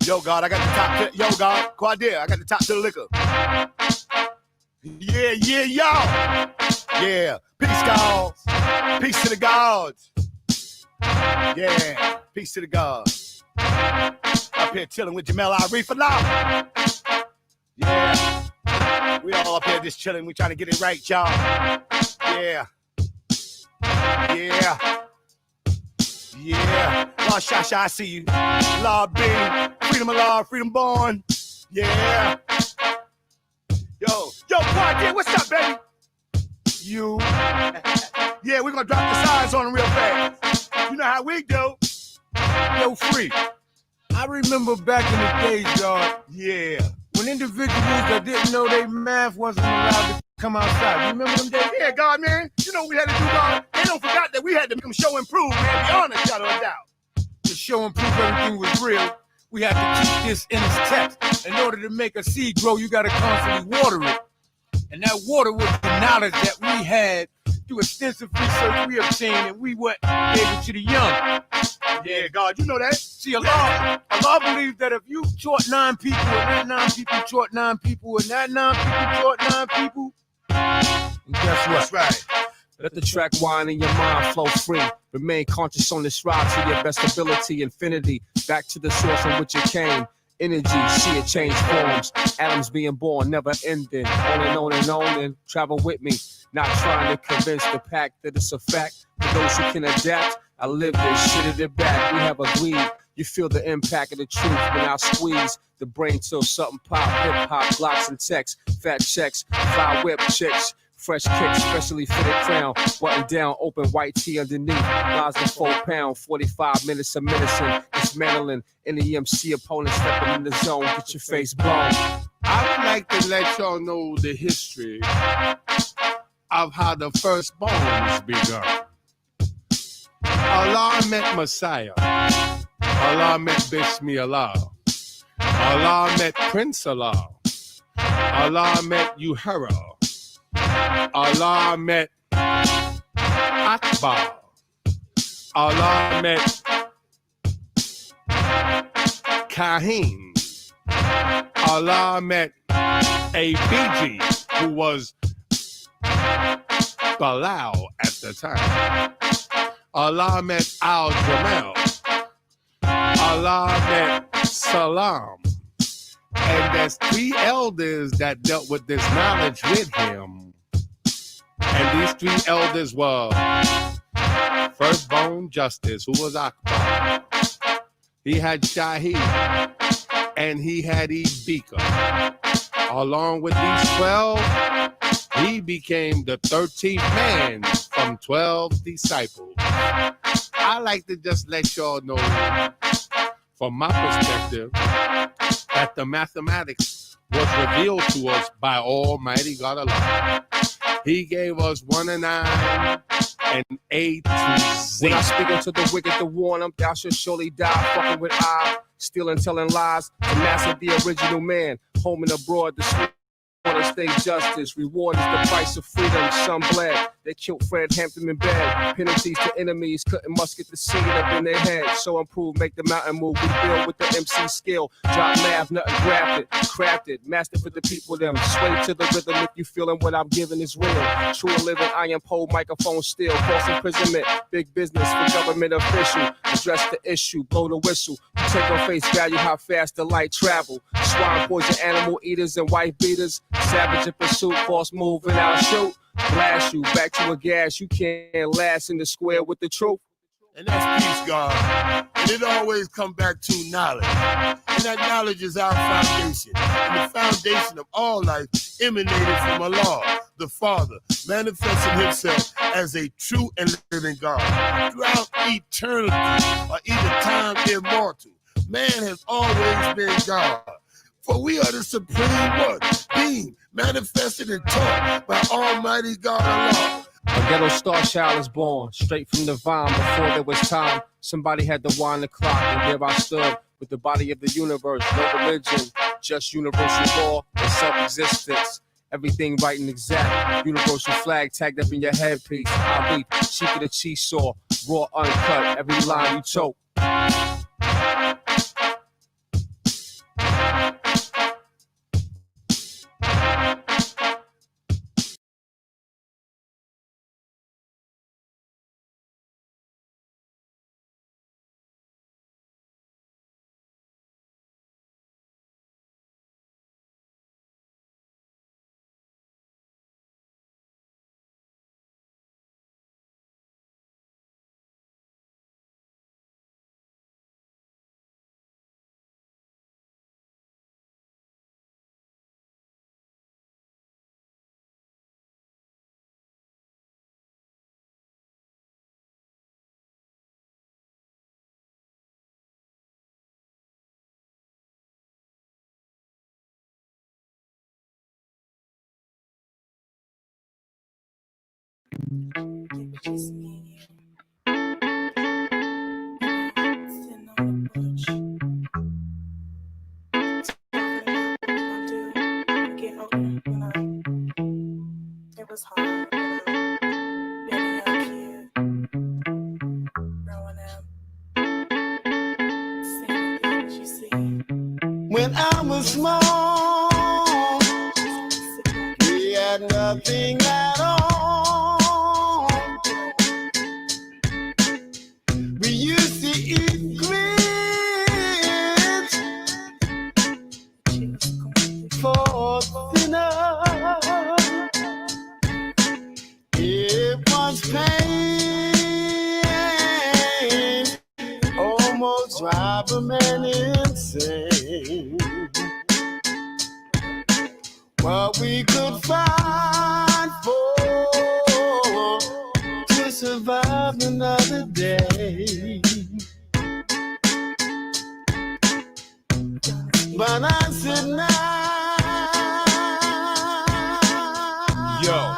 Yo, God, I got the top to, yo, God, Quadir, I got the top to the liquor. Yeah, y'all. Yeah, peace, gods. Peace to the gods. Yeah, peace to the gods. Up here chilling with Jamel Arifa now. Yeah, we all up here just chilling. We trying to get it right, y'all. Yeah. Law Shasha, I see you. Law B, freedom of law, freedom born. Yeah. Yo, Quadir, what's up, baby? You. Yeah, we're gonna drop the signs on them real fast. You know how we do. Yo, Free. I remember back in the days, y'all. Yeah. When individuals that didn't know their math wasn't allowed to come outside. You remember them days? Yeah, God, man. You know what we had to do, God? They don't forget that we had to make them show and prove, man. Be honest, shadow of doubt. To show and prove everything was real, we had to keep this in its text. In order to make a seed grow, you got to constantly water it. And that water was the knowledge that we had through extensive research we obtained, and we gave it to the young. Yeah, God, you know that. See, Allah believes that if you taught 9 people, and that 9 people taught 9 people, and that 9 people taught 9 people, and guess what? That's right. Let the track wind and your mind flow free. Remain conscious on this ride to your best ability, infinity. Back to the source from which it came. Energy, see it change forms. Atoms being born, never ending. On and travel with me. Not trying to convince the pack that it's a fact. For those who can adapt, I live this, shit it back. We have agreed. You feel the impact of the truth when I squeeze the brain till something pop. Hip hop, blocks and text, fat checks, fire whip chicks. Fresh kicks, specially fitted crown, button down, open white tee underneath. Lies the 4 pound, 45 minutes of medicine. Dismantling any MC opponent stepping in the zone. Get your face blown. I would like to let y'all know the history of how the first bones begun. Allah met Messiah. Allah met Bismillah. Allah met Prince Allah. Allah met Uhura. Allah met Akbar. Allah met Kahin. Allah met ABG, who was Bilal at the time. Allah met Al-Jamal. Allah met Salam. And there's 3 elders that dealt with this knowledge with him. And these 3 elders were first bone justice, who was Akbar. He had Shahid, and he had Ibika. Along with these 12, he became the 13th man from 12 disciples. I like to just let y'all know, from my perspective, that the mathematics was revealed to us by Almighty God Allah. He gave us 1 and 9 and A to Z. When I speak unto the wicked to warn them, thou shalt surely die. Fucking with I, stealing, telling lies. To master the original man, home and abroad, the sweet state justice. Reward is the price of freedom. Some bled. They killed Fred Hampton in bed. Penalties to enemies, cutting musket the seed up in their head. So improve, make the mountain move. We build with the MC skill. Drop math, nothing grafted, crafted, master for the people. Them sway to the rhythm if you feeling what I'm giving is real. True living, iron pole, microphone still. False imprisonment, big business for government official. Address the issue, blow the whistle. You take on face value how fast the light travel. Swine poison, animal eaters and wife beaters. Savage in pursuit, false move and I'll shoot. Blast you back to a gas. You can't last in the square with the truth. And that's peace, God. And it always comes back to knowledge. And that knowledge is our foundation. And the foundation of all life emanated from Allah, the Father, manifesting himself as a true and living God. Throughout eternity, or even time immortal, man has always been God. For we are the supreme one, being manifested and taught by Almighty God Allah. A ghetto star child is born, straight from the vine. Before there was time, somebody had to wind the clock. And there I stood with the body of the universe. No religion, just universal law and self-existence. Everything right and exact. Universal flag tagged up in your headpiece. I reap, cheek of the cheese saw, raw uncut, every line you choke. Just me and you. Sitting on the porch. Get older, it was hard, being a young kid, growing up, seeing the things you see. When I was small, we had nothing at all. We used to eat grits for dinner. It was pain, almost drive a man insane. What we could find for to survive another day. But I said now, Yo,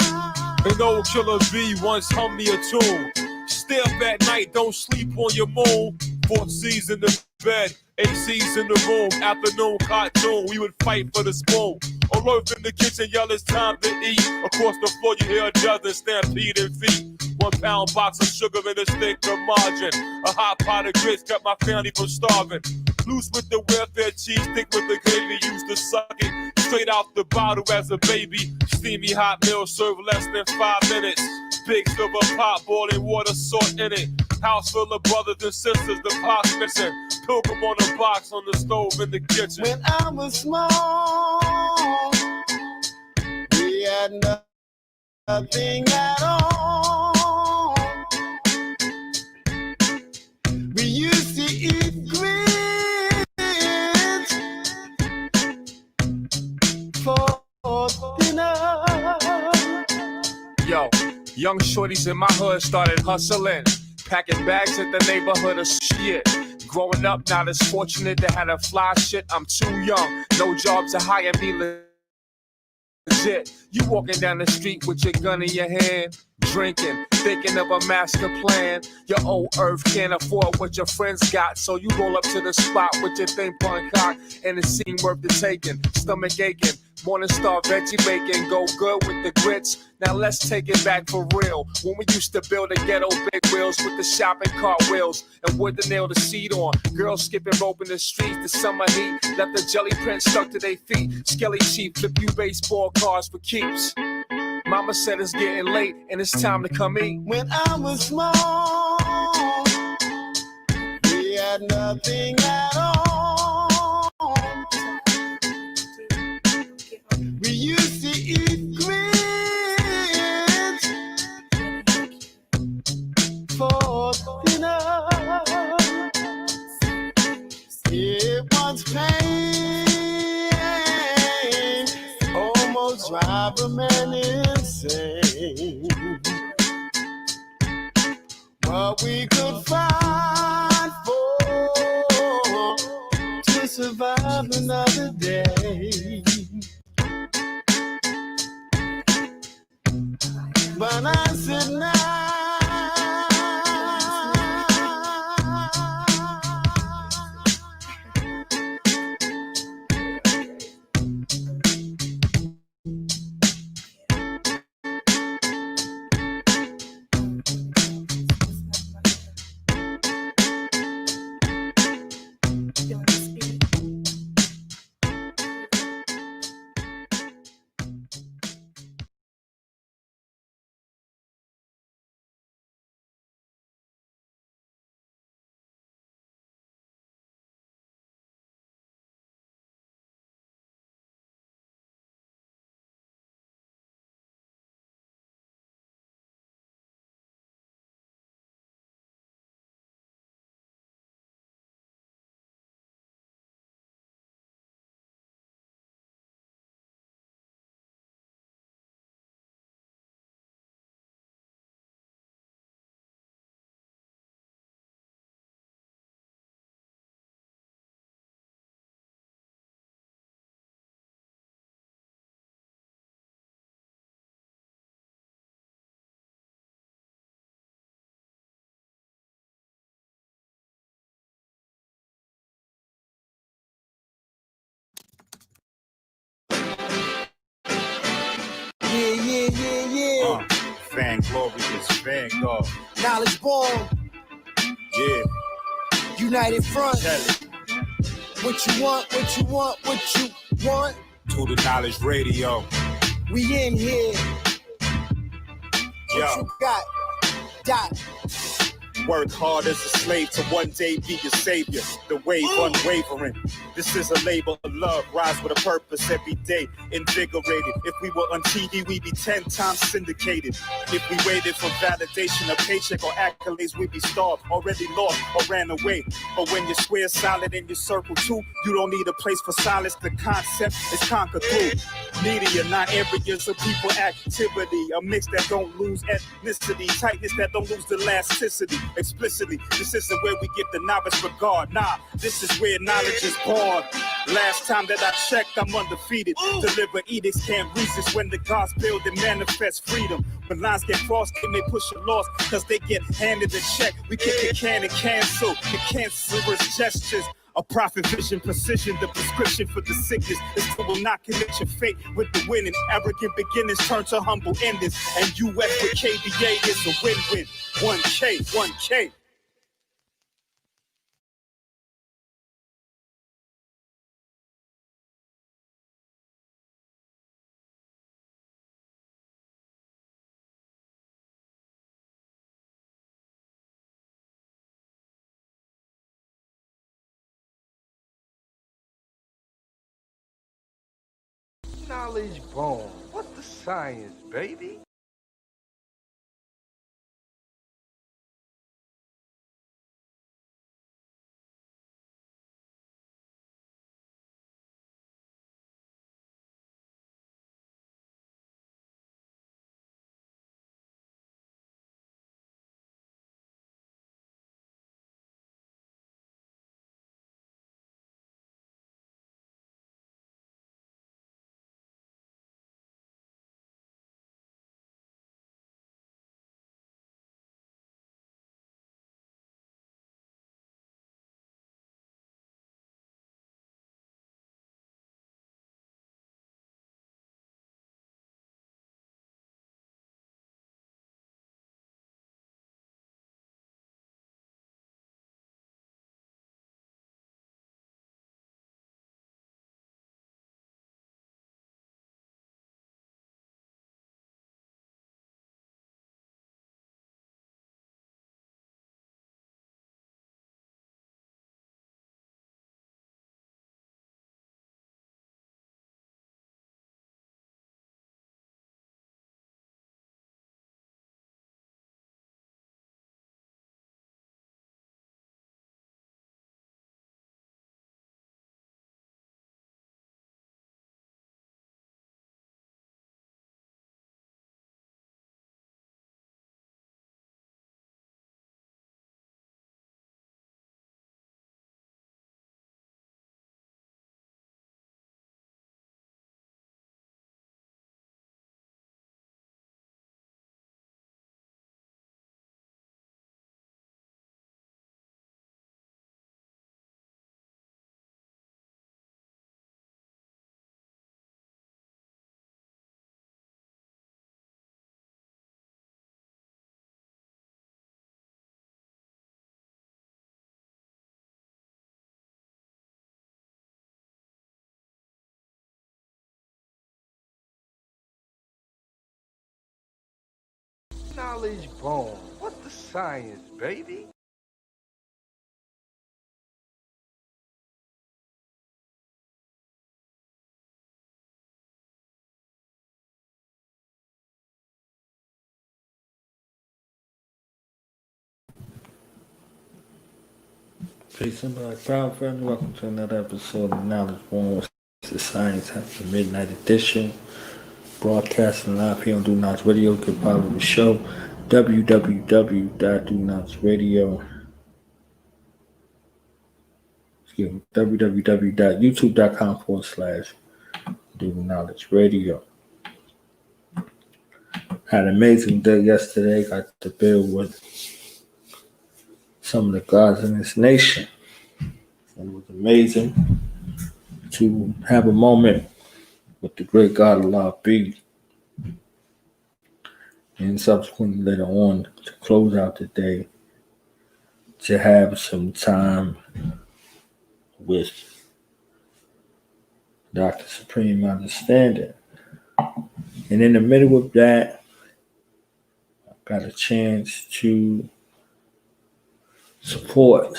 an old killer B once hummed me a tune. Stay up at night, don't sleep on your moon. 4 C's in the bed, 8 C's in the room. Afternoon cartoon, we would fight for the spoon. On earth in the kitchen, yell it's time to eat. Across the floor, you hear a dozen stampeding feet. 1 pound box of sugar and a stick of margarine. A hot pot of grits kept my family from starving. Loose with the welfare cheese, thick with the gravy. Used to suck it straight out the bottle as a baby. Steamy hot meal served less than 5 minutes. Big silver pot, boiling water, salt in it. House full of brothers and sisters, the pot's missing. Pilgrim on the box, on the stove in the kitchen. when I was small, we had nothing at all. We used to eat grits for dinner. Yo, young shorties in my hood started hustling, packing bags at the neighborhood of shit. Growing up, not as fortunate to have a fly shit. I'm too young, no job to hire me legit. You walking down the street with your gun in your hand, drinking, thinking of a master plan. Your old earth can't afford what your friends got, so you roll up to the spot with your thing pun cock, and it seemed worth the taking. Stomach aching, Morning Star veggie bacon, go good with the grits. Now let's take it back for real. When we used to build the ghetto big wheels with the shopping cart wheels and wood to nail the seat on. Girls skipping rope in the streets, the summer heat left the jelly print stuck to their feet. Skelly cheap, flip you baseball cards for keeps. Mama said it's getting late and it's time to come eat. When I was small, we had nothing at all. We used to eat grits for dinner. It was pain, almost drive a man insane. What we could find for to survive another day. But I said now, Yeah. Van Glorious, Vanguard. Knowledge born, Yeah, united front. tell it. What you want, what you want, what you want. To the Knowledge Radio. We in here. What Yo. you got? Dot. Work hard as a slave to one day be your savior. The wave unwavering. This is a labor of love. Rise with a purpose every day. Invigorated. If we were on TV, we'd be 10 times syndicated. If we waited for validation, a paycheck or accolades, we'd be starved, already lost or ran away. But when your square solid in your circle too, you don't need a place for silence. The concept is conquered through media, not areas of people activity. A mix that don't lose ethnicity, tightness that don't lose the elasticity. Explicitly, this isn't where we get the novice regard. Nah, this is where knowledge is born. Last time that I checked, I'm undefeated. Deliver edicts, can't resist when the gods build and manifest freedom. When lines get crossed, they may push a loss, cause they get handed a check. We kick the can and cancel the cancerous gestures. A prophet vision, precision, the prescription for the sickness is to will not commit your fate with the winning. Arrogant beginners turn to humble endings. And US with KBA is a win-win. 1K, 1K. Knowledge born. What's the science, baby? Knowledge born. What's the science, baby? Peace and black power, friend. Welcome to another episode of Knowledge Born. It's the Science After Midnight Edition. Broadcasting live here on Do Not's Radio. You can follow the show www.do Knowledge Radio. Had an amazing day yesterday. Got to build with some of the gods in this nation. It was amazing to have a moment with the great God Allah B and subsequently later on to close out the day to have some time with Dr. Supreme Understanding. And in the middle of that, I got a chance to support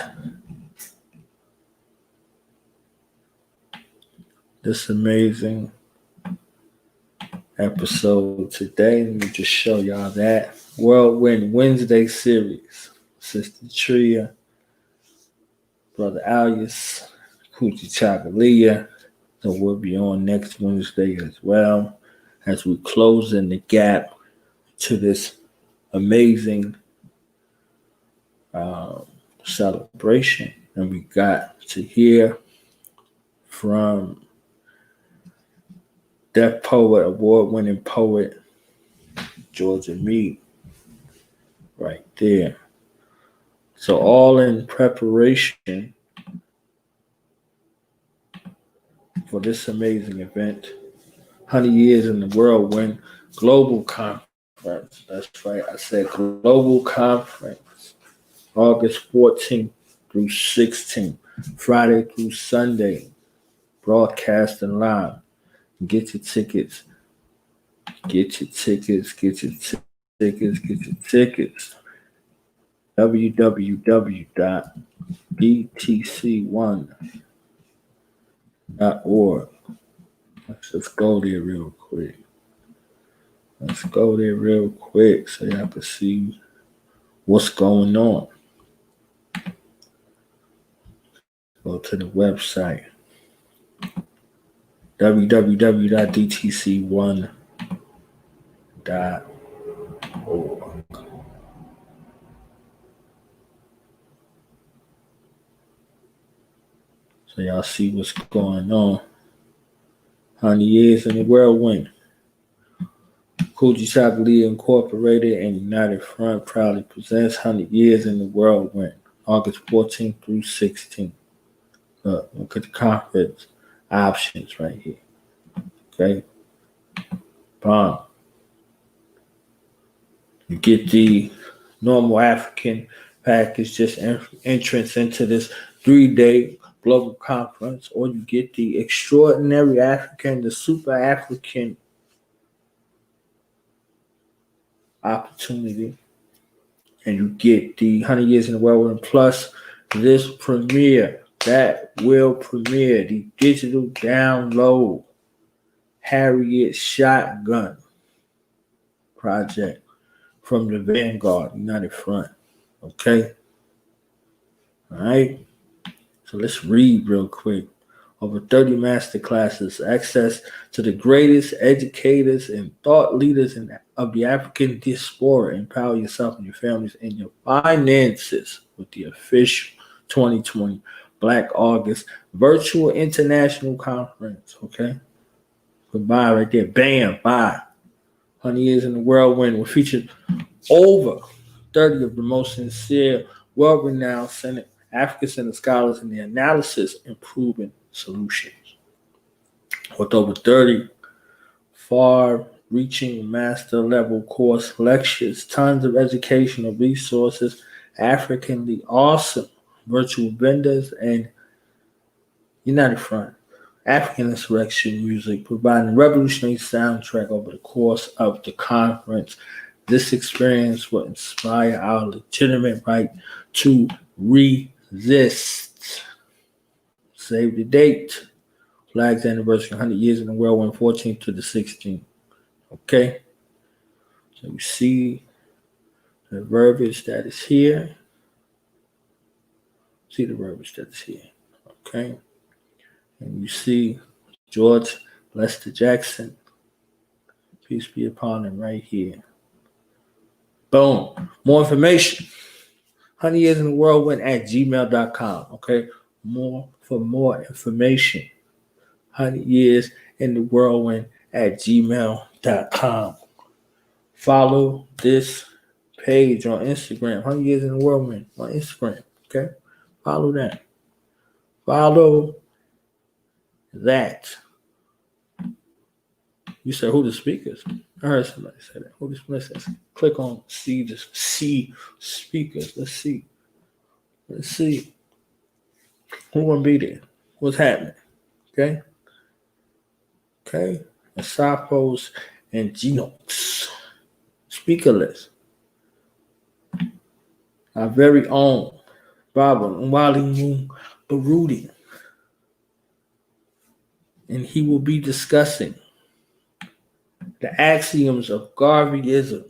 this amazing episode today. Let me just show y'all that. Whirlwind Wednesday series. Sister Tria, Brother Alias, Coochie Chakalia. So we'll be on next Wednesday as well as we close in the gap to this amazing celebration. And we got to hear from Deaf Poet, award-winning poet, Georgia Meade, right there. So all in preparation for this amazing event, 100 Years in the Whirlwind Global Conference. That's right, I said Global Conference, August 14th through 16th, Friday through Sunday, broadcasting live. Get your tickets. Get your tickets. Get your tickets. Get your tickets. www.btc1.org. Let's just go there real quick. Let's go there real quick so y'all can see what's going on. Go to the website. www.dtc1.org. So y'all see what's going on. 100 Years in the Whirlwind. Coochie Chakalia Incorporated and United Front proudly presents 100 Years in the Whirlwind, August 14th through 16th. Look at the conference options right here. Okay. Bomb. You get the normal African package, just entrance into this 3-day global conference, or you get the extraordinary African, the super African opportunity, and you get the 100 Years in the Whirlwind plus this premiere that will premiere the digital download Harriet Shotgun project from the Vanguard United Front. Okay. All right. So let's read real quick. Over 30 master classes, access to the greatest educators and thought leaders of the African diaspora. Empower yourself and your families and your finances with the official 2020 Black August Virtual International Conference. Okay. Goodbye right there. Bam. Bye. 100 Years in the Whirlwind will feature over 30 of the most sincere, well-renowned African Center scholars in the analysis and proven solutions. With over 30 far-reaching master-level course lectures, tons of educational resources, Africanly awesome virtual vendors, and United Front African Insurrection music, providing revolutionary soundtrack over the course of the conference. This experience will inspire our legitimate right to resist. Save the date. Flags anniversary, 100 Years in the Whirlwind, 14th to the 16th. Okay? So you see the verbiage that is here. See the verbiage that is here. Okay? And you see George Lester Jackson. Peace be upon him right here. Boom. More information. 100 Years in the Whirlwind at gmail.com. Okay? For more information. 100 Years in the Whirlwind at gmail.com. Follow this page on Instagram. 100 Years in the Whirlwind on Instagram. Okay? Follow that. Follow that. You said who the speakers? I heard somebody say that. Who the speakers? Click on see speakers. Let's see. Let's see. Who gonna be there? What's happening? Okay. Okay. And Suave Bos and Genox. Speaker list. Our very own Baba Nwali Barudi. And he will be discussing the axioms of Garveyism,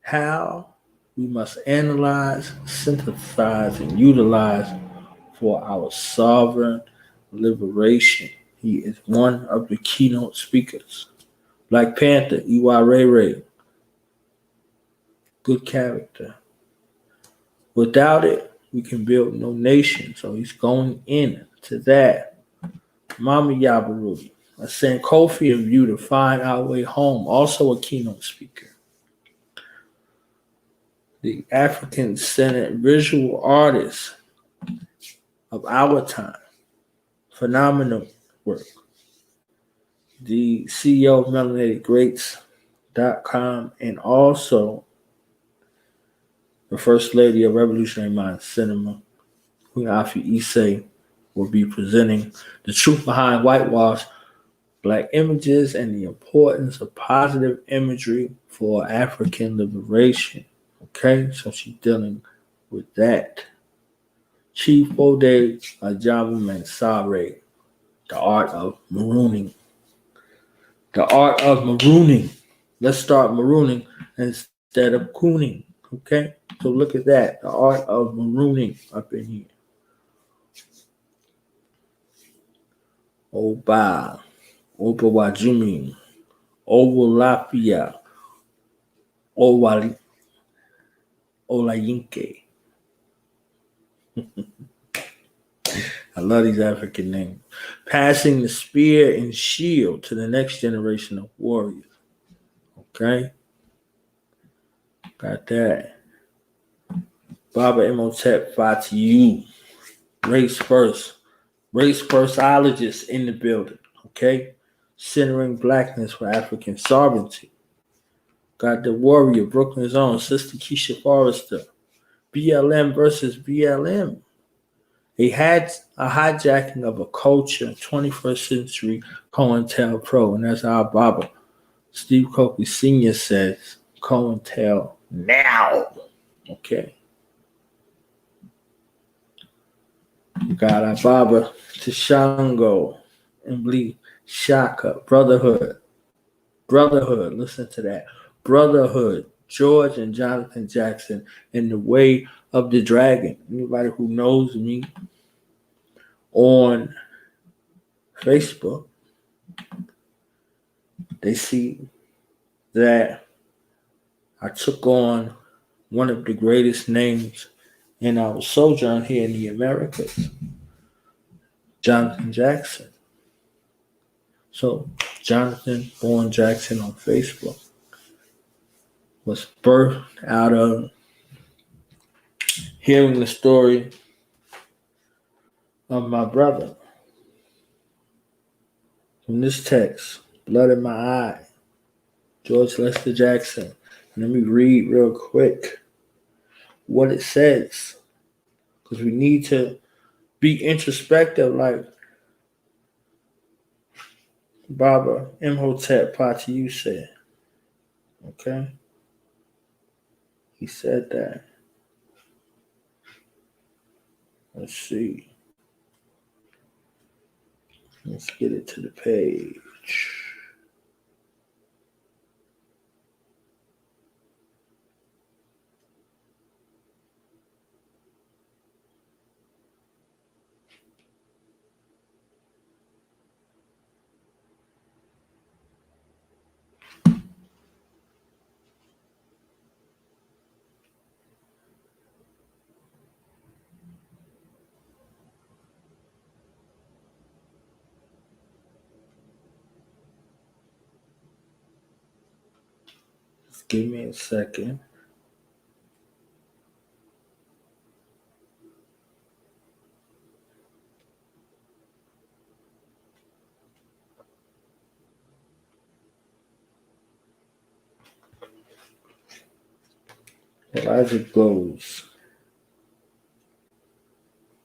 how we must analyze, synthesize, and utilize for our sovereign liberation. He is one of the keynote speakers. Black Panther, E.Y. Ray Ray, good character. Without it, we can build no nation. So he's going in to that. Mama Yabarudi, a Sankofi of you to find our way home, also a keynote speaker. The African Senate visual artist of our time, phenomenal work. The CEO of MelanatedGreats.com and also the First Lady of Revolutionary Mind Cinema, Queen Afi Issei, will be presenting the truth behind whitewash Black images and the importance of positive imagery for African liberation. Okay, so she's dealing with that. Chief Ode Ajamu Mansare, the art of marooning. The art of marooning. Let's start marooning instead of cooning. Okay, so look at that. The art of marooning up in here. Oba, Oba Wajumi, Owolafia, Olayinke. I love these African names. Passing the spear and shield to the next generation of warriors. Okay? Got that. Baba Imhotep Fatu. Race first. Race firstologist in the building. Okay? Centering blackness for African sovereignty. Got the warrior, Brooklyn's own, Sister Keisha Forrester. BLM versus BLM. They had a hijacking of a culture, 21st century COINTELPRO, and that's our Baba. Steve Coakley Sr. says, COINTEL now. Okay. We got our Baba Tashango and Blee Shaka, Brotherhood. Brotherhood, listen to that. Brotherhood, George and Jonathan Jackson in the Way of the Dragon. Anybody who knows me on Facebook, they see that I took on one of the greatest names in our sojourn here in the Americas, Jonathan Jackson. So Jonathan Born Jackson on Facebook was birthed out of hearing the story of my brother. From this text, Blood in My Eye, George Lester Jackson. And let me read real quick what it says, because we need to be introspective like Baba Imhotep Fatu said. Okay? He said that. Let's see. Let's get it to the page. Just give me a second. Well, as it goes,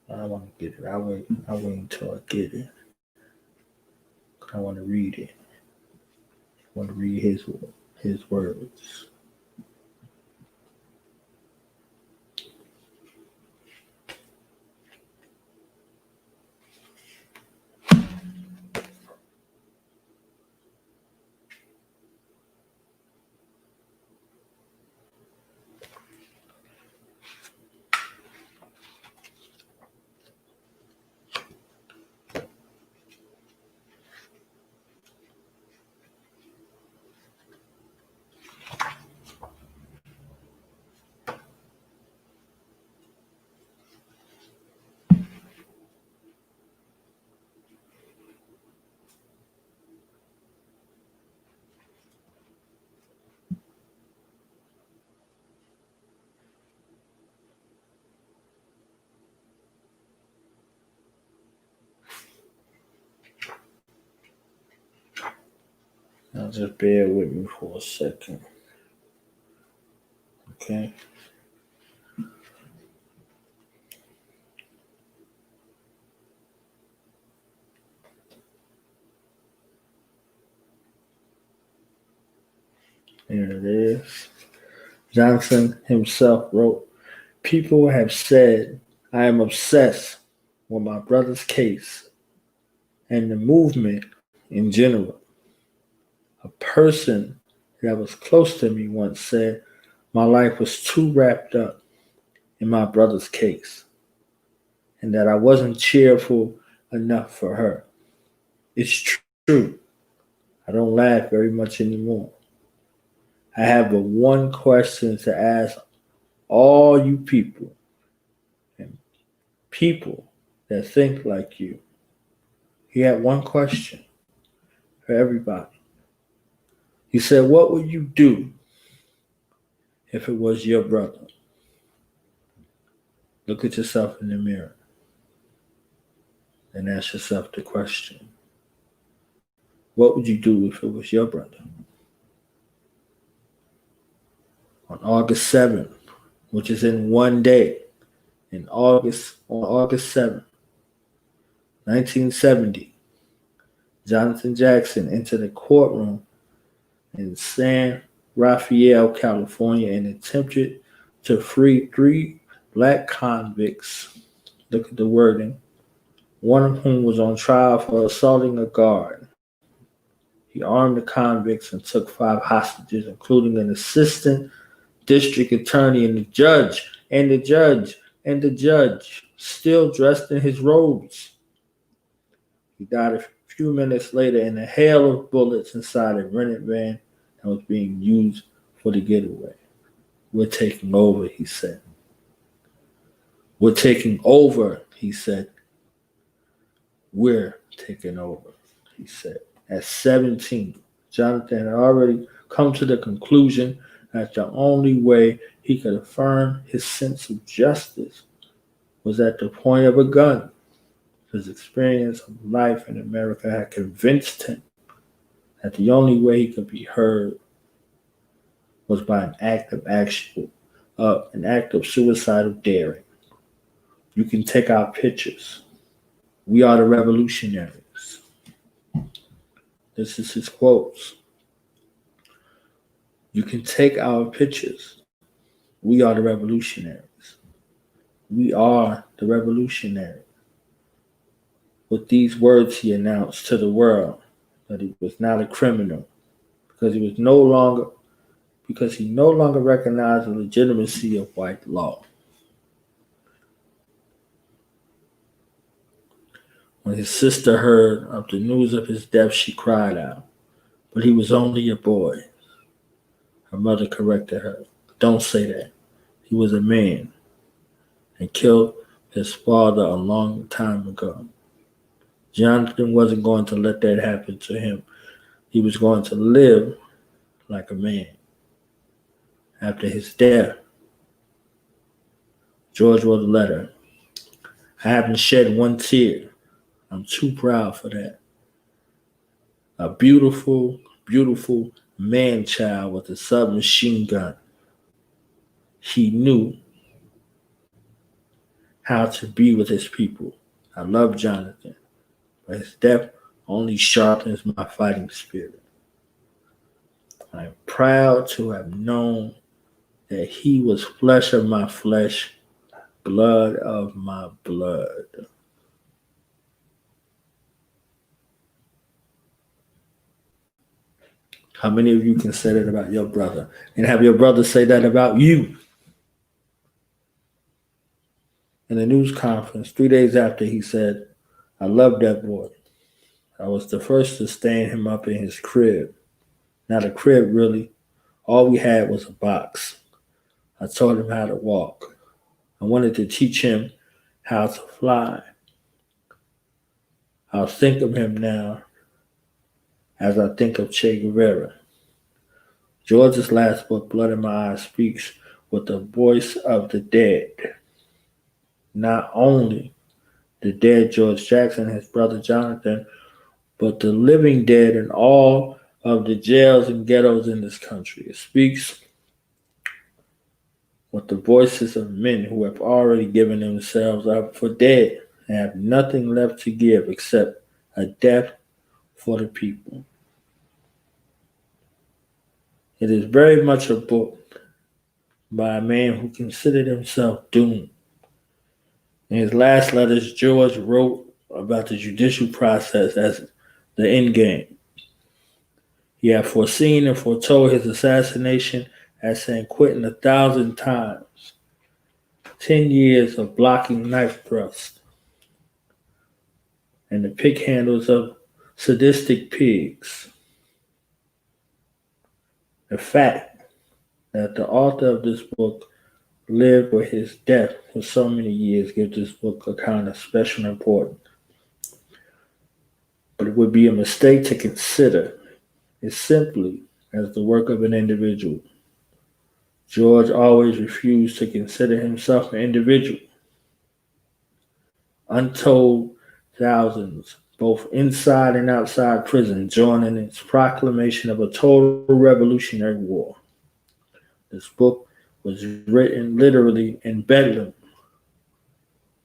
I don't want to get it. I wait until I get it. I want to read it. I want to read his words. Now just bear with me for a second. Okay. Here it is. Johnson himself wrote, "People have said I am obsessed with my brother's case and the movement in general. A person that was close to me once said my life was too wrapped up in my brother's case and that I wasn't cheerful enough for her. It's true. I don't laugh very much anymore. I have but one question to ask all you people and people that think like you. He had one question for everybody. He said, what would you do if it was your brother? Look at yourself in the mirror and ask yourself the question. What would you do if it was your brother? On August 7th, which is in one day, on August 7th, 1970, Jonathan Jackson entered a courtroom in San Rafael, California, and attempted to free 3 black convicts. Look at the wording. One of whom was on trial for assaulting a guard. He armed the convicts and took 5 hostages, including an assistant district attorney and the judge, still dressed in his robes. He died a few minutes later in a hail of bullets inside a rented van that was being used for the getaway. We're taking over, he said. We're taking over, he said. We're taking over, he said. At 17, Jonathan had already come to the conclusion that the only way he could affirm his sense of justice was at the point of a gun. His experience of life in America had convinced him that the only way he could be heard was by an act of suicidal daring. You can take our pictures. We are the revolutionaries. This is his quotes. You can take our pictures. We are the revolutionaries. We are the revolutionaries. With these words, he announced to the world that he was not a criminal because he no longer recognized the legitimacy of white law. When his sister heard of the news of his death, she cried out, but he was only a boy. Her mother corrected her. Don't say that. He was a man and killed his father a long time ago. Jonathan wasn't going to let that happen to him. He was going to live like a man. After his death, George wrote a letter. I haven't shed one tear. I'm too proud for that. A beautiful, beautiful man-child with a submachine gun. he knew how to be with his people. I love Jonathan, but his death only sharpens my fighting spirit. I am proud to have known that he was flesh of my flesh, blood of my blood. How many of you can say that about your brother? And have your brother say that about you? In a news conference 3 days after, he said, I love that boy. I was the first to stand him up in his crib. Not a crib, really. All we had was a box. I taught him how to walk. I wanted to teach him how to fly. I'll think of him now as I think of Che Guevara. George's last book, Blood in My Eyes, speaks with the voice of the dead. Not only the dead George Jackson and his brother Jonathan, but the living dead in all of the jails and ghettos in this country. It speaks with the voices of men who have already given themselves up for dead and have nothing left to give except a death for the people. It is very much a book by a man who considered himself doomed. In his last letters, George wrote about the judicial process as the end game. He had foreseen and foretold his assassination at San Quentin 1,000 times. 10 years of blocking knife thrusts and the pick handles of sadistic pigs. The fact that the author of this book lived with his death for so many years gives this book a kind of special importance. But it would be a mistake to consider it simply as the work of an individual. George always refused to consider himself an individual. Untold thousands, both inside and outside prison, joined in its proclamation of a total revolutionary war. This book was written literally in Bedlam,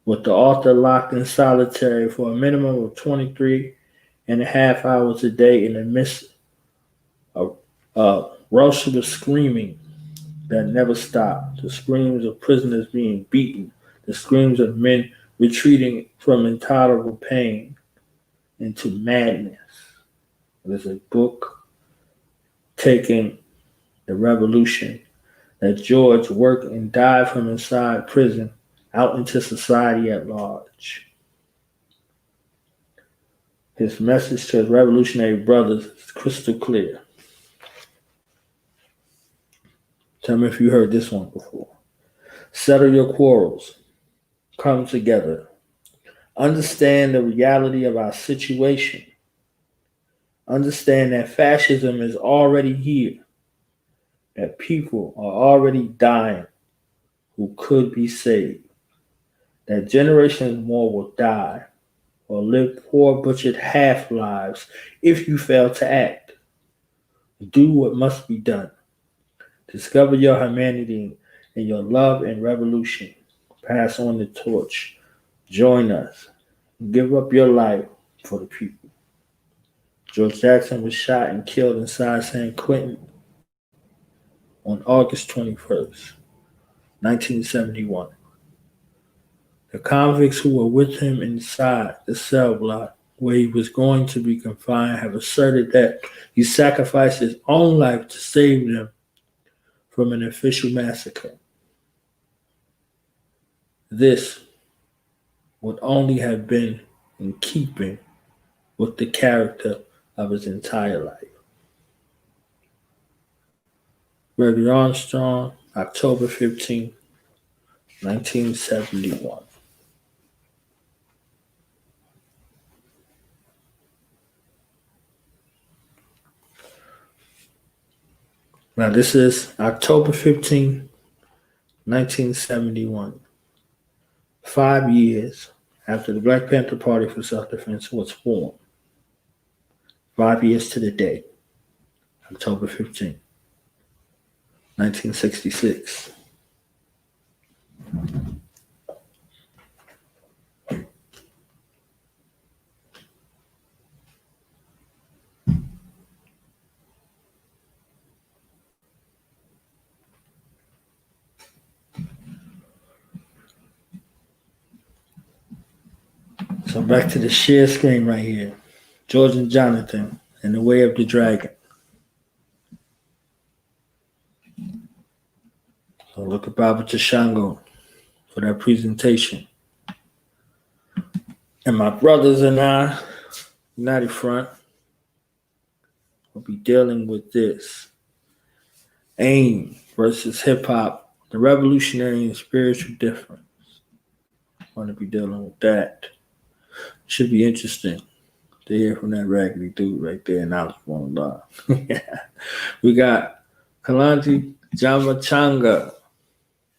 with the author locked in solitary for a minimum of 23 and a half hours a day in the midst of a rush of screaming that never stopped. The screams of prisoners being beaten, the screams of men retreating from intolerable pain into madness. It is a book taking the revolution that George worked and died from inside prison out into society at large. His message to his revolutionary brothers is crystal clear. Tell me if you heard this one before. Settle your quarrels. Come together. Understand the reality of our situation. Understand that fascism is already here. That people are already dying who could be saved. That generations more will die or live poor, butchered half lives if you fail to act. Do what must be done. Discover your humanity and your love and revolution. Pass on the torch. Join us. Give up your life for the people. George Jackson was shot and killed inside San Quentin on August 21st, 1971. The convicts who were with him inside the cell block where he was going to be confined have asserted that he sacrificed his own life to save them from an official massacre. This would only have been in keeping with the character of his entire life. Gregory Armstrong, October 15, 1971. Now, this is October 15, 1971. 5 years after the Black Panther Party for Self-Defense was formed. 5 years to the day, October 15, 1966. So back to the share screen right here. George and Jonathan and the Way of the Dragon. So look at Baba Tashango for that presentation. And my brothers and I, United Front, will be dealing with this. AIM versus hip hop, the revolutionary and spiritual difference. I want to be dealing with that. Should be interesting to hear from that raggedy dude right there in Alice Wonderland. We got Kalonji Jamachanga,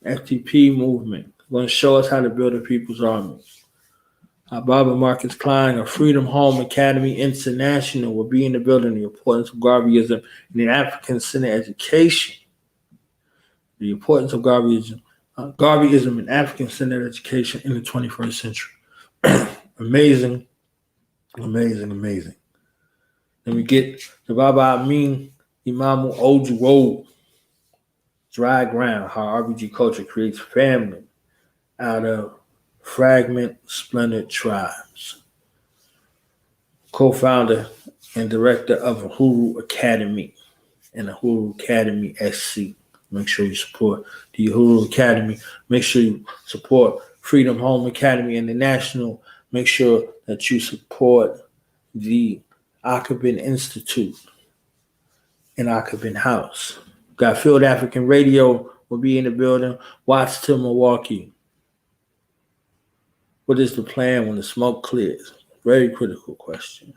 FTP movement. Going to show us how to build a people's army. Baba Marcus Klein of Freedom Home Academy International will be in the building. The importance of Garveyism in the African-centered education. The importance of Garveyism in African-centered education in the 21st century. Amazing. Then we get the Baba Amin Imamu Ojuwo, Dry Ground, how RBG culture creates family out of fragment splintered tribes. Co-founder and director of Uhuru Academy and Uhuru Academy SC. Make sure you support the Uhuru Academy. Make sure you support Freedom Home Academy International. Make sure that you support the Akabin Institute and Akabin House. Got Field African Radio will be in the building. Watch till Milwaukee. What is the plan when the smoke clears? Very critical question.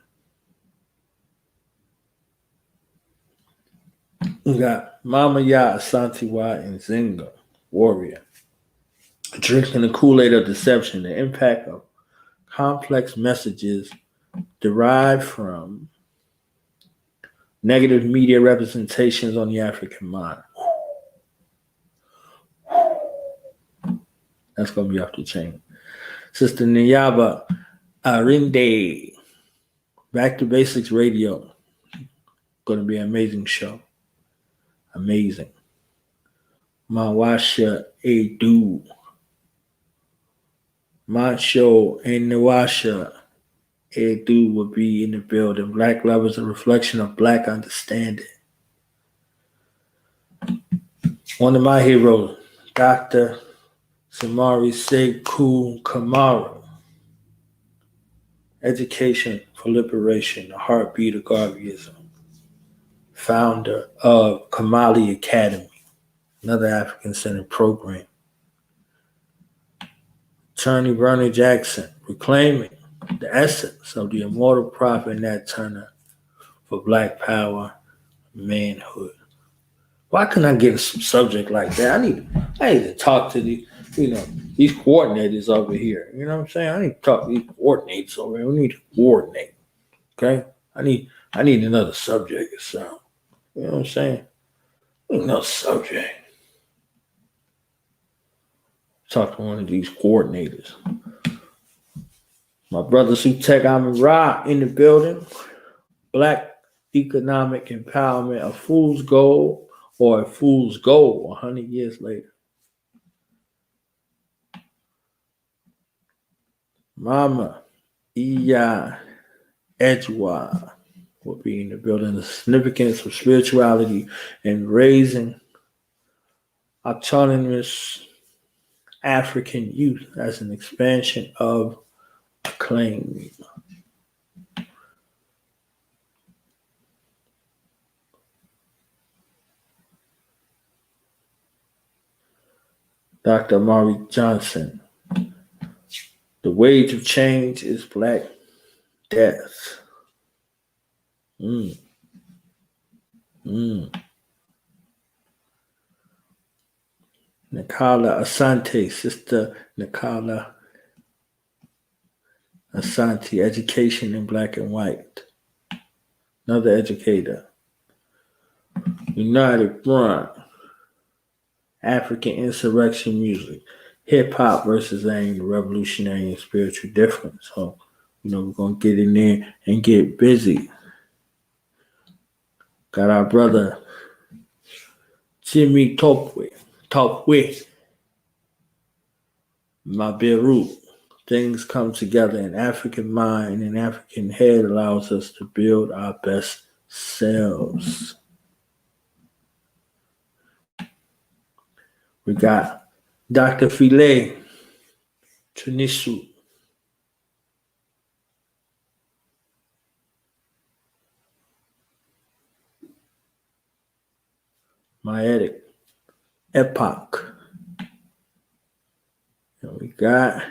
We got Mama Ya, Asante Wa, and Zinga, Warrior. Drinking the Kool-Aid of deception, the impact of complex messages derived from negative media representations on the African mind. That's going to be off the chain. Sister Nyaba Arinde, Back to Basics Radio. Going to be an amazing show. Amazing. Mawasha Edu. Macho and Nawasha Edu will be in the building. Black Love is a reflection of Black understanding. One of my heroes, Dr. Samari Sekou Kamara. Education for Liberation, the heartbeat of Garveyism. Founder of Kamali Academy, another African-centered program. Attorney Bernie Jackson, reclaiming the essence of the immortal prophet Nat Turner for Black power, manhood. Why couldn't I get a subject like that? I need to talk to these coordinators over here. You know what I'm saying? I need to talk to these coordinators over here. We need to coordinate. Okay? I need another subject or something. You know what I'm saying? Another subject. Talk to one of these coordinators. My brother Sutek Amin-Ra in the building. Black economic empowerment, a fool's goal or a fool's goal 100 years later. Mama Iya Ejwa will be in the building. The significance of spirituality and raising autonomous African youth as an expansion of acclaim. Dr. Amari Johnson. The wage of change is Black death. Nikala Asante, Sister Nikala Asante, Education in Black and White. Another educator. United Front, African Insurrection Music. Hip hop versus AIM, the revolutionary and spiritual difference. So, we're going to get in there and get busy. Got our brother Jimmy Topwe, Mabiru, things come together. An African mind, an African head allows us to build our best selves. We got Dr. Philae Trinisu. Maetic Epoch. And we got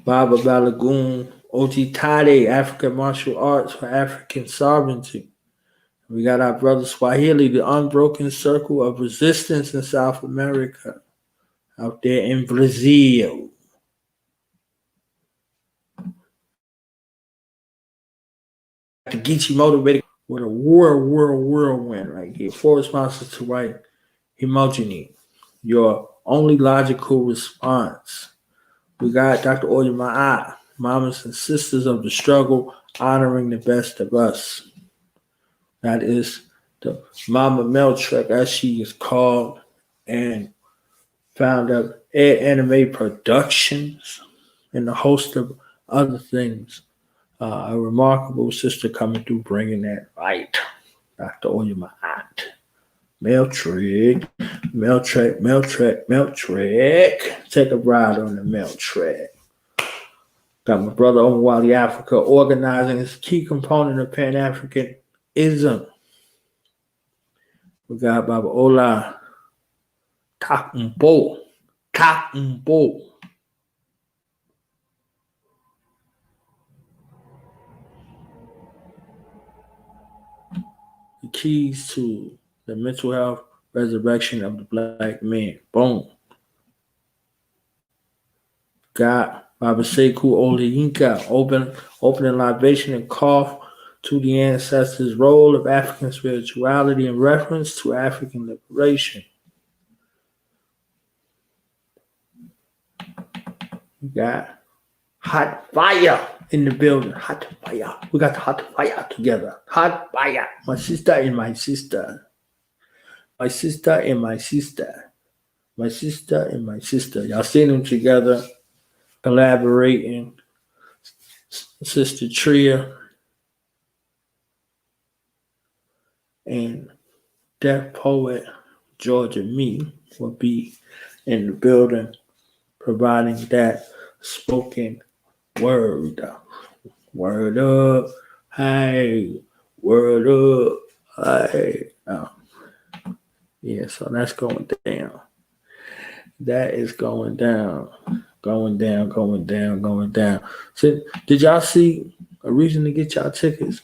Baba Balagoon Ojitade, African Martial Arts for African Sovereignty. We got our brother Swahili, the unbroken circle of resistance in South America, out there in Brazil. The Geechee motivated with a whirlwind right here. 4 responses to right homogeny, your only logical response. We got Dr. Oyema'a, mamas and sisters of the struggle, honoring the best of us. That is the Mama Meltrek, as she is called, and found up Ed Anime Productions and a host of other things. A remarkable sister coming through, bringing that right. Dr. Oyema'a. Meltrek. Take a ride on the Meltrek. Got my brother Omawali Africa organizing is a key component of Pan-Africanism. We got Baba Ola Takumbo. The keys to the mental health resurrection of the black man. Boom. Got Baba Sekou Oleyinka, opening libation and cough to the ancestors' role of African spirituality in reference to African liberation. We got hot fire in the building. Hot fire. We got hot fire together. Hot fire. My sister and my sister. My sister and my sister. My sister and my sister. Y'all seen them together, collaborating. Sister Tria and Deaf Poet Georgia Me will be in the building providing that spoken word. Word up. Hey. Word up. Hey. Yeah, so that's going down. That is going down. Going down. So, did y'all see a reason to get y'all tickets?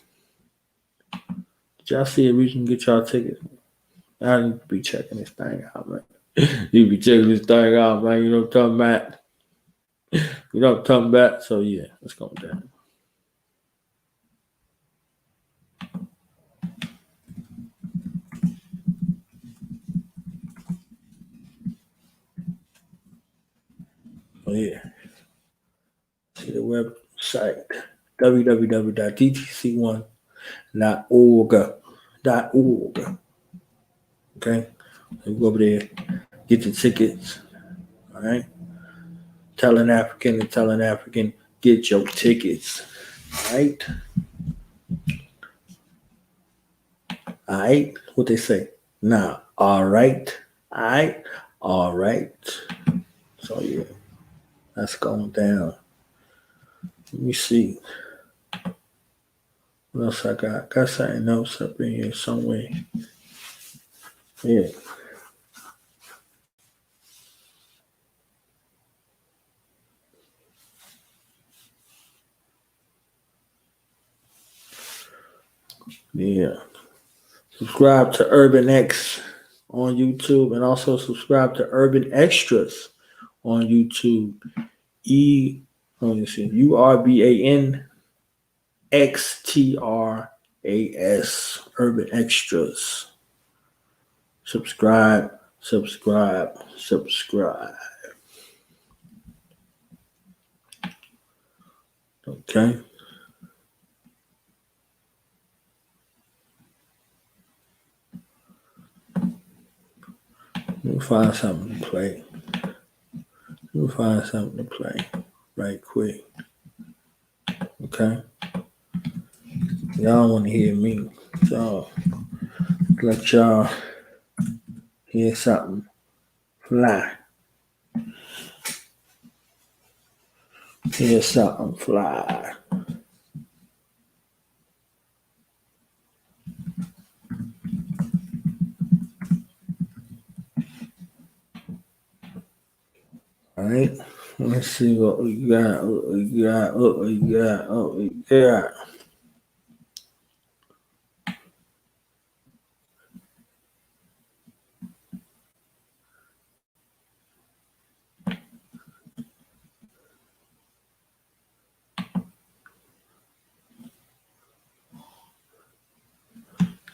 Did y'all see a reason to get y'all tickets? I need to be checking this thing out, man. You be checking this thing out, man. You know what I'm talking about? You know what I'm talking about? So, yeah, it's going down. Oh, yeah. See the website, www.dtc1.org. Okay? So go over there, get your tickets. All right? Tell an African, get your tickets. All right? All right? What they say? Nah. All right? All right? All right. So, yeah. That's going down. Let me see. What else I got? Got something else up in here somewhere. Yeah. Yeah. Subscribe to Urban X on YouTube and also subscribe to Urban Extras on YouTube. URBANXTRAS. Urban Extras. Subscribe. Okay. Let me find something to play. right quick. Okay? Y'all want to hear me. So, let y'all hear something fly. Hear something fly. All right, let's see what we got. What we got.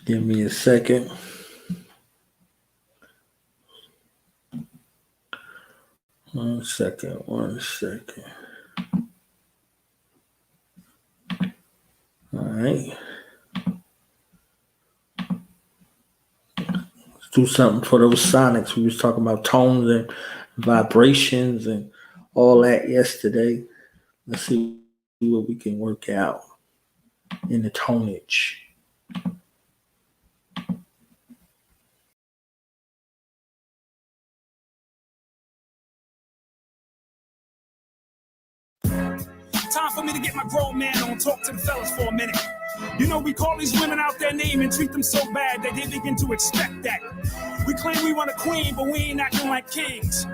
Give me a second. One second. All right. Let's do something for those sonics. We was talking about tones and vibrations and all that yesterday. Let's see what we can work out in the tonage. Time for me to get my grown man on, talk to the fellas for a minute. You know, we call these women out their name and treat them so bad that they begin to expect that. We claim we want a queen, but we ain't acting like kings.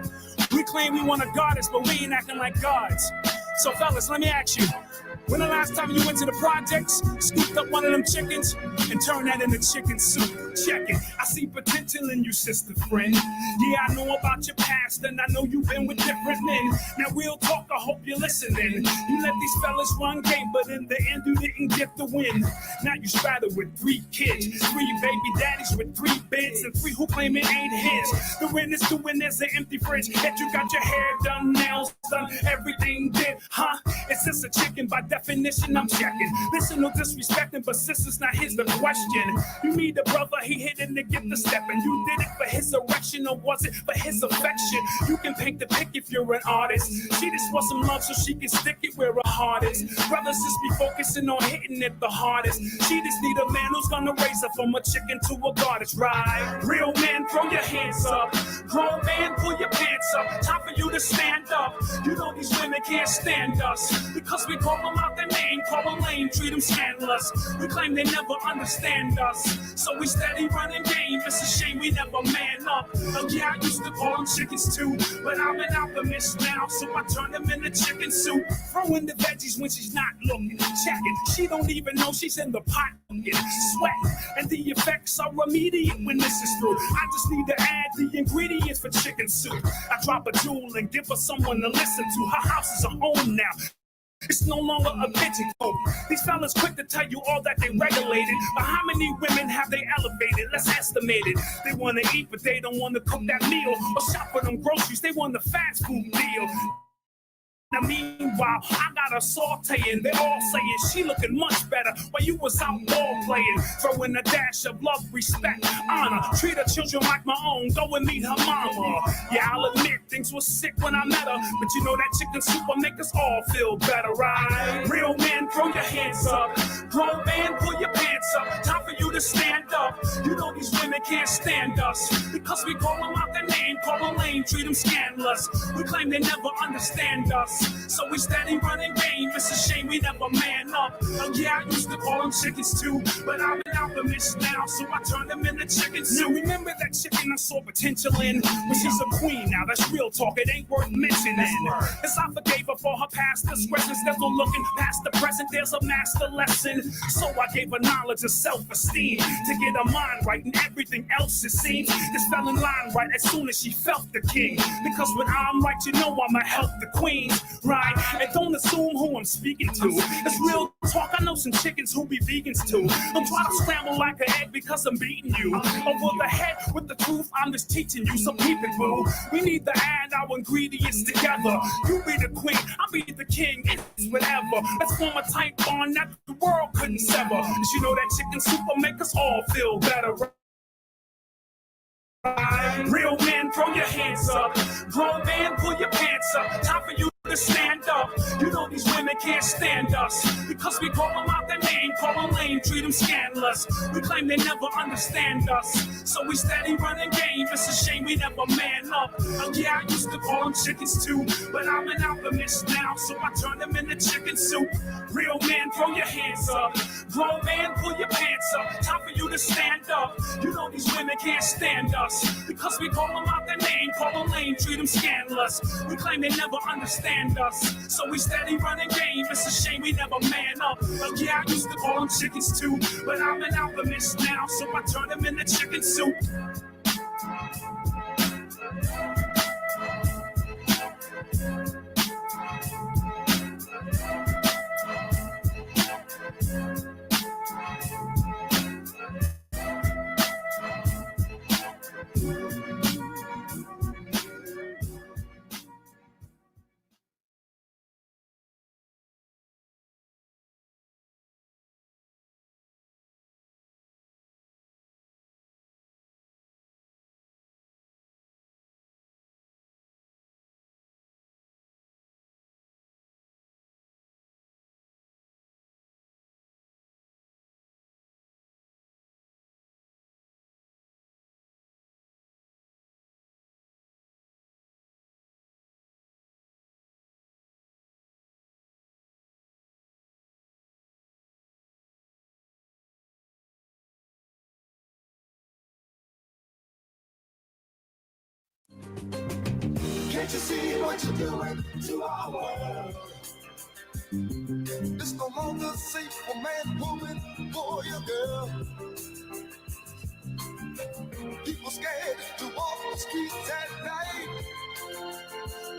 We claim we want a goddess, but we ain't acting like gods. So fellas, let me ask you, when the last time you went to the projects, scooped up one of them chickens, and turned that into chicken soup? Check it. I see potential in you, sister friend. Yeah, I know about your past, and I know you've been with different men. Now real talk, I hope you're listening. You let these fellas run game, but in the end you didn't get the win. Now you straddled with 3 kids, 3 baby daddies with 3 beds, and 3 who claim it ain't his. The win is to win, there's an empty fridge. That you got your hair done, nails done, everything did, huh? It's just a chicken by definition, I'm checking. Listen, no disrespecting, but sisters, now here's the question. You meet a brother, he hit it to get the step, and you did it for his erection, or was it for his affection? You can paint the pic if you're an artist. She just wants some love so she can stick it where her heart is. Brothers just be focusing on hitting it the hardest. She just need a man who's gonna raise her from a chicken to a goddess, right? Real men, throw your hands up. Grown man, pull your pants up. Time for you to stand up. You know these women can't stand us, because we call them out their name, call them lame, treat them scandalous. We claim they never understand us, so we steady running game. It's a shame we never man up. Oh yeah, I used to call them chickens too, but I'm an alchemist now, so I turn them into chicken soup. Throw in the veggies when she's not looking, checking. She don't even know she's in the pot cooking, sweating, and the effects are immediate when this is through. I just need to add the ingredients for chicken soup. I drop a jewel and give her someone to listen to. Her house is a home now. It's no longer a pigeon coop. These fellas quick to tell you all that they regulated, but how many women have they elevated? Let's estimate it. They want to eat, but they don't want to cook that meal or shop for them groceries. They want the fast food deal. Now meanwhile, I got her sauteing. They all saying she looking much better while you was out ball playing. Throwing a dash of love, respect, honor. Treat her children like my own. Go and meet her mama. Yeah, I'll admit things was sick when I met her, but you know that chicken soup will make us all feel better, right? Real men, throw your hands up. Grown man, pull your pants up. Time for you to stand up. You know these women can't stand us, because we call them out their name, call them lame, treat them scandalous. We claim they never understand us, so we steady running game. It's a shame we never man up. Oh yeah, I used to call them chickens too, but I'm an alchemist now, so I turn them into chicken soup. Now remember that chicken I saw potential in? But she's a queen now, that's real talk, it ain't worth mentioning. Cause I forgave her for her past transgressions, never looking past the present, there's a master lesson. So I gave her knowledge of self-esteem to get her mind right, and everything else it seems just fell in line right as soon as she felt the king. Because when I'm right, you know I'ma help the queen, right? And don't assume who I'm speaking to. It's real talk, I know some chickens who be vegans too. Don't try to scramble like an egg because I'm beating you over the head with the truth. I'm just teaching you, so keep it, boo. We need to add our ingredients together. You be the queen, I'll be the king. It's whatever. Let's form a tight bond that the world couldn't sever. Cause you know that chicken soup will make us all feel better. Real men, throw your hands up. Grown man, pull your pants up. Time for you to stand up. You know these women can't stand us because we call them out their name, call them lame, treat them scandalous. We claim they never understand us, so we steady running game. It's a shame we never man up. Yeah, I used to call them chickens too, but I'm an alchemist now, so I turn them into chicken soup. Real man, throw your hands up. Grown man, pull your pants up. Time for you to stand up. You know these women can't stand us because we call them out their name, call them lame, treat them scandalous. We claim they never understand us, so we steady running game. It's a shame we never man up. Yeah, I used to call them chickens too, but I'm an alchemist now, so I turn them into chicken soup. Can't you see what you're doing to our world? It's no longer safe for man, woman, boy, or girl. People scared to walk the streets at night.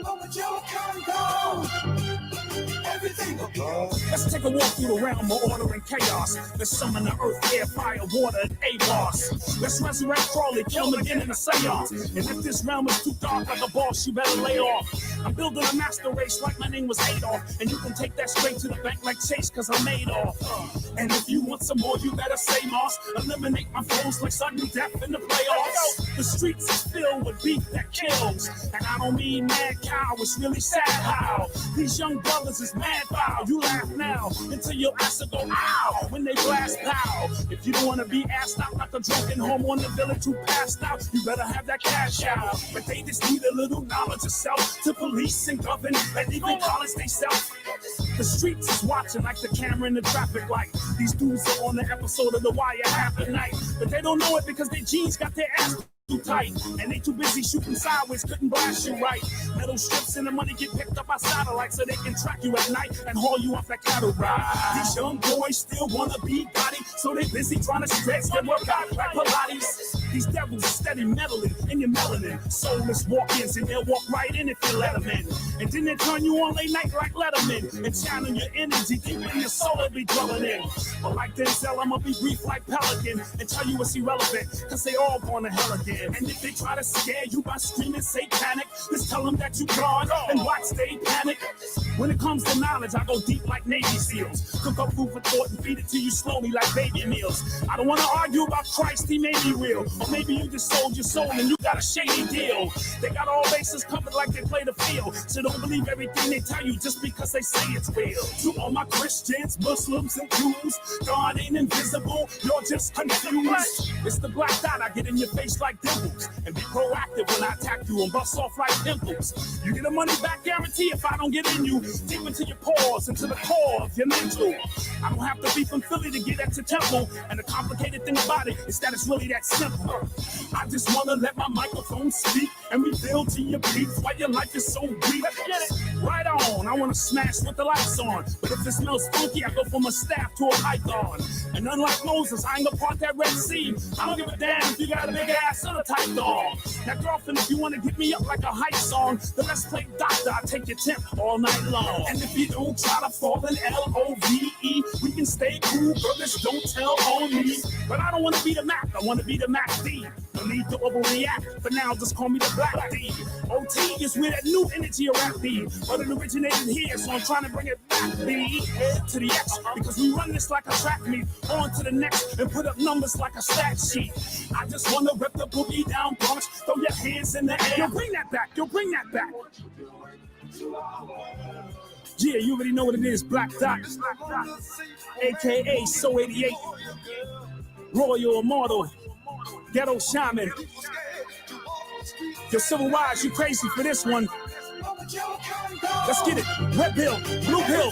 But with your condom, everything will go. Let's take a walk through the realm of order and chaos. Let's summon the earth, air, fire, water, and A-boss. Let's resurrect Crawley, kill him again in a seance. And if this realm is too dark like a boss, you better lay off. I'm building a master race like my name was Adolf. And you can take that straight to the bank like Chase, cause I'm made off. And if you want some more, you better say Moss. Eliminate my foes like sudden death in the playoffs. The streets is filled with beef that kills. And I don't mean mad cow, it's really sad how these young brothers is mad foul. You laugh now until your ass will go ow when they blast pow. If you don't want to be assed out like a drunken home on the village who passed out, you better have that cash out. But they just need a little knowledge of self to police and govern and even college they self. The streets is watching like the camera in the traffic light. These dudes are on the episode of The Wire half the night, but they don't know it because their jeans got their ass too tight, and they too busy shooting sideways, couldn't blast you right. Metal strips and the money get picked up by satellite so they can track you at night and haul you off that cattle ride. These young boys still wanna be Gotti, so they busy trying to stretch their workout like Pilates. These devils steady meddling in your melanin. Soulless walk-ins and they'll walk right in if you let them in. And then they turn you on late night like Letterman and channel your energy deep in your soul and be dwelling in. But like Denzel, I'ma be brief like Pelican and tell you it's irrelevant, cause they all going to hell again. And if they try to scare you by screaming satanic, just tell them that you gone and watch they panic. When it comes to knowledge, I go deep like Navy SEALs. Cook up food for thought and feed it to you slowly like baby meals. I don't want to argue about Christ, he made me real. Or maybe you just sold your soul and you got a shady deal. They got all bases covered like they play the field. So don't believe everything they tell you just because they say it's real. To all my Christians, Muslims, and Jews, God ain't invisible, you're just confused. It's the black dot I get in your face like dimples. And be proactive when I attack you and bust off like pimples. You get a money back guarantee if I don't get in you. Deep into your pores, into the core of your mental. I don't have to be from Philly to get at your temple. And the complicated thing about it is that it's really that simple. I just want to let my microphone speak and reveal to your beats why your life is so weak. Let's get it right on. I want to smash with the lights on. But if it smells funky, I go from a staff to a python. And unlike Moses, I ain't gonna part that Red Sea. I don't give a damn if you got a big ass or a tight dog. Now, girlfriend, if you want to get me up like a hype song, then let's play doctor. I take your temp all night long. And if you don't try to fall in L-O-V-E, we can stay cool, brothers, don't tell on me. But I don't want to be the Mac, I want to be the Mac D. No need to overreact, for now just call me the Black D. OT is where that new energy of rap be. But it originated here, so I'm trying to bring it back, B. Head to the X, because we run this like a track meet. On to the next, and put up numbers like a stat sheet. I just want to rip the boogie down Bronx, throw your hands in the air. Yo, bring that back, yo, bring that back. Yeah, you already know what it is. Black Dot, aka So 88, Royal Immortal, Ghetto Shaman. Yo, Civil Wise, you crazy for this one. Let's get it. Red pill, blue pill.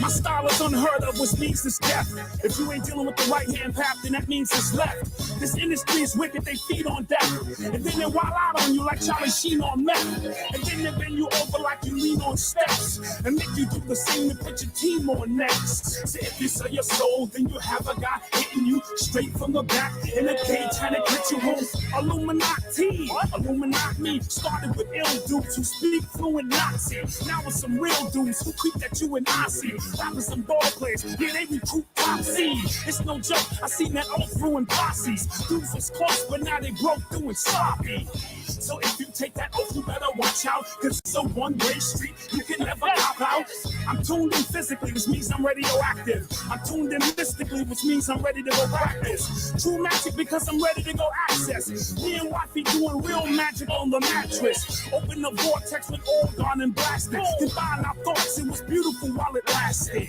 My style is unheard of, which means it's death. If you ain't dealing with the right hand path, then that means it's left. This industry is wicked, they feed on death. And then they wild out on you like Charlie Sheen on meth. And then they bend you over like you lean on steps. And make you do the same and put your team on next. So if you sell your soul, then you have a guy hitting you straight from the back in a cage trying to get you home. Illuminati, Illuminati me. Started with ill dudes who speak fluent Nazi. Now with some real dudes who creep at you and I see. Rapping some ball players, yeah, they recruit top seed. It's no joke, I seen that old ruin posses. Dudes was close, but now they broke doing sloppy. So if you take that oath, you better watch out, cause it's a one-way street, you can never cop out. I'm tuned in physically, which means I'm radioactive. I'm tuned in mystically, which means I'm ready to go practice. True magic because I'm ready to go access. Me and Wifey doing real magic on the mattress. Open the vortex with all gone and blasted. Combine our thoughts, it was beautiful while it lasted.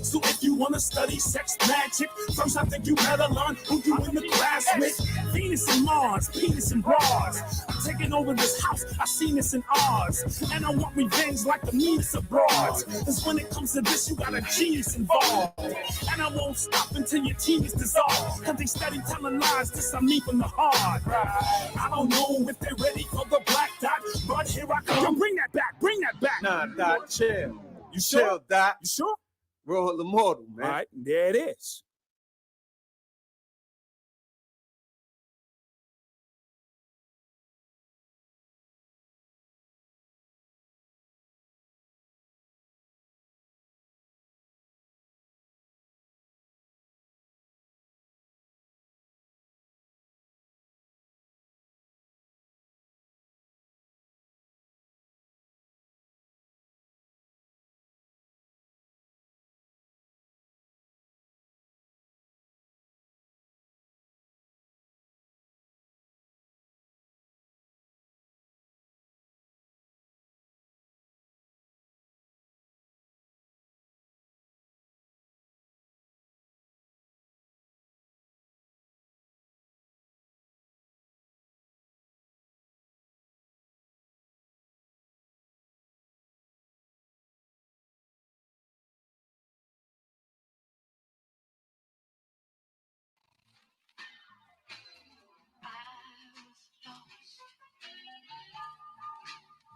So if you wanna study sex magic, first I think you better learn who you in the class with. Venus and Mars, penis and bras. I'm taking over this house, I seen this in ours. And I want revenge like the meanest of broads. Cause when it comes to this, you got a genius involved. And I won't stop until your team is dissolved. Cause they steady telling lies, this I mean from the heart. I don't know if they're ready for the black dot, but here I come. Yo, bring that back, bring that back. Nah, Dot, chill. You sure? Chill, Dot. You sure? Royal Immortal, man. All right, there it is.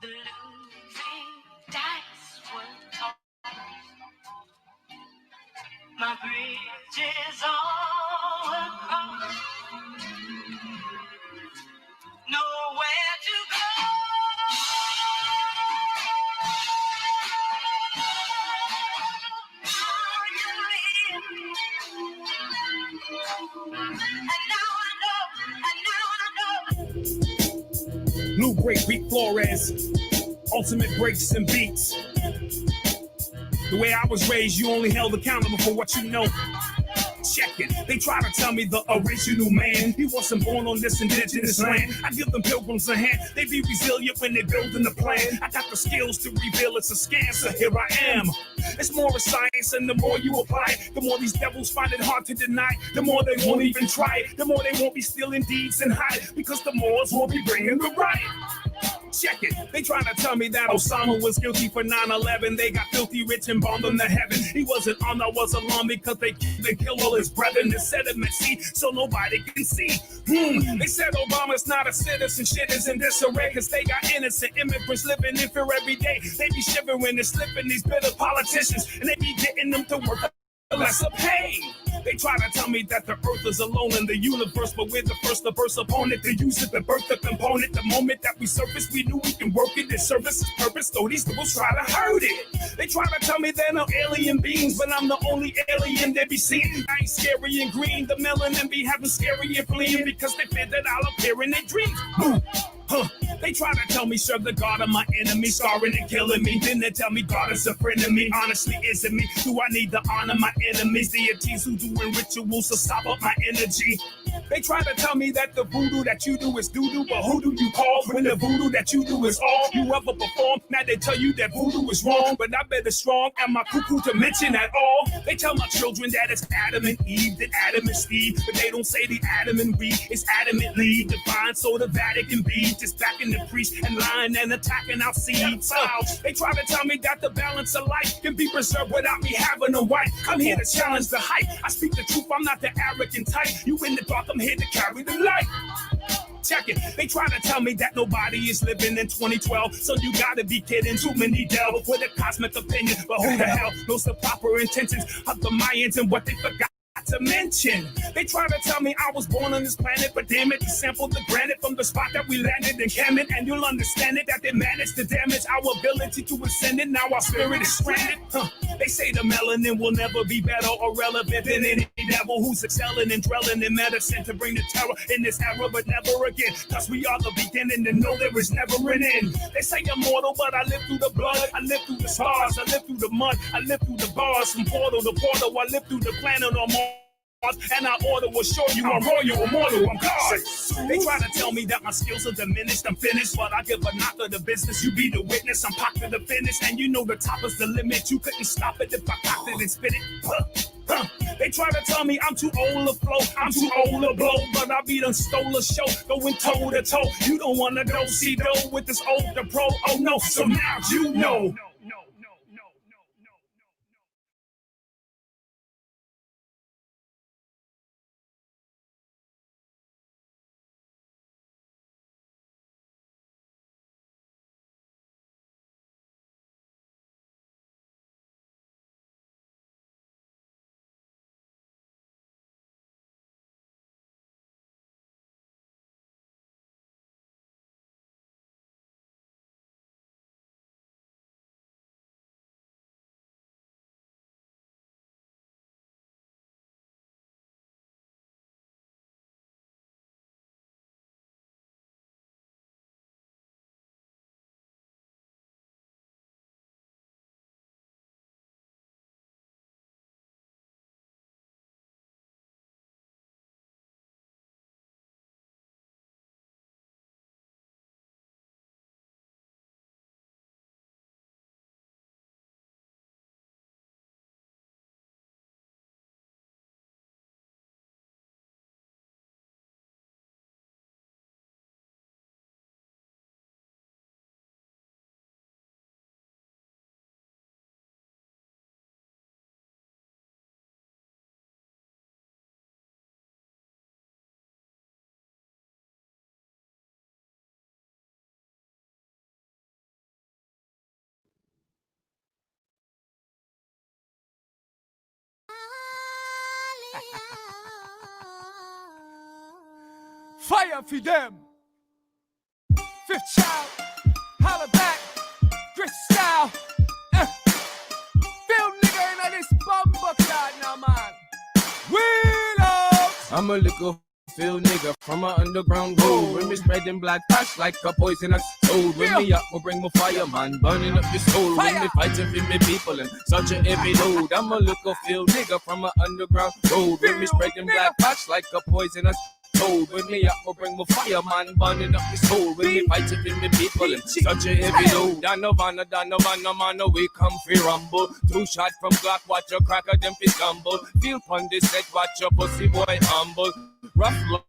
The losing dice were tossed. My bridge is all across. Nowhere to go. And now I know. Blue Great Beat Flores, ultimate breaks and beats. The way I was raised, you only held accountable for what you know. Check it. They try to tell me the original man, he wasn't born on this indigenous land. I give them pilgrims a hand. They be resilient when they building the plan. I got the skills to reveal it's a scam, so here I am. It's more of science, and the more you apply, the more these devils find it hard to deny. The more they won't even try, the more they won't be stealing deeds and hide, because the Moors won't be bringing the right. Check it. They trying to tell me that Osama was guilty for 9/11. They got filthy rich and bombed him to heaven. He wasn't on, I was alone because they killed all his brethren. They said it messy so nobody can see. They said Obama's not a citizen. Shit is in disarray because they got innocent immigrants living in fear every day. They be shivering and slipping, these bitter politicians, and they be getting them to work lesser pay. They try to tell me that the earth is alone in the universe, but we're the first to burst upon it. They use it to birth the component. The moment that we surface, we knew we can work it. This service is purpose, though these fools try to hurt it. They try to tell me they're no alien beings, but I'm the only alien they be seeing. I ain't scary and green. The melanin be having scary and fleeing because they fear that I'll appear in their dreams. They try to tell me serve the God of my enemy, scarring and killing me. Then they tell me God is a friend of me. Honestly, is it me? Do I need to honor my enemies? Deities who doing rituals to stop up my energy. They try to tell me that the voodoo that you do is doo-doo, but who do you call when the voodoo that you do is all you ever perform? Now they tell you that voodoo is wrong, but I bet it's strong. Am I cuckoo to mention at all? They tell my children that it's Adam and Eve, that Adam and Steve, but they don't say the Adam and we is adamantly divine. So the Vatican be just backing the priest and lying and attacking our seeds. They try to tell me that the balance of life can be preserved without me having a wife. I'm here to challenge the hype. I speak the truth, I'm not the arrogant type. You in the dark, I'm here to carry the light. Check it. They try to tell me that nobody is living in 2012, so you gotta be kidding. Too many delve with a cosmic opinion, but who the hell knows the proper intentions of the Mayans and what they forgot to mention? They try to tell me I was born on this planet, but damn it, they sampled the granite from the spot that we landed in Kemet, and you'll understand it that they managed to damage our ability to ascend it. Now our spirit is stranded. They say the melanin will never be better or relevant than any devil who's excelling and dwelling in medicine to bring the terror in this era, but never again. Cause we are the beginning and know there is never an end. They say I'm mortal, but I live through the blood, I live through the stars, I live through the mud, I live through the bars from portal to portal. I live through the planet on Mars. And our order will show you I'm royal, immortal, I'm God. They try to tell me that my skills are diminished, I'm finished, but I give a knock of the business. You be the witness, I'm packed to the finish, and you know the top is the limit. You couldn't stop it if I cocked it and spit it. They try to tell me I'm too old to flow, I'm too old to blow, but I be done stole a show, going toe to toe. You don't wanna go see though with this older pro, oh no, so now you know. Fire for them. Fifth child, holla back, Chris style. Film nigga in this bumper card now, man. Wheel up. I'm a little field nigga from an underground road. When we spreading black patch like a poisonous toad. When me up, we bring my fire, man, burning up the soul. When we fighting for me people and such a heavy load. I'm a little field nigga from an underground road. When we spreading black patch like a poisonous toad. When me up, we bring my fire, man, burning up the soul. When we fighting for me people and such a heavy load. Donovan, man, we come free rumble. 2 shot from Glock, watch your cracker, them fi stumble. Feel pon this set, watch your pussy boy humble. Rough look.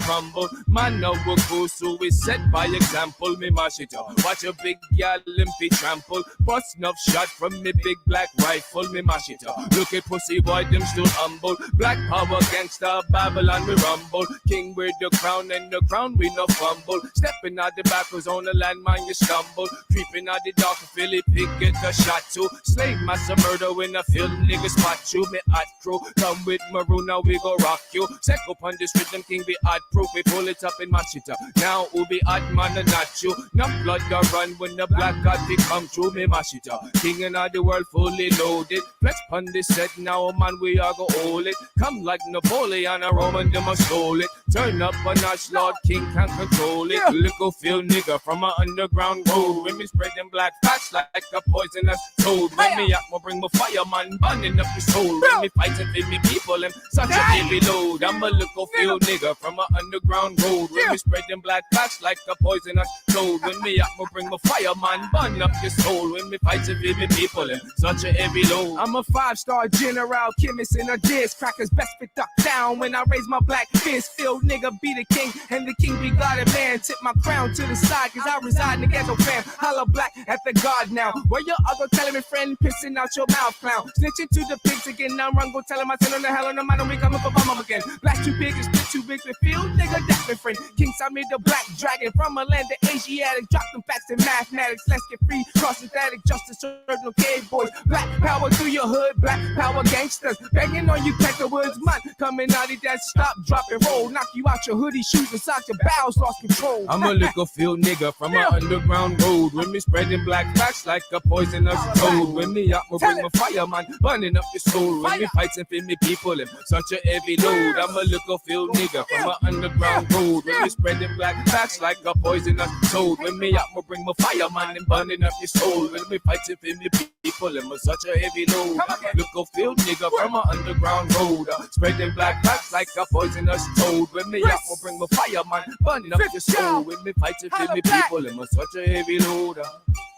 Rumble, man, now we go so we set by example. Me mash it up, watch a big gal limpy trample. Bust enough shot from me big black rifle. Me mash it up, look at pussy boy, them still humble. Black power gangster, Babylon we rumble. King with the crown and the crown we no fumble. Stepping out the back was on the landmine you stumble. Creeping out the dark, Philly pick get a shot too. Slave master murder when I feel niggas spot you. Me hot crew, come with maroon, now we go rock you. Set up on this rhythm, king be hot proof. We pull it up and mash it up. Now who be hot man and not you. No blood go run when the black god they come through. Me mash it up. King in all the world fully loaded. Flex pon this set now man we are go hold it. Come like Napoleon a Roman them a stole it. Turn up a notch, Lord King can't control it. Little field nigga from an underground road. When me spreading black facts like a poisonous toad. When me up, bring my fireman, burning up the soul. When me fighting for me people, and such a heavy load. I'm a little field nigga from an underground road. When me spreading black facts like a poisonous toad. When me up, bring my fireman, burn up your soul. When me fighting for me people, and such a heavy load. I'm a 5-star general, chemist in a diss. Crackers best fit duck down when I raise my black fist. Field nigga be the king, and the king be God and man. Tip my crown to the side, cause I reside in the ghetto fam. Holla black at the God now. Where your other telling me friend pissing out your mouth, clown. Snitching to the pigs again. Now run, go tell him I send on the hell on the man, and we coming for bum again. Black too big, and spit too big for field nigga, that's my friend. King side me the black dragon from a land of Asiatic. Drop them facts in mathematics. Let's get free, cross synthetic justice, serve no cave boys. Black power through your hood, black power gangsters. Banging on you, pack the woods, man. Coming out of that, stop, drop, and roll. Knock you out your hoodie, shoes, and socks, your bowels lost control. I'm a little field nigga from an underground road. When me spreading black facts like a poisonous toad. When me up, bring my fireman, burning up your soul. When me fighting for me people, and such a heavy load. I'm a little field nigga from an underground road. When me spreading black facts like a poisonous toad. When me up, bring my fireman, and burning up your soul. When me fighting for me people, and such a heavy load. Little field nigga from an underground road. Spreading black facts like a poisonous toad. When me up, bring my fireman, burning up your soul. When me fighting for me people, and such a heavy load.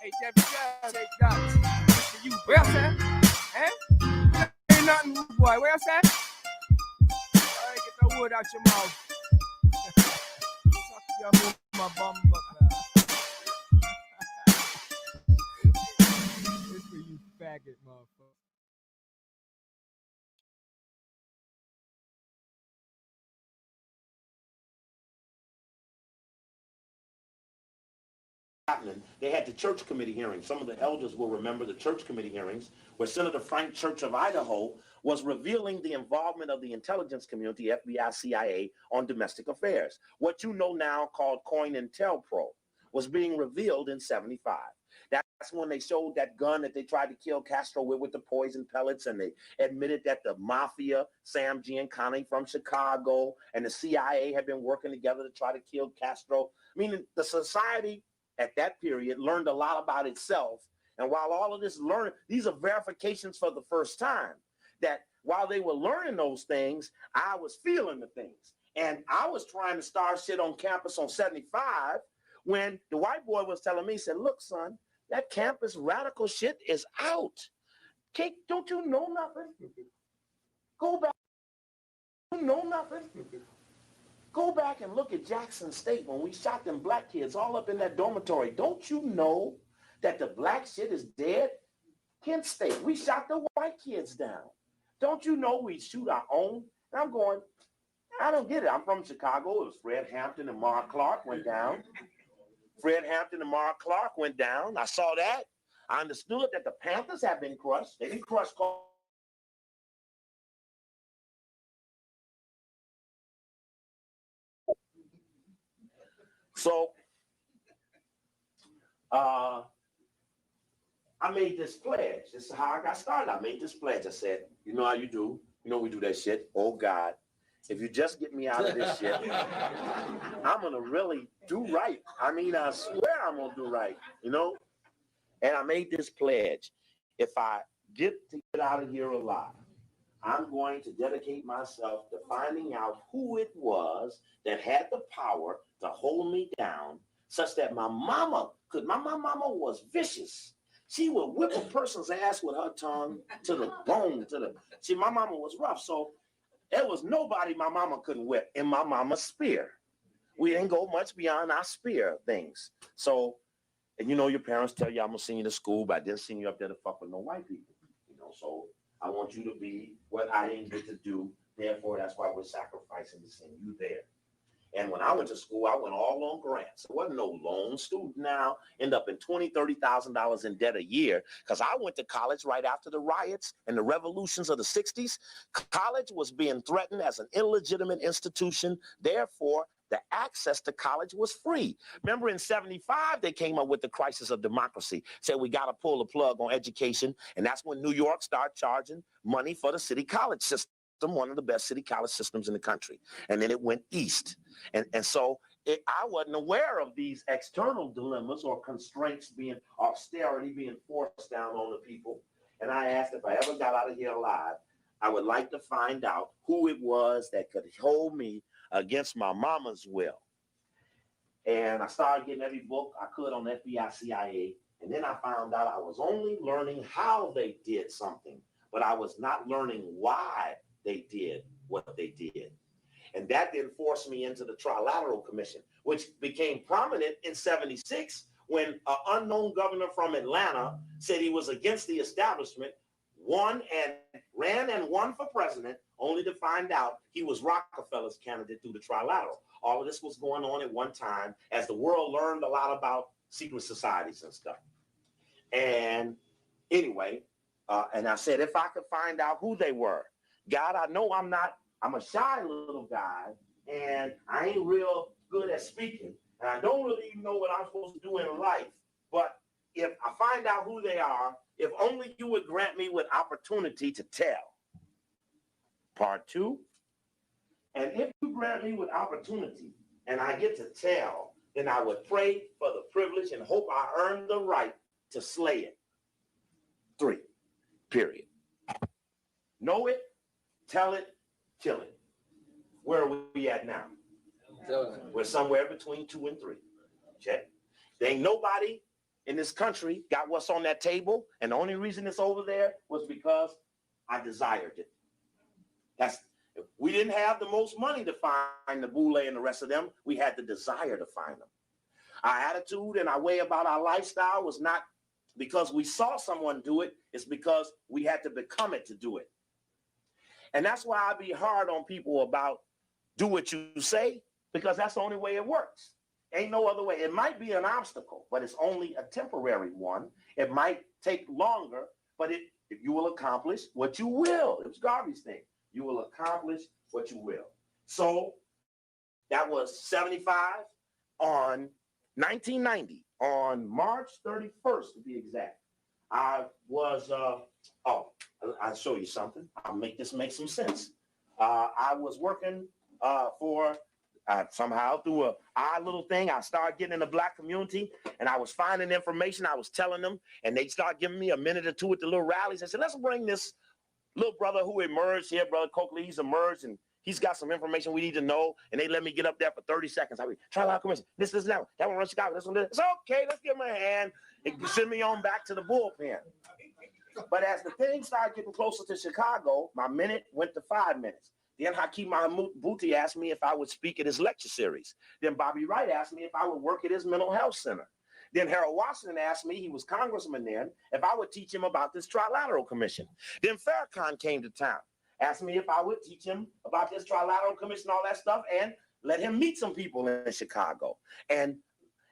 Hey, Debbie, take that. For you, where I say? Eh? Ain't nothing, boy. Where I say? All right, get the wood out your mouth. Suck your move my bum buckler. This for you, faggot, motherfucker. They had the church committee hearings. Some of the elders will remember the church committee hearings where Senator Frank Church of Idaho was revealing the involvement of the intelligence community, FBI, CIA, on domestic affairs. What you know now called COINTELPRO was being revealed in 75. That's when they showed that gun that they tried to kill Castro with the poison pellets, and they admitted that the mafia, Sam Giancana from Chicago, and the CIA had been working together to try to kill Castro. Meaning the society at that period learned a lot about itself. And while all of this learning, these are verifications for the first time that while they were learning those things, I was feeling the things. And I was trying to start shit on campus on 75 when the white boy was telling me, he said, look, son, that campus radical shit is out. Kate, don't you know nothing? Go back. You know nothing? Go back and look at Jackson State when we shot them black kids all up in that dormitory. Don't you know that the black shit is dead? Kent State, we shot the white kids down. Don't you know we shoot our own? And I'm going, I don't get it. I'm from Chicago. It was Fred Hampton and Mark Clark went down. Fred Hampton and Mark Clark went down. I saw that. I understood that the Panthers have been crushed. They didn't crush So I made this pledge. This is how I got started. I made this pledge. I said, you know how you do? You know we do that shit. Oh, God, if you just get me out of this shit, I'm going to really do right. I mean, I swear I'm going to do right, you know? And I made this pledge. If I get out of here alive, I'm going to dedicate myself to finding out who it was that had the power to hold me down such that my mama could. My mama was vicious. She would whip a person's ass with her tongue to the bone. See, my mama was rough. So there was nobody my mama couldn't whip in my mama's spear. We didn't go much beyond our spear things. So, and you know, your parents tell you, I'm going to send you to school, but I didn't send you up there to fuck with no white people. You know, so I want you to be what I didn't get to do. Therefore, that's why we're sacrificing to send you there. And when I went to school, I went all on grants. There wasn't no loan. Student now end up in $20,000, $30,000 in debt a year because I went to college right after the riots and the revolutions of the 60s. College was being threatened as an illegitimate institution. Therefore, the access to college was free. Remember in 75, they came up with the crisis of democracy, said we got to pull the plug on education. And that's when New York started charging money for the city college system. one of the best city college systems in the country. And then it went east. And so I wasn't aware of these external dilemmas or constraints austerity being forced down on the people. And I asked if I ever got out of here alive, I would like to find out who it was that could hold me against my mama's will. And I started getting every book I could on FBI, CIA. And then I found out I was only learning how they did something, but I was not learning why they did what they did. And that then forced me into the Trilateral Commission, which became prominent in '76 when an unknown governor from Atlanta said he was against the establishment, ran and won for president, only to find out he was Rockefeller's candidate through the Trilateral. All of this was going on at one time as the world learned a lot about secret societies and stuff. And anyway, and I said, if I could find out who they were, God, I know I'm a shy little guy and I ain't real good at speaking. And I don't really even know what I'm supposed to do in life. But if I find out who they are, if only you would grant me with opportunity to tell. Part 2. And if you grant me with opportunity and I get to tell, then I would pray for the privilege and hope I earn the right to slay it. 3. Period. Know it, tell it, kill it. Where are we at now? We're somewhere between 2 and 3. Okay? There ain't nobody in this country got what's on that table, and the only reason it's over there was because I desired it. We didn't have the most money to find the Boule and the rest of them. We had the desire to find them. Our attitude and our way about our lifestyle was not because we saw someone do it. It's because we had to become it to do it. And that's why I be hard on people about do what you say, because that's the only way it works. Ain't no other way. It might be an obstacle, but it's only a temporary one. It might take longer, but if you will accomplish what you will, it was Garvey's thing. You will accomplish what you will. So that was 75 on 1990, on March 31st to be exact. I was, I'll show you something. I'll make this make some sense. I was working somehow through a odd little thing. I started getting in the black community and I was finding information. I was telling them and they started giving me a minute or two at the little rallies. I said, let's bring this little brother who emerged here, Brother Coakley. He's emerged and he's got some information we need to know. And they let me get up there for 30 seconds. I mean, Trilateral Commission, this, that one runs Chicago, this one, this. It's okay, let's give him a hand. It send me on back to the bullpen. But as the thing started getting closer to Chicago, my minute went to 5 minutes. Then Hakeem Mahmouti asked me if I would speak at his lecture series. Then Bobby Wright asked me if I would work at his mental health center. Then Harold Washington asked me, he was congressman then, if I would teach him about this Trilateral Commission. Then Farrakhan came to town, asked me if I would teach him about this Trilateral Commission, all that stuff, and let him meet some people in Chicago. And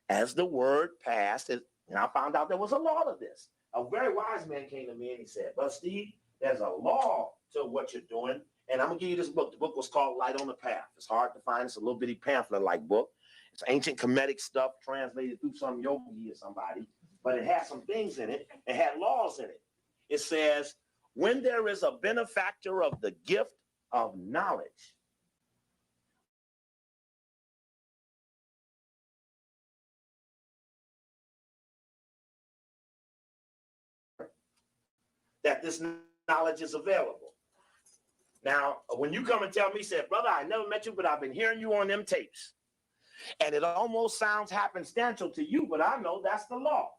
as the word passed, and I found out there was a law to this. A very wise man came to me and he said, "But Steve, there's a law to what you're doing. And I'm going to give you this book. The book was called Light on the Path. It's hard to find. It's a little bitty pamphlet-like book. It's ancient Kemetic stuff translated through some yogi or somebody. But it had some things in it. It had laws in it. It says, when there is a benefactor of the gift of knowledge, that this knowledge is available. Now, when you come and tell me, say, brother, I never met you, but I've been hearing you on them tapes. And it almost sounds happenstantial to you, but I know that's the law.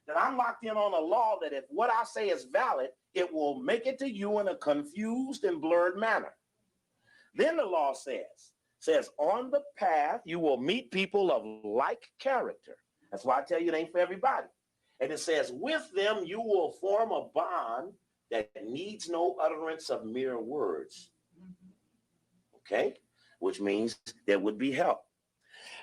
That I'm locked in on a law that if what I say is valid, it will make it to you in a confused and blurred manner. Then the law says, on the path, you will meet people of like character. That's why I tell you it ain't for everybody. And it says, with them, you will form a bond that needs no utterance of mere words. Okay? Which means there would be help.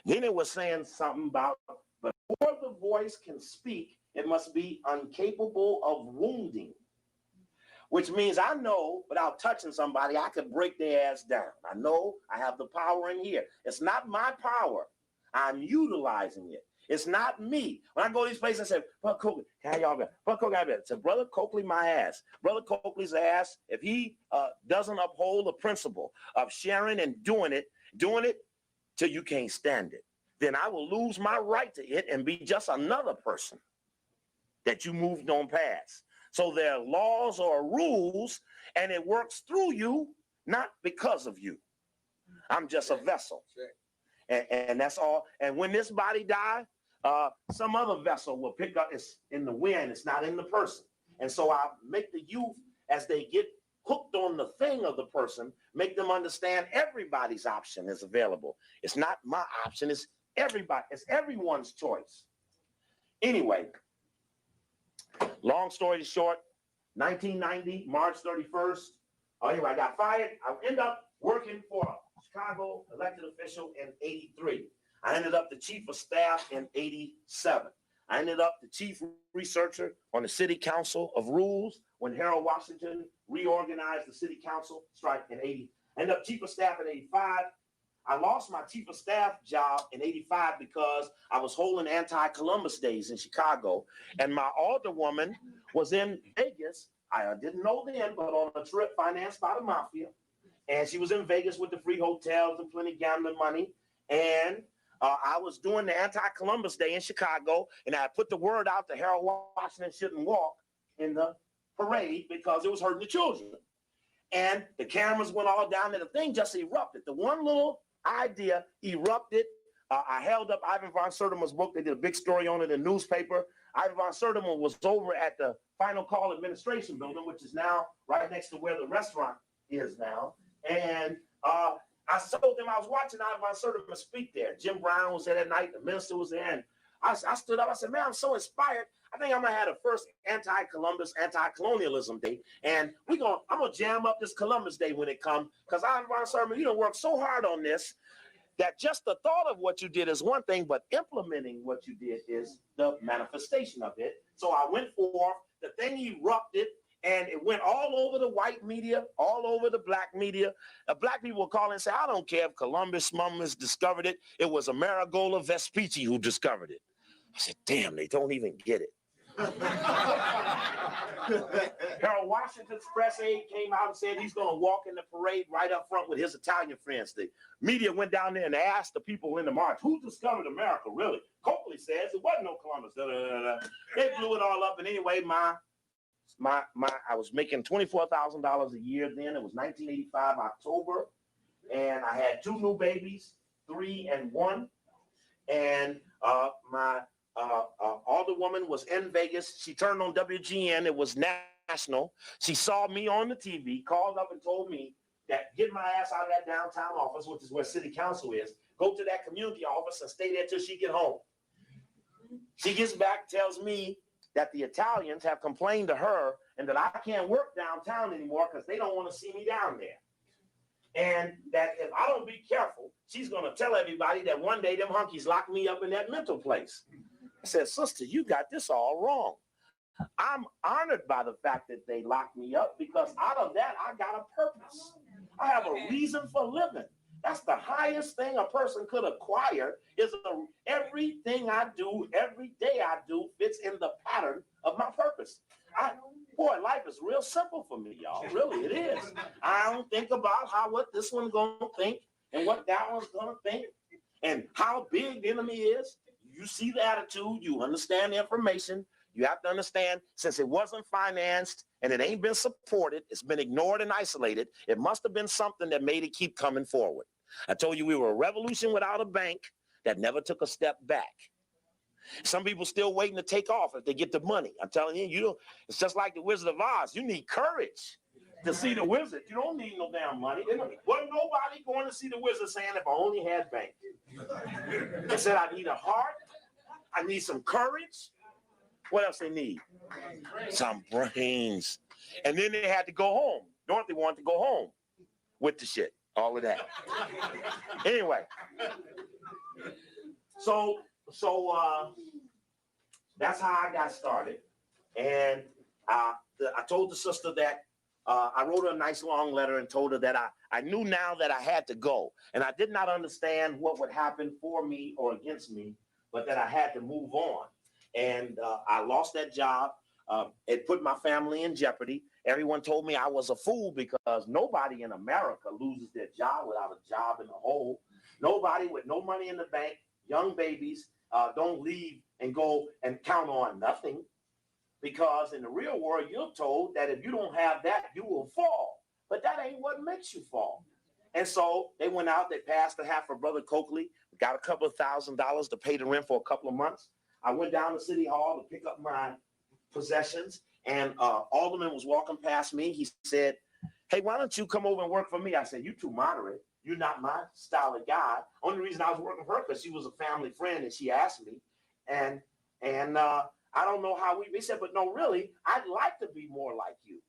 Then it was saying something about, before the voice can speak, it must be incapable of wounding. Which means I know without touching somebody, I could break their ass down. I know I have the power in here. It's not my power. I'm utilizing it. It's not me. When I go to these places, I say, Brother Coakley, how y'all been? Brother Coakley, I bet. So Brother Coakley, my ass. Brother Coakley's ass, if he doesn't uphold the principle of sharing and doing it till you can't stand it, then I will lose my right to it and be just another person that you moved on past. So there are laws or rules, and it works through you, not because of you. I'm just a vessel. And that's all. And when this body dies, some other vessel will pick up. It's in the wind. It's not in the person. And so I make the youth, as they get hooked on the thing of the person, make them understand everybody's option is available. It's not my option. It's everybody. It's everyone's choice. Anyway, long story short, 1990, March 31st. Anyway, I got fired. I ended up working for a Chicago elected official in 83. I ended up the chief of staff in 87. I ended up the chief researcher on the city council of rules when Harold Washington reorganized the city council strike in 80. I ended up chief of staff in 85. I lost my chief of staff job in 85 because I was holding anti-Columbus days in Chicago, and my alderwoman was in Vegas. I didn't know then, but on a trip financed by the mafia. And she was in Vegas with the free hotels and plenty of gambling money. And I was doing the anti-Columbus Day in Chicago, and I put the word out that Harold Washington shouldn't walk in the parade because it was hurting the children. And the cameras went all down, and the thing just erupted. The one little idea erupted. I held up Ivan von Sertima's book. They did a big story on it in the newspaper. Ivan von Sertima was over at the Final Call Administration Building, which is now right next to where the restaurant is now. And I told them I was watching Ivan von Sertima speak there. Jim Brown was there that night. The minister was there. And I stood up. I said, man, I'm so inspired. I think I'm going to have the first anti-Columbus, anti-colonialism day. And I'm going to jam up this Columbus Day when it comes. Because Ivan von Sertima, you don't work so hard on this that just the thought of what you did is one thing, but implementing what you did is the manifestation of it. So I went forth, the thing erupted, and it went all over the white media, all over the black media. Black people would call and say, I don't care if Columbus Mummers discovered it. It was Amerigola Vespucci who discovered it. I said, damn, they don't even get it. Harold Washington's press aide came out and said he's going to walk in the parade right up front with his Italian friends. The media went down there and asked the people in the march, who discovered America, really? Coakley says it wasn't no Columbus. They blew it all up. And anyway, I was making $24,000 a year then. It was 1985, October. And I had 2 new babies, 3 and 1. And my alderwoman was in Vegas. She turned on WGN. It was national. She saw me on the TV, called up and told me that get my ass out of that downtown office, which is where city council is, go to that community office and stay there till she get home. She gets back, tells me that the Italians have complained to her and that I can't work downtown anymore because they don't want to see me down there. And that if I don't be careful, she's going to tell everybody that one day them hunkies locked me up in that mental place. I said, sister, you got this all wrong. I'm honored by the fact that they locked me up because out of that, I got a purpose. I have a reason for living. That's the highest thing a person could acquire is everything I do, every day I do fits in the pattern of my purpose. Life is real simple for me, y'all. Really, it is. I don't think about what this one's going to think and what that one's going to think and how big the enemy is. You see the attitude. You understand the information. You have to understand, since it wasn't financed and it ain't been supported, it's been ignored and isolated, it must have been something that made it keep coming forward. I told you we were a revolution without a bank that never took a step back. Some people still waiting to take off if they get the money. I'm telling you, it's just like the Wizard of Oz. You need courage to see the wizard. You don't need no damn money. Wasn't nobody going to see the wizard saying, if I only had bank. They said, I need a heart. I need some courage. What else they need? Some brains. And then they had to go home. Dorothy wanted to go home with the shit. All of that. Anyway. So that's how I got started. And I told the sister that I wrote her a nice long letter and told her that I knew now that I had to go. And I did not understand what would happen for me or against me. but that I had to move on. And I lost that job. It put my family in jeopardy. Everyone told me I was a fool because nobody in America loses their job without a job in the hole. Nobody with no money in the bank, young babies, don't leave and go and count on nothing. Because in the real world, you're told that if you don't have that, you will fall. But that ain't what makes you fall. And so they went out, they passed the hat for Brother Coakley, got a couple of $1,000s to pay the rent for a couple of months. I went down to City Hall to pick up my possessions, and Alderman was walking past me. He said, "Hey, why don't you come over and work for me?" I said, "You too moderate. You're not my style of guy." Only reason I was working for her because she was a family friend and she asked me. And I don't know how he said, "But no, really, I'd like to be more like you."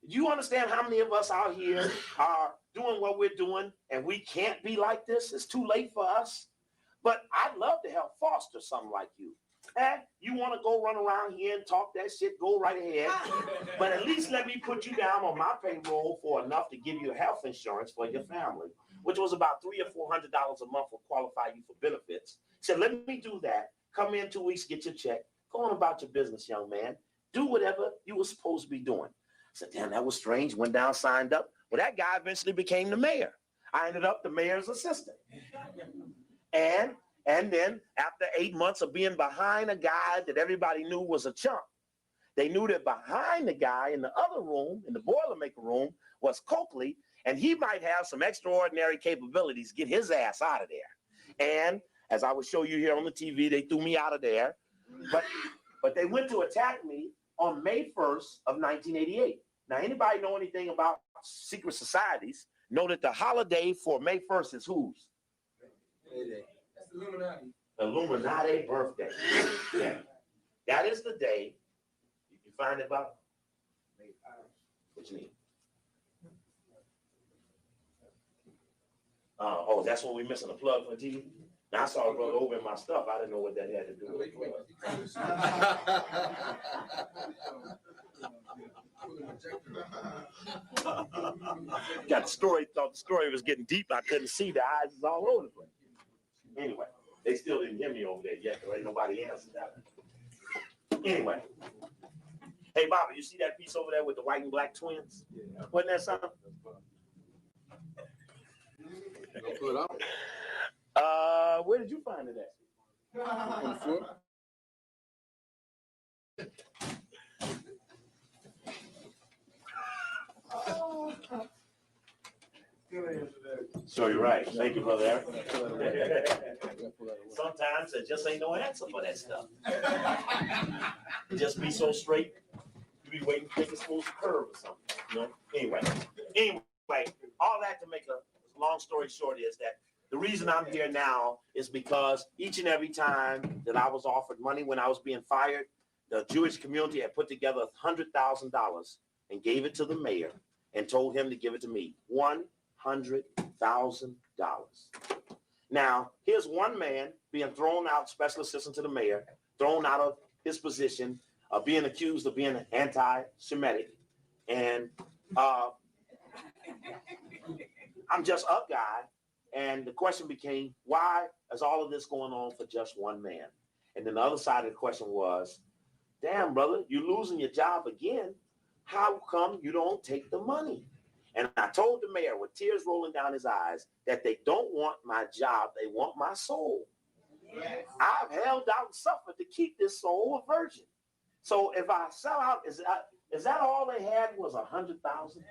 Do you understand how many of us out here are doing what we're doing and we can't be like this? It's too late for us. But I'd love to help foster something like you. And you want to go run around here and talk that shit, go right ahead. But at least let me put you down on my payroll for enough to give you health insurance for your family, which was about $300 or $400 a month to qualify you for benefits. He said, "Let me do that. Come in 2 weeks, get your check. Go on about your business, young man. Do whatever you were supposed to be doing." I said, "Damn, that was strange." Went down, signed up. Well, that guy eventually became the mayor. I ended up the mayor's assistant. And then after 8 months of being behind a guy that everybody knew was a chump, they knew that behind the guy in the other room, in the Boilermaker room, was Coakley, and he might have some extraordinary capabilities. Get his ass out of there. And as I will show you here on the TV, they threw me out of there. But they went to attack me on May 1st of 1988. Now, anybody know anything about secret societies know that the holiday for May 1st is whose? That's the Illuminati. Illuminati birthday. Yeah. That is the day. You find it about what you mean? Oh, that's when we missing a plug for TV. Now I saw a brother over in my stuff. I didn't know what that had to do with it. Got the story, thought the story was getting deep. I couldn't see, the eyes was all over the place. Anyway, they still didn't hear me over there yet. There ain't nobody answered that. Anyway. Hey, Bobby, you see that piece over there with the white and black twins? Yeah. Wasn't that something? Where did you find it at? On the floor. So you're right. Thank you, Brother Eric. Sometimes there just ain't no answer for that stuff. It just be so straight. You be waiting to think it's supposed to curve or something. You know? Anyway, all that to make a long story short is that the reason I'm here now is because each and every time that I was offered money when I was being fired, the Jewish community had put together $100,000 and gave it to the mayor and told him to give it to me. $100,000. Now, here's one man being thrown out, special assistant to the mayor, thrown out of his position, being accused of being anti-Semitic. And I'm just a guy. And the question became, why is all of this going on for just one man? And then the other side of the question was, damn, brother, you're losing your job again. How come you don't take the money? And I told the mayor with tears rolling down his eyes that they don't want my job. They want my soul. Yes. I've held out and suffered to keep this soul a virgin. So if I sell out, is that all they had was 100,000?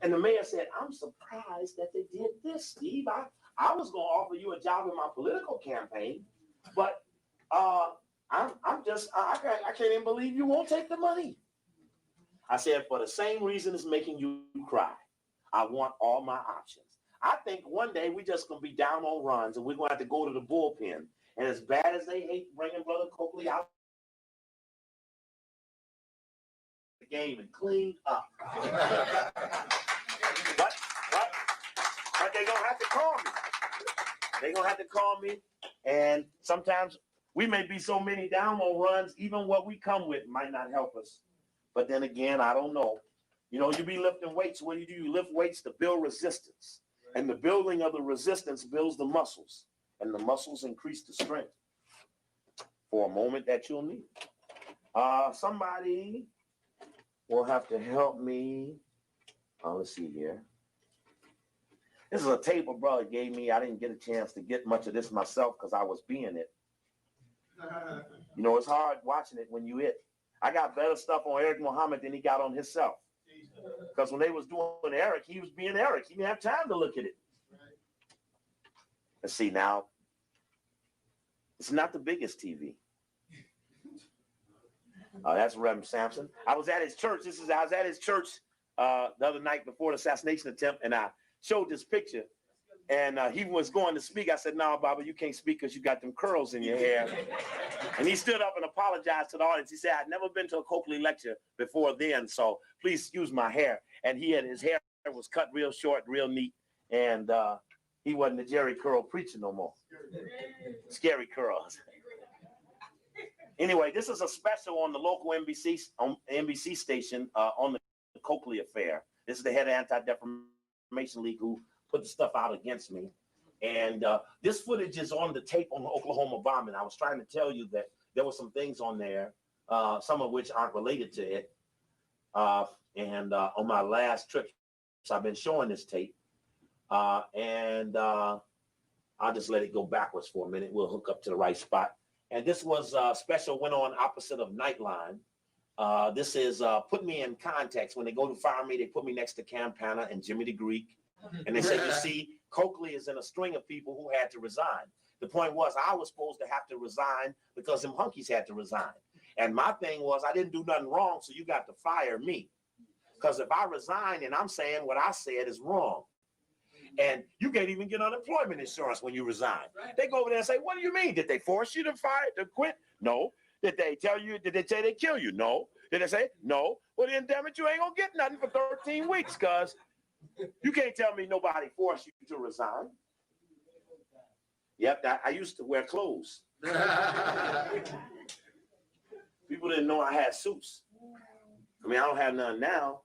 And the mayor said, "I'm surprised that they did this, Steve. I was going to offer you a job in my political campaign, but I can't even believe you won't take the money." I said, "For the same reason it's making you cry. I want all my options." I think one day we're just going to be down on runs and we're going to have to go to the bullpen. And as bad as they hate bringing Brother Coakley out the game and clean up. But they're going to have to call me. They're going to have to call me. And sometimes we may be so many down on runs, even what we come with might not help us. But then again, I don't know. You know, you be lifting weights. What do? You lift weights to build resistance. And the building of the resistance builds the muscles. and the muscles increase the strength for a moment that you'll need. Somebody will have to help me. Let's see here. This is a tape a brother gave me. I didn't get a chance to get much of this myself because I was being it. You know, it's hard watching it when you it. I got better stuff on Eric Muhammad than he got on himself. Because when they was doing Eric, he was being Eric. He didn't have time to look at it. Let's see now. It's not the biggest TV. That's Reverend Sampson. I was at his church. I was at his church the other night before the assassination attempt, and I showed this picture. And he was going to speak. I said, "No, Baba, you can't speak because you got them curls in your hair." And he stood up and apologized to the audience. He said, "I'd never been to a Coakley lecture before then, so please excuse my hair." And his hair was cut real short, real neat, and he wasn't the Jerry Curl preacher no more. Scary curls. Anyway, this is a special on the local NBC station on the Coakley affair. This is the head of Anti-Defamation League who put the stuff out against me. And this footage is on the tape on the Oklahoma bombing. I was trying to tell you that there were some things on there, some of which aren't related to it. And on my last trip, so I've been showing this tape. And I'll just let it go backwards for a minute. We'll hook up to the right spot. And this was special, went on opposite of Nightline. This is Put Me in Context. When they go to fire me, they put me next to Campana and Jimmy the Greek. And they said, "You see, Coakley is in a string of people who had to resign." The point was I was supposed to have to resign because them hunkies had to resign. And my thing was I didn't do nothing wrong, so you got to fire me. Because if I resign and I'm saying what I said is wrong, and you can't even get unemployment insurance when you resign. They go over there and say, "What do you mean? Did they force you to quit? No. Did they tell you, did they say they kill you? No. Did they say, no? Well, then, damn it, you ain't gonna get nothing for 13 weeks, cuz you can't tell me nobody forced you to resign." Yep, I used to wear clothes. People didn't know I had suits. I mean, I don't have none now,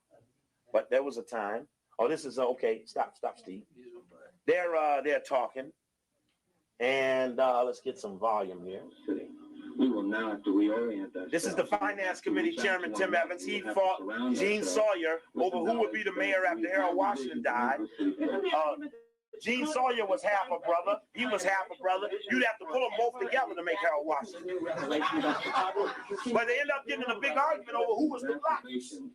but there was a time. Oh, this is okay. Stop, Steve. They're talking, and let's get some volume here. We will now have to reorient us. This is the Finance Committee Chairman, Tim Evans. He fought Gene Sawyer over who would be the mayor after Harold Washington died. Gene Sawyer was half a brother. He was half a brother. You'd have to pull them both together to make Harold Washington. But they end up getting in a big argument over who was the black.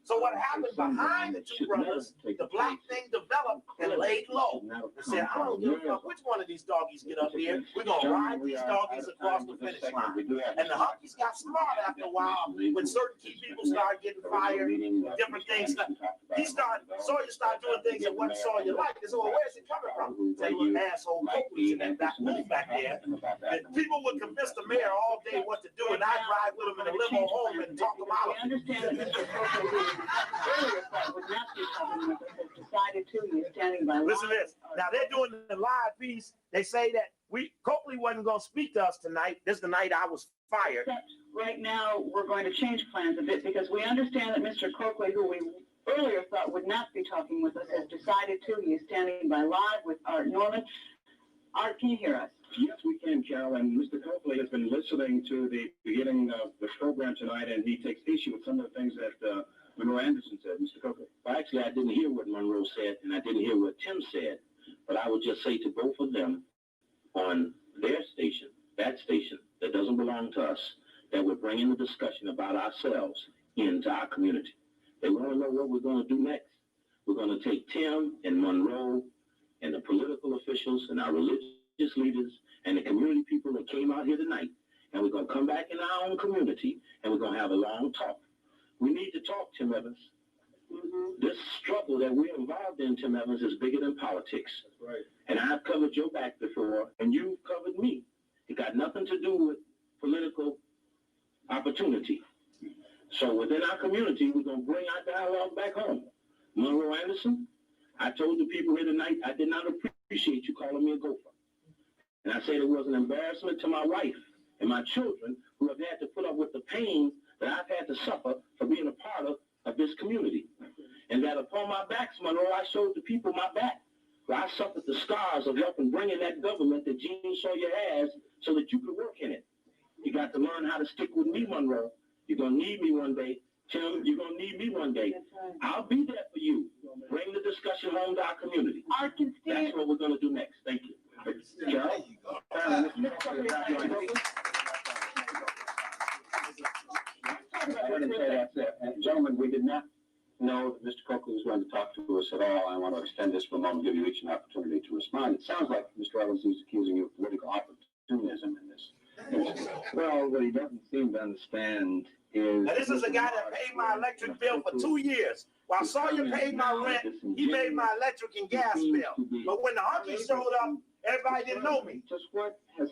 So what happened behind the two brothers, the black thing developed and laid low. And said, "I don't give a fuck which one of these doggies get up here. We're going to ride these doggies across the finish line." And the hunkies got smart after a while when certain key people started getting fired, different things. Sawyer started doing things that wasn't Sawyer like. They said, "Well, where's it coming from?" They were asshole Coakleys in that back room back there. And people would convince the mayor all day what to do, and I'd ride with them in a limo home and talk them out. I understand that Mr. Coakley earlier thought would not be coming with us, has decided to. He's standing by. Listen to this. Now they're doing the live piece. They say that Coakley wasn't going to speak to us tonight. This is the night I was fired. Right now, we're going to change plans a bit because we understand that Mr. Coakley, who we earlier thought would not be talking with us, has decided to. He is standing by live with Art Norman. Art, can you hear us? Yes, we can, Carol. And Mr. Coakley has been listening to the beginning of the program tonight, and he takes issue with some of the things that Monroe Anderson said. Mr. Coakley. Well, actually, I didn't hear what Monroe said, and I didn't hear what Tim said. But I would just say to both of them on their station, that station that doesn't belong to us, that we're bringing the discussion about ourselves into our community. They want to know what we're going to do next. We're going to take Tim and Monroe and the political officials and our religious leaders and the community people that came out here tonight, and we're going to come back in our own community, and we're going to have a long talk. We need to talk, Tim Evans. This struggle that we're involved in, Tim Evans, is bigger than politics. That's right. And I've covered your back before, and you've covered me. It got nothing to do with political opportunity. So within our community, we're going to bring our dialogue back home. Monroe Anderson, I told the people here tonight, I did not appreciate you calling me a gopher. And I said it was an embarrassment to my wife and my children who have had to put up with the pain that I've had to suffer for being a part of this community. And that upon my backs, Monroe, I showed the people my back I suffered the scars of helping bring in that government that Gene saw your ass so that you could work in it. You got to learn how to stick with me, Monroe. You're going to need me one day. Tim, you're going to need me one day. I'll be there for you. Bring the discussion home to our community. That's what we're going to do next. Thank you. Gerald? Gentlemen, we did not know that Mr. Coakley was going to talk to us at all. I want to extend this for a moment, give you each an opportunity to respond. It sounds like Mr. Evans is accusing you of political opportunism in this. Well, what he doesn't seem to understand is... Now, this is a guy that paid my electric bill for 2 years. While Sawyer paid my rent, he paid my electric and gas bill. But when the Huskies showed up, everybody didn't know me. Just what has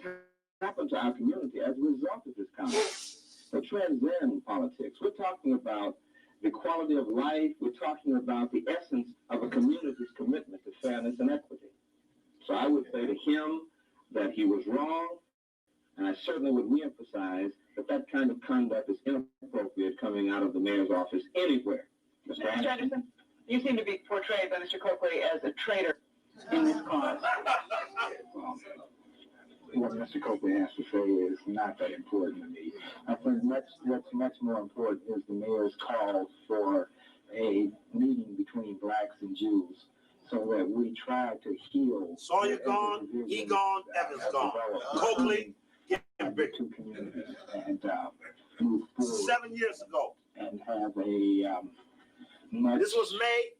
happened to our community as a result of this conflict. It transcends politics. We're talking about the quality of life. We're talking about the essence of a community's commitment to fairness and equity. So I would say to him that he was wrong, and I certainly would reemphasize that that kind of conduct is inappropriate coming out of the mayor's office anywhere. Mr. Anderson, you seem to be portrayed by Mr. Coakley as a traitor in this cause. What Mr. Coakley has to say is not that important to me. I think what's much more important is the mayor's call for a meeting between blacks and Jews so that we try to heal. Sawyer gone, he gone, Evans gone. Coakley, two communities and move forward. 7 years ago. And have a much... This was May.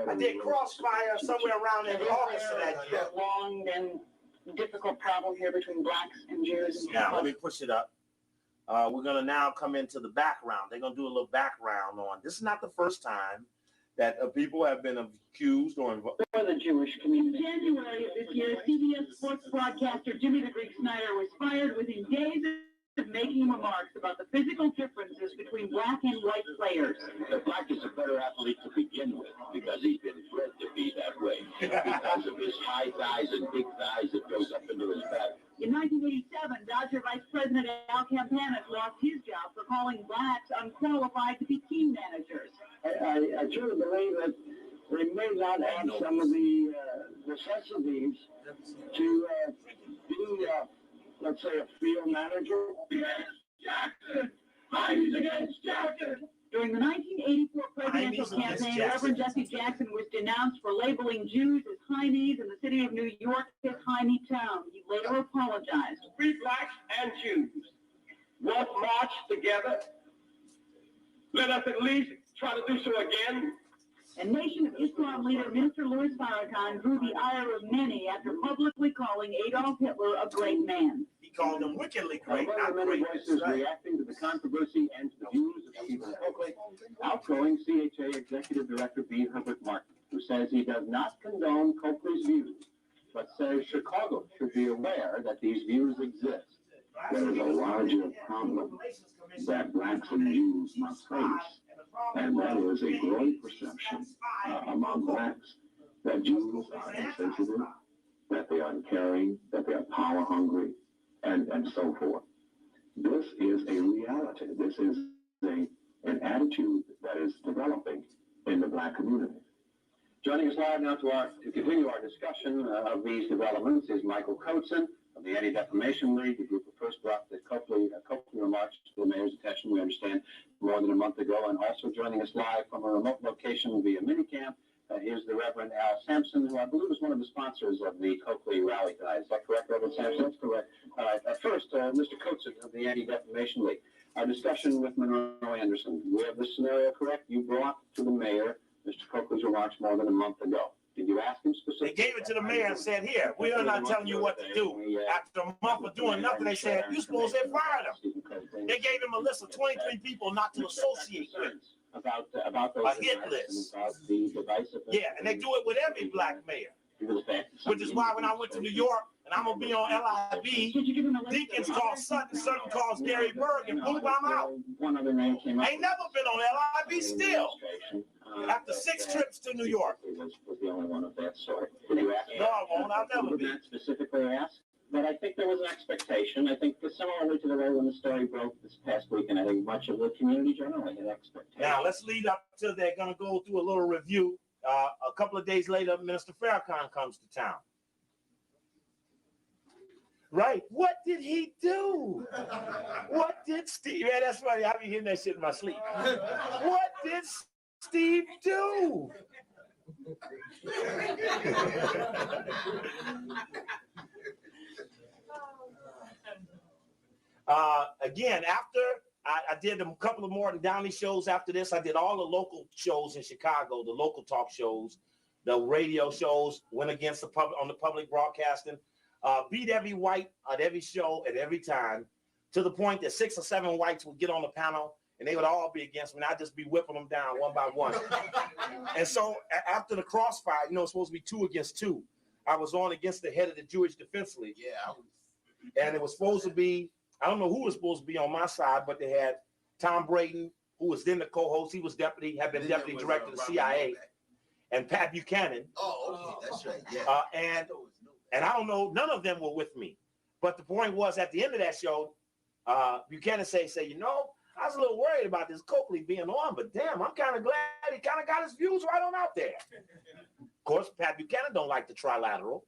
I did Crossfire somewhere around in August of that year. Long and difficult problem here between blacks and Jews. Now, let me push it up. We're going to now come into the background. They're going to do a little background on. This is not the first time that people have been accused or involved. For the Jewish community. In January of this year, CBS sports broadcaster Jimmy the Greek Snyder was fired within days of making remarks about the physical differences between black and white players. The black is a better athlete to begin with because he's been bred to be that way. Because of his high thighs and big thighs that goes up into his back. In 1987, Dodger Vice President Al Campanis lost his job for calling blacks unqualified to be team managers. I truly believe that they may not have some of the necessities to do, let's say, a field manager. Jackson! He's against Jackson! During the 1984 presidential campaign, Reverend Jesse Jackson was denounced for labeling Jews as Heinees and the city of New York as Heine Town. He later apologized. We blacks and Jews won't march together. Let us at least try to do so again. And Nation of Islam leader Minister Louis Farrakhan drew the ire of many after publicly calling Adolf Hitler a great man. He called him wickedly great, not many great. voices reacting to the controversy and to the views of Stephen Coakley, outgoing CHA Executive Director B. Herbert Martin, who says he does not condone Coakley's views, but says Chicago should be aware that these views exist. There is a larger problem that blacks and Jews must face, and that is a growing perception among blacks that Jews are insensitive, that they are uncaring, that they are power hungry, and so forth. This is a reality. This is an attitude that is developing in the black community. Joining us live now to continue our discussion of these developments is Michael Coatson of the Anti-Defamation League, the group who first brought the Coakley remarks to the mayor's attention, we understand, more than a month ago. And also joining us live from a remote location via minicamp is the Reverend Al Sampson, who I believe is one of the sponsors of the Coakley rally tonight. Is that correct, Reverend Sampson? That's correct. First, Mr. Coatson of the Anti-Defamation League. Our discussion with Monroe Anderson. We have this scenario correct. You brought to the mayor Mr. Coakley's remarks more than a month ago. Did you ask him specifically? They gave it to the mayor and said, here, we are not telling you what to do. After a month of doing nothing, they said, you're supposed to fire them. They gave him a list of 23 people not to associate with. About those a hit list. Yeah, and they do it with every black mayor. Which is why when I went to New York, and I'm going to be on LIV, Deacons called Sutton, Sutton calls Gary Berg, and boom, I'm out. One other name came up. I ain't never been on LIV still. After 6 trips to New York. Was the only one of that sort. Did you ask? No, I won't. I'll never be. Not specifically asked, but I think there was an expectation. I think similarly to the way when the story broke this past week, and I think much of the community generally had expectations. Now let's lead up to they're going to go through a little review A couple of days later, Minister Farrakhan comes to town. Right? What did he do? What did Steve? Yeah, that's funny. I be hearing that shit in my sleep. What did Steve do? Again, after I did a couple of Morton Downey shows after this, I did all the local shows in Chicago, the local talk shows, the radio shows, went against the public on the public broadcasting, beat every white at every show at every time, to the point that 6 or 7 whites would get on the panel and they would all be against me, and I'd just be whipping them down one by one. And so after the crossfire, you know, it's supposed to be 2 against 2. I was on against the head of the Jewish Defense League. Yeah. And it was supposed to be, I don't know who was supposed to be on my side, but they had Tom Braden, who was then the co-host. He was had been deputy director of the CIA, and Pat Buchanan. Oh, okay, that's right. Yeah. And I don't know, none of them were with me. But the point was, at the end of that show, Buchanan say, you know, I was a little worried about this Coakley being on, but damn, I'm kind of glad he kind of got his views right on out there. Of course, Pat Buchanan don't like the trilateral,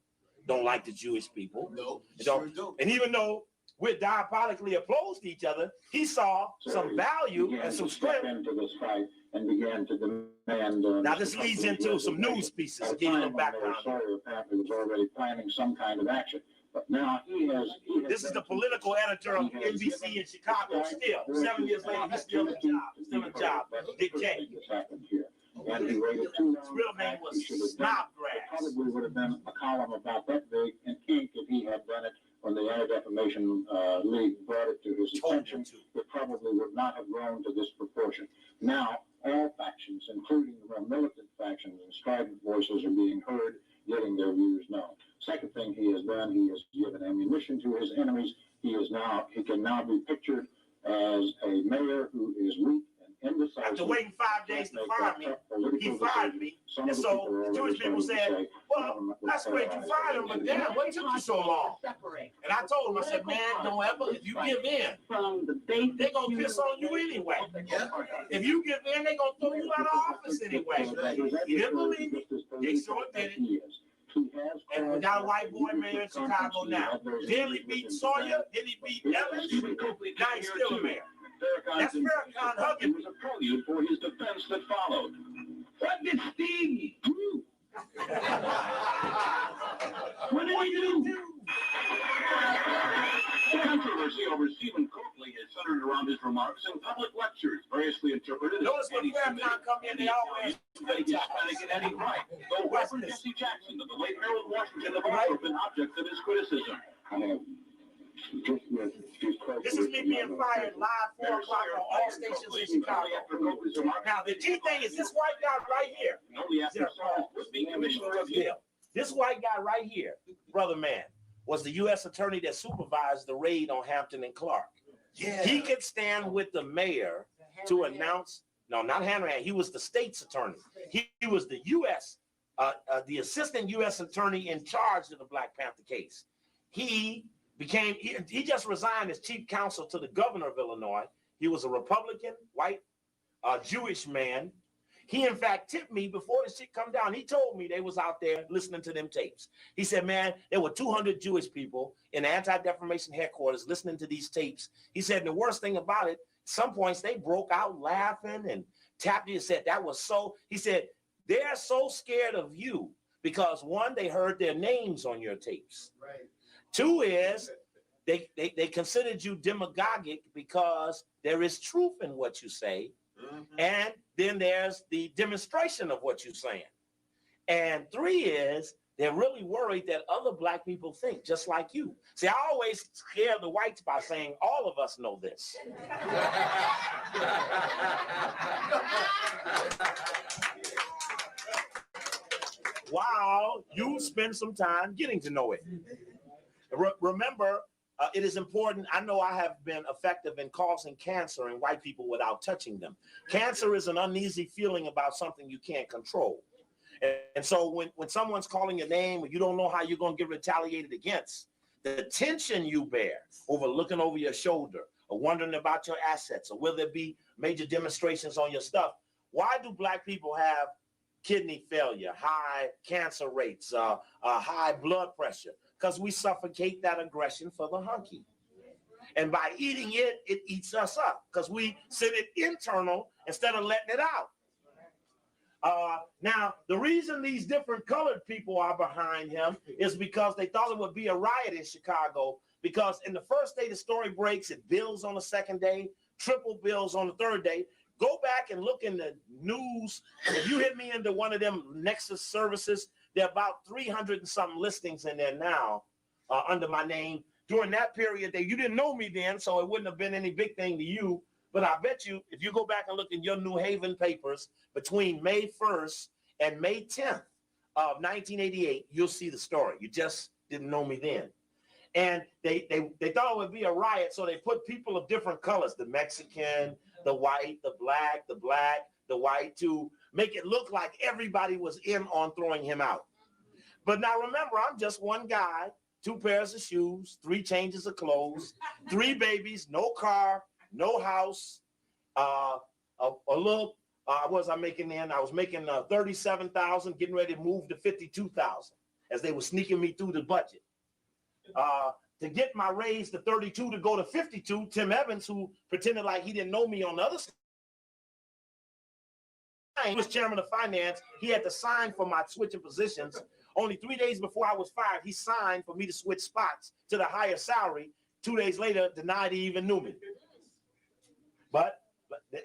don't like the Jewish people. No, sure don't. And even though we're diabolically opposed to each other, he saw some value and some strength. Into this fight and began to demand. Now this leads into some news pieces. Give you a background. Apparently was already planning some kind of action. But now he has this is the political editor of NBC in Chicago still. 7 years later, he's still in job. Dick Cheney. And he waited too long. His real name was Snodgrass. Probably would have been a column about that big in ink if he had done it when the Anti-Defamation League brought it to his attention. It probably would not have grown to this proportion. Now, all factions, including the more militant factions and strident voices, are being heard, getting their views known. Second thing he has done, he has given ammunition to his enemies. He can now be pictured as a mayor who is weak and indecisive. After waiting 5 days to fire me, he fired me. And so the Jewish people said, well, that's great you fired him, but damn, what took you so long? And I told him, I said, man, don't ever, if you give in, they're going to piss on you anyway. If you give in, they're going to throw you out of office anyway. He didn't believe me. They sure did it. And we got a white boy mayor in Chicago now. Then he beat Sawyer, then he beat Evans, now he's still a mayor. That's Farrakhan hugging me. A prelude for his defense that followed. What did Steve do? What did he do? The controversy over Stephen Coakley has centered around his remarks in public lectures, variously interpreted. Notice when Farrakhan come in, they always Hispanic and anti-white. Though Reverend Jesse Jackson of the late Harold Washington have also been objects of his criticism. This is me being fired live 4 o'clock on all stations in Chicago. Now, the key thing is this white guy right here. This white guy right here, brother man, was the U.S. attorney that supervised the raid on Hampton and Clark. Yeah. He could stand with the mayor to announce, no, not Hanrahan, he was the state's attorney. He was the U.S., the assistant U.S. attorney in charge of the Black Panther case. He just resigned as chief counsel to the governor of Illinois. He was a Republican, white, Jewish man. He, in fact, tipped me before the shit come down. He told me they was out there listening to them tapes. He said, man, there were 200 Jewish people in the anti-defamation headquarters listening to these tapes. He said, the worst thing about it, some points they broke out laughing and tapped you and said, that was so. He said, they're so scared of you because, one, they heard their names on your tapes. Right. 2 is they considered you demagogic because there is truth in what you say. Mm-hmm. And then there's the demonstration of what you're saying. And 3 is they're really worried that other Black people think just like you. See, I always scare the whites by saying all of us know this. Wow, you spend some time getting to know it. Remember, it is important. I know I have been effective in causing cancer in white people without touching them. Cancer is an uneasy feeling about something you can't control. And so when someone's calling your name and you don't know how you're going to get retaliated against, the tension you bear over looking over your shoulder or wondering about your assets or will there be major demonstrations on your stuff, why do Black people have kidney failure, high cancer rates, high blood pressure, because we suffocate that aggression for the hunky. And by eating it, it eats us up because we send it internal instead of letting it out. Now, the reason these different colored people are behind him is because they thought it would be a riot in Chicago, because in the first day the story breaks, it bills on the second day, triple bills on the third day. Go back and look in the news. If you hit me into one of them Nexus services, there are about 300 and something listings in there now under my name. During that period, you didn't know me then, so it wouldn't have been any big thing to you. But I bet you, if you go back and look in your New Haven papers between May 1st and May 10th of 1988, you'll see the story. You just didn't know me then. And they thought it would be a riot, so they put people of different colors, the Mexican, the white, the black, the white, to make it look like everybody was in on throwing him out. But now remember, I'm just one guy, 2 pairs of shoes, 3 changes of clothes, 3 babies, no car, no house, a little, what was I making then? I was making 37,000, getting ready to move to 52,000 as they were sneaking me through the budget. To get my raise to 32 to go to 52, Tim Evans, who pretended like he didn't know me on the other side, he was chairman of finance. He had to sign for my switching positions. Only 3 days before I was fired, he signed for me to switch spots to the higher salary. 2 days later, denied he even knew me. But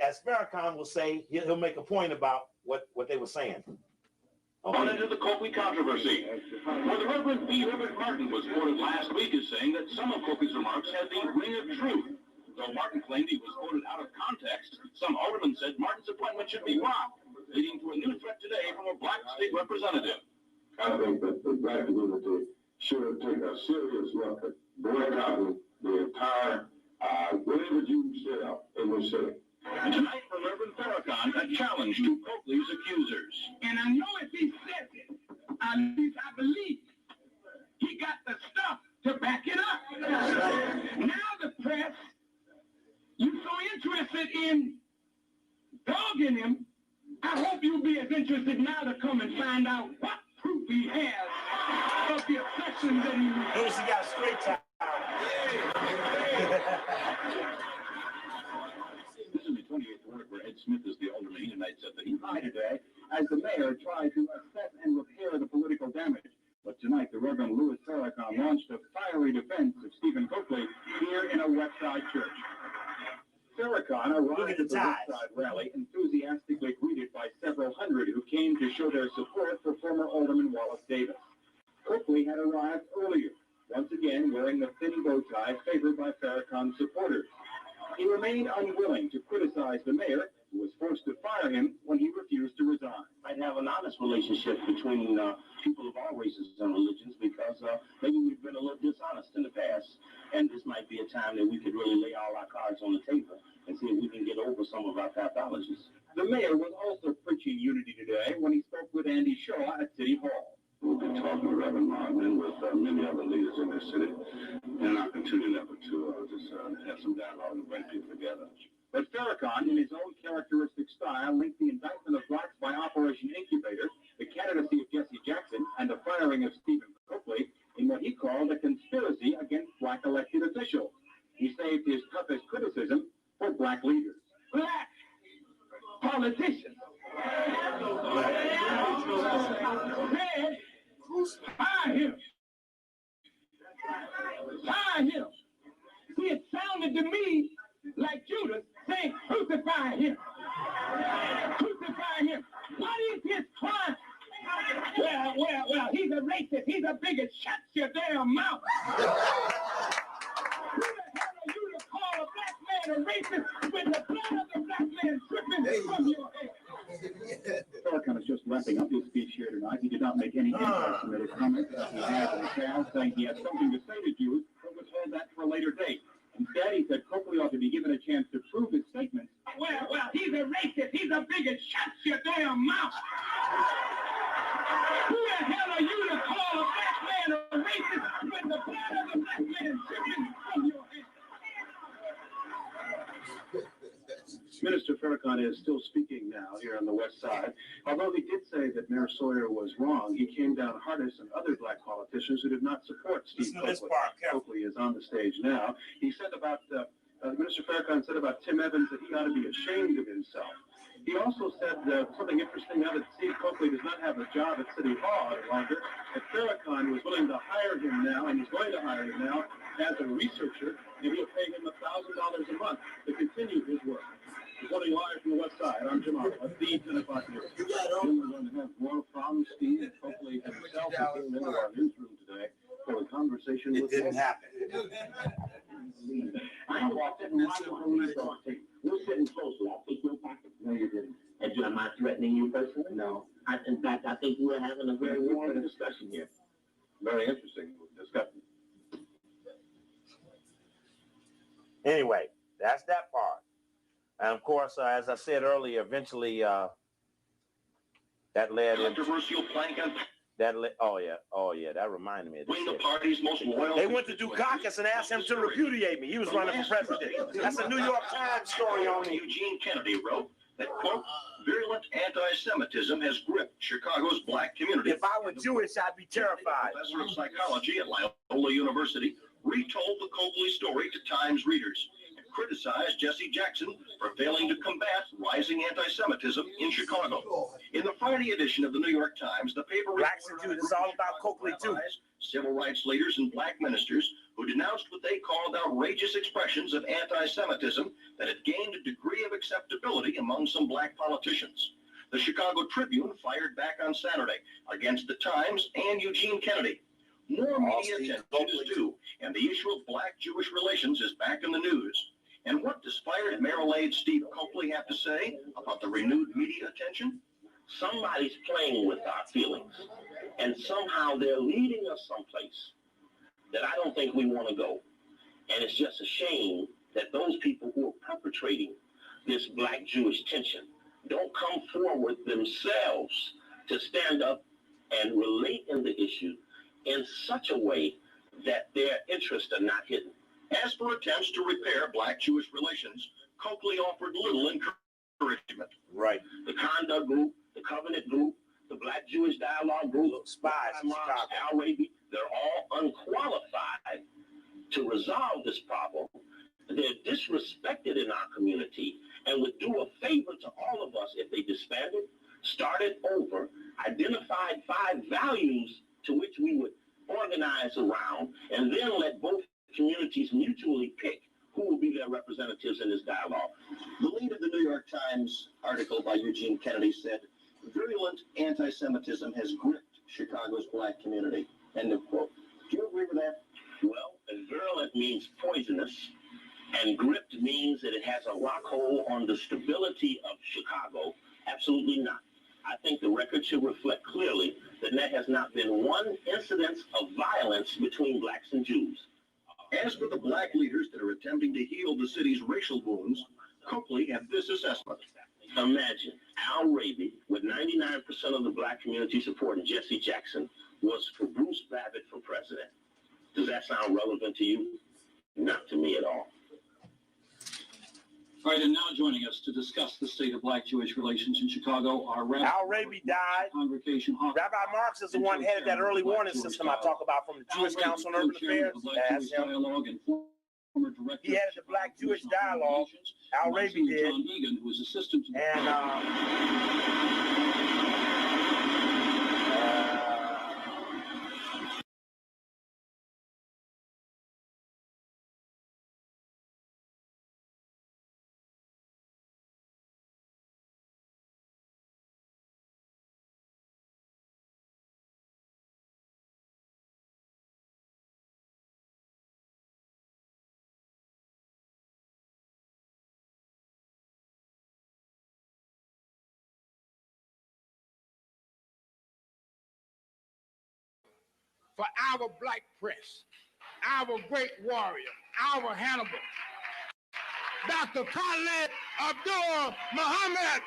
as Farrakhan will say, he'll make a point about what they were saying. On into the Coakley controversy. Well, the Reverend B. Herbert Martin was quoted last week as saying that some of Coakley's remarks had the ring of truth. Though Martin claimed he was quoted out of context, some aldermen said Martin's appointment should be blocked, leading to a new threat today from a black state representative. I think that the black community should take a serious look at boycotting the entire whatever you set up in this city. And tonight, for Reverend Farrakhan, a challenge to Coakley's accusers. And I know if he says it, at least I believe he got the stuff to back it up. Now the press, you're so interested in dogging him, I hope you'll be as interested now to come and find out what proof he has of the obsession that he has. Notice he got a straight tie. This is the 28th ward where Ed Smith is the alderman. He tonight said that he died today as the mayor tried to assess and repair the political damage. But tonight, the Reverend Louis Farrakhan launched a fiery defense of Stephen Coakley here in a Westside church. Farrakhan arrived at the Westside rally enthusiastically greeted by several hundred who came to show their support for former Alderman Wallace Davis. Coakley had arrived earlier, once again wearing the thin bow tie favored by Farrakhan's supporters. He remained unwilling to criticize the mayor, who was forced to fire him when he refused to resign. I'd have an honest relationship between people of all races and religions, because maybe we've been a little dishonest in the past, and this might be a time that we could really lay all our cards on the table and see if we can get over some of our pathologies. The mayor was also preaching unity today when he spoke with Andy Shaw at City Hall. We've been talking with Reverend Martin and with many other leaders in this city, and I'll continue to just have some dialogue and bring people together. But Farrakhan, in his own characteristic style, linked the indictment of blacks by Operation Incubator, the candidacy of Jesse Jackson, and the firing of Stephen Coakley in what he called a conspiracy against black elected officials. He saved his toughest criticism for black leaders. Black politicians said, fire him. Fire him. See, it sounded to me like Judas saying, crucify him. Crucify him. What is his crime? Well, he's a racist. He's a bigot. Shut your damn mouth. Who the hell are you to call a black man a racist when the blood of the black man dripping from your head? Farrakhan is just wrapping up his speech here tonight. He did not make any anti-Semitic comments as he had in the past, saying he had something to say to Jews, but was told that for a later date. Instead, he said Coakley ought to be given a chance to prove his statements. Well, he's a racist. He's a bigot. Shut your damn mouth. Who the hell are you to call a black man a racist when the blood of the black man dripping from your head? Minister Farrakhan is still speaking now here on the West Side. Although he did say that Mayor Sawyer was wrong, he came down hardest on other black politicians who did not support Steve Coakley. Coakley is on the stage now. He said about, Minister Farrakhan said about Tim Evans that he ought to be ashamed of himself. He also said something interesting now that Steve Coakley does not have a job at City Hall any longer, that Farrakhan was willing to hire him now, and he's going to hire him now as a researcher, and he'll pay him $1,000 a month to continue his work. Reporting live from the West Side, I'm Jim Oliver, the 10 o'clock news. We're going to have more problems. Steve Coakley himself came into our newsroom today for a conversation with him. It didn't happen. I walked in and watched the We're sitting closely. I think your pocket. No, you didn't. And am I threatening you personally? No. In fact, I think we're having a very warm discussion here. Very interesting discussion. Anyway, that's that part. And of course, as I said earlier, eventually that led into controversial plank and that. Oh yeah, that reminded me of this. the party's most loyal. They went to Dukakis and asked him to repudiate me. He was running for president. That's a New York Times story on me. Eugene Kennedy wrote that, quote, virulent anti-Semitism has gripped Chicago's black community. If I were Jewish, I'd be terrified. Professor of psychology at Loyola University retold the Coakley story to Times readers and criticized Jesse Jackson for failing to combat rising anti-Semitism in Chicago. In the Friday edition of the New York Times, the paper Blacks and Jews, it's all about Coakley too. Civil rights leaders and black ministers who denounced what they called outrageous expressions of anti-Semitism that had gained a degree of acceptability among some black politicians. The Chicago Tribune fired back on Saturday against the Times and Eugene Kennedy. More media attention is due, and the issue of black-Jewish relations is back in the news. And what does fired Mayoral aide Steve Coakley have to say about the renewed media attention? Somebody's playing with our feelings, and somehow they're leading us someplace that I don't think we want to go. And it's just a shame that those people who are perpetrating this black-Jewish tension don't come forward themselves to stand up and relate in the issue in such a way that their interests are not hidden. As for attempts to repair black-Jewish relations, Coakley offered little encouragement. Right. The Conduct Group, the Covenant Group, the Black Jewish Dialogue Group, Spies in Chicago, Al Raby, they're all unqualified to resolve this problem. They're disrespected in our community and would do a favor to all of us if they disbanded, started over, identified 5 values to which we would organize around, and then let both communities mutually pick who will be their representatives in this dialogue. The lead of the New York Times article by Eugene Kennedy said, virulent anti-Semitism has gripped Chicago's black community. End of quote. Do you agree with that? Well, virulent means poisonous, and gripped means that it has a rockhold on the stability of Chicago. Absolutely not. I think the record should reflect clearly that there has not been one incidence of violence between blacks and Jews. As for the black leaders that are attempting to heal the city's racial wounds, Coakley had this assessment. Imagine Al Raby, with 99% of the black community supporting Jesse Jackson, was for Bruce Babbitt for president. Does that sound relevant to you? Not to me at all. All right, and now joining us to discuss the state of black-Jewish relations in Chicago are Rabbi Al Raby died. Congregation Rabbi Marks is the one headed that early warning system I talk about from the Jewish Council on Urban Affairs. That's him. He headed the Black Jewish Dialogue. Al Raby did. John Egan, who was assistant to the for our black press, our great warrior, our Hannibal, Dr. Khaled Abdul Muhammad.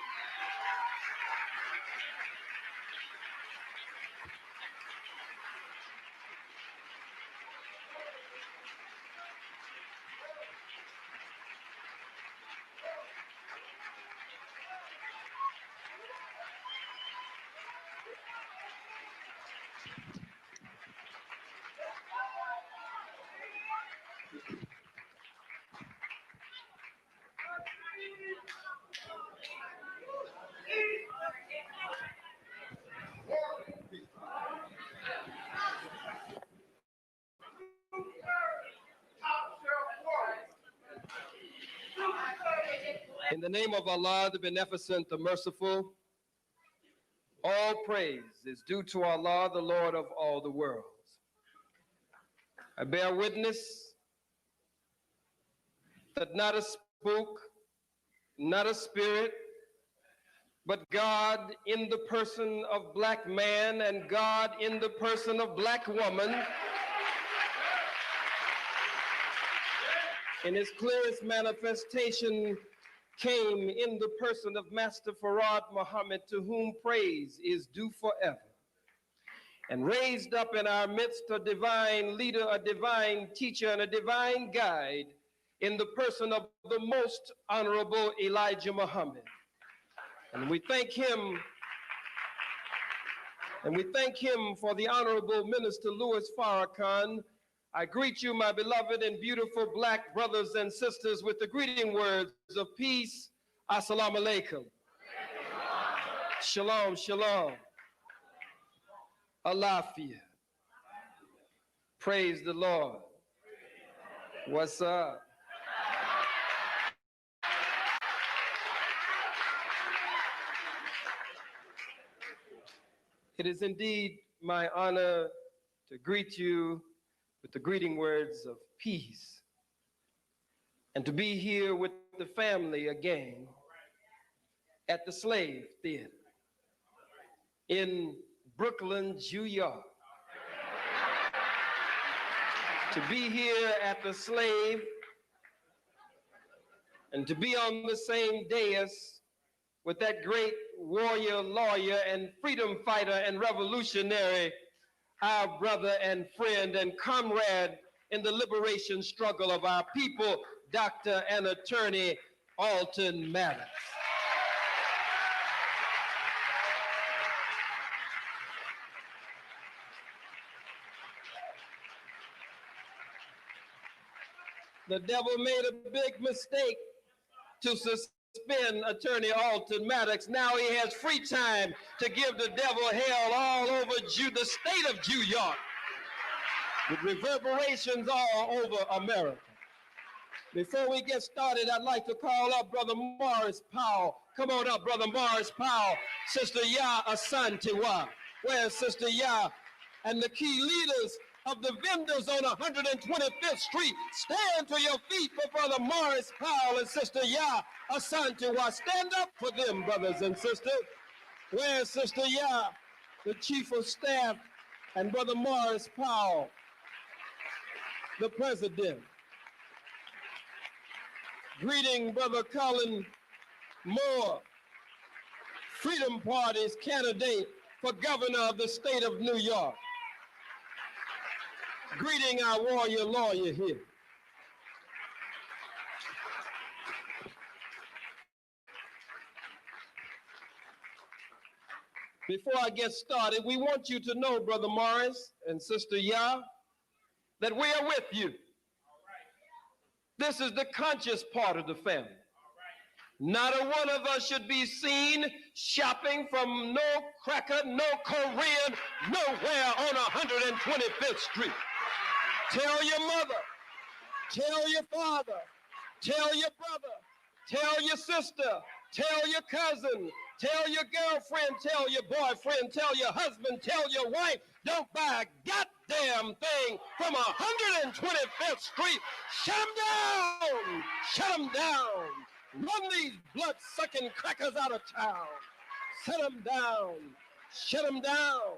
In the name of Allah, the Beneficent, the Merciful, all praise is due to Allah, the Lord of all the worlds. I bear witness that not a spook, not a spirit, but God in the person of black man and God in the person of black woman, in his clearest manifestation, came in the person of Master Farad Muhammad, to whom praise is due forever, and raised up in our midst a divine leader, a divine teacher, and a divine guide in the person of the most honorable Elijah Muhammad. And we thank him, for the Honorable Minister Louis Farrakhan. I greet you, my beloved and beautiful black brothers and sisters, with the greeting words of peace. Assalamu alaikum. Shalom, shalom. Alafia. Praise the Lord. What's up? It is indeed my honor to greet you with the greeting words of peace, and to be here with the family again at the Slave Theater in Brooklyn, New York. To be here at the Slave and to be on the same dais with that great warrior, lawyer, and freedom fighter and revolutionary, our brother and friend and comrade in the liberation struggle of our people, Dr. and Attorney Alton Maddox. The devil made a big mistake to suspend Attorney Alton Maddox. Now he has free time to give the devil hell all over the state of New York, with reverberations all over America. Before we get started, I'd like to call up Brother Morris Powell. Come on up, Brother Morris Powell. Sister Ya Asantewa. Where's Sister Ya? And the key leaders of the vendors on 125th Street, stand to your feet for Brother Morris Powell and Sister Ya Asantewa. Stand up for them, brothers and sisters. Where's Sister Ya, the Chief of Staff, and Brother Morris Powell, the President? Greeting Brother Colin Moore, Freedom Party's candidate for governor of the state of New York. Greeting our warrior lawyer here. Before I get started, we want you to know, Brother Morris and Sister Ya, that we are with you. This is the conscious part of the family. Not a one of us should be seen shopping from no cracker, no Korean, nowhere on 125th Street. Tell your mother, tell your father, tell your brother, tell your sister, tell your cousin, tell your girlfriend, tell your boyfriend, tell your husband, tell your wife, don't buy a goddamn thing from 125th Street. Shut them down! Shut them down! Run these blood-sucking crackers out of town. Shut them down. Shut them down.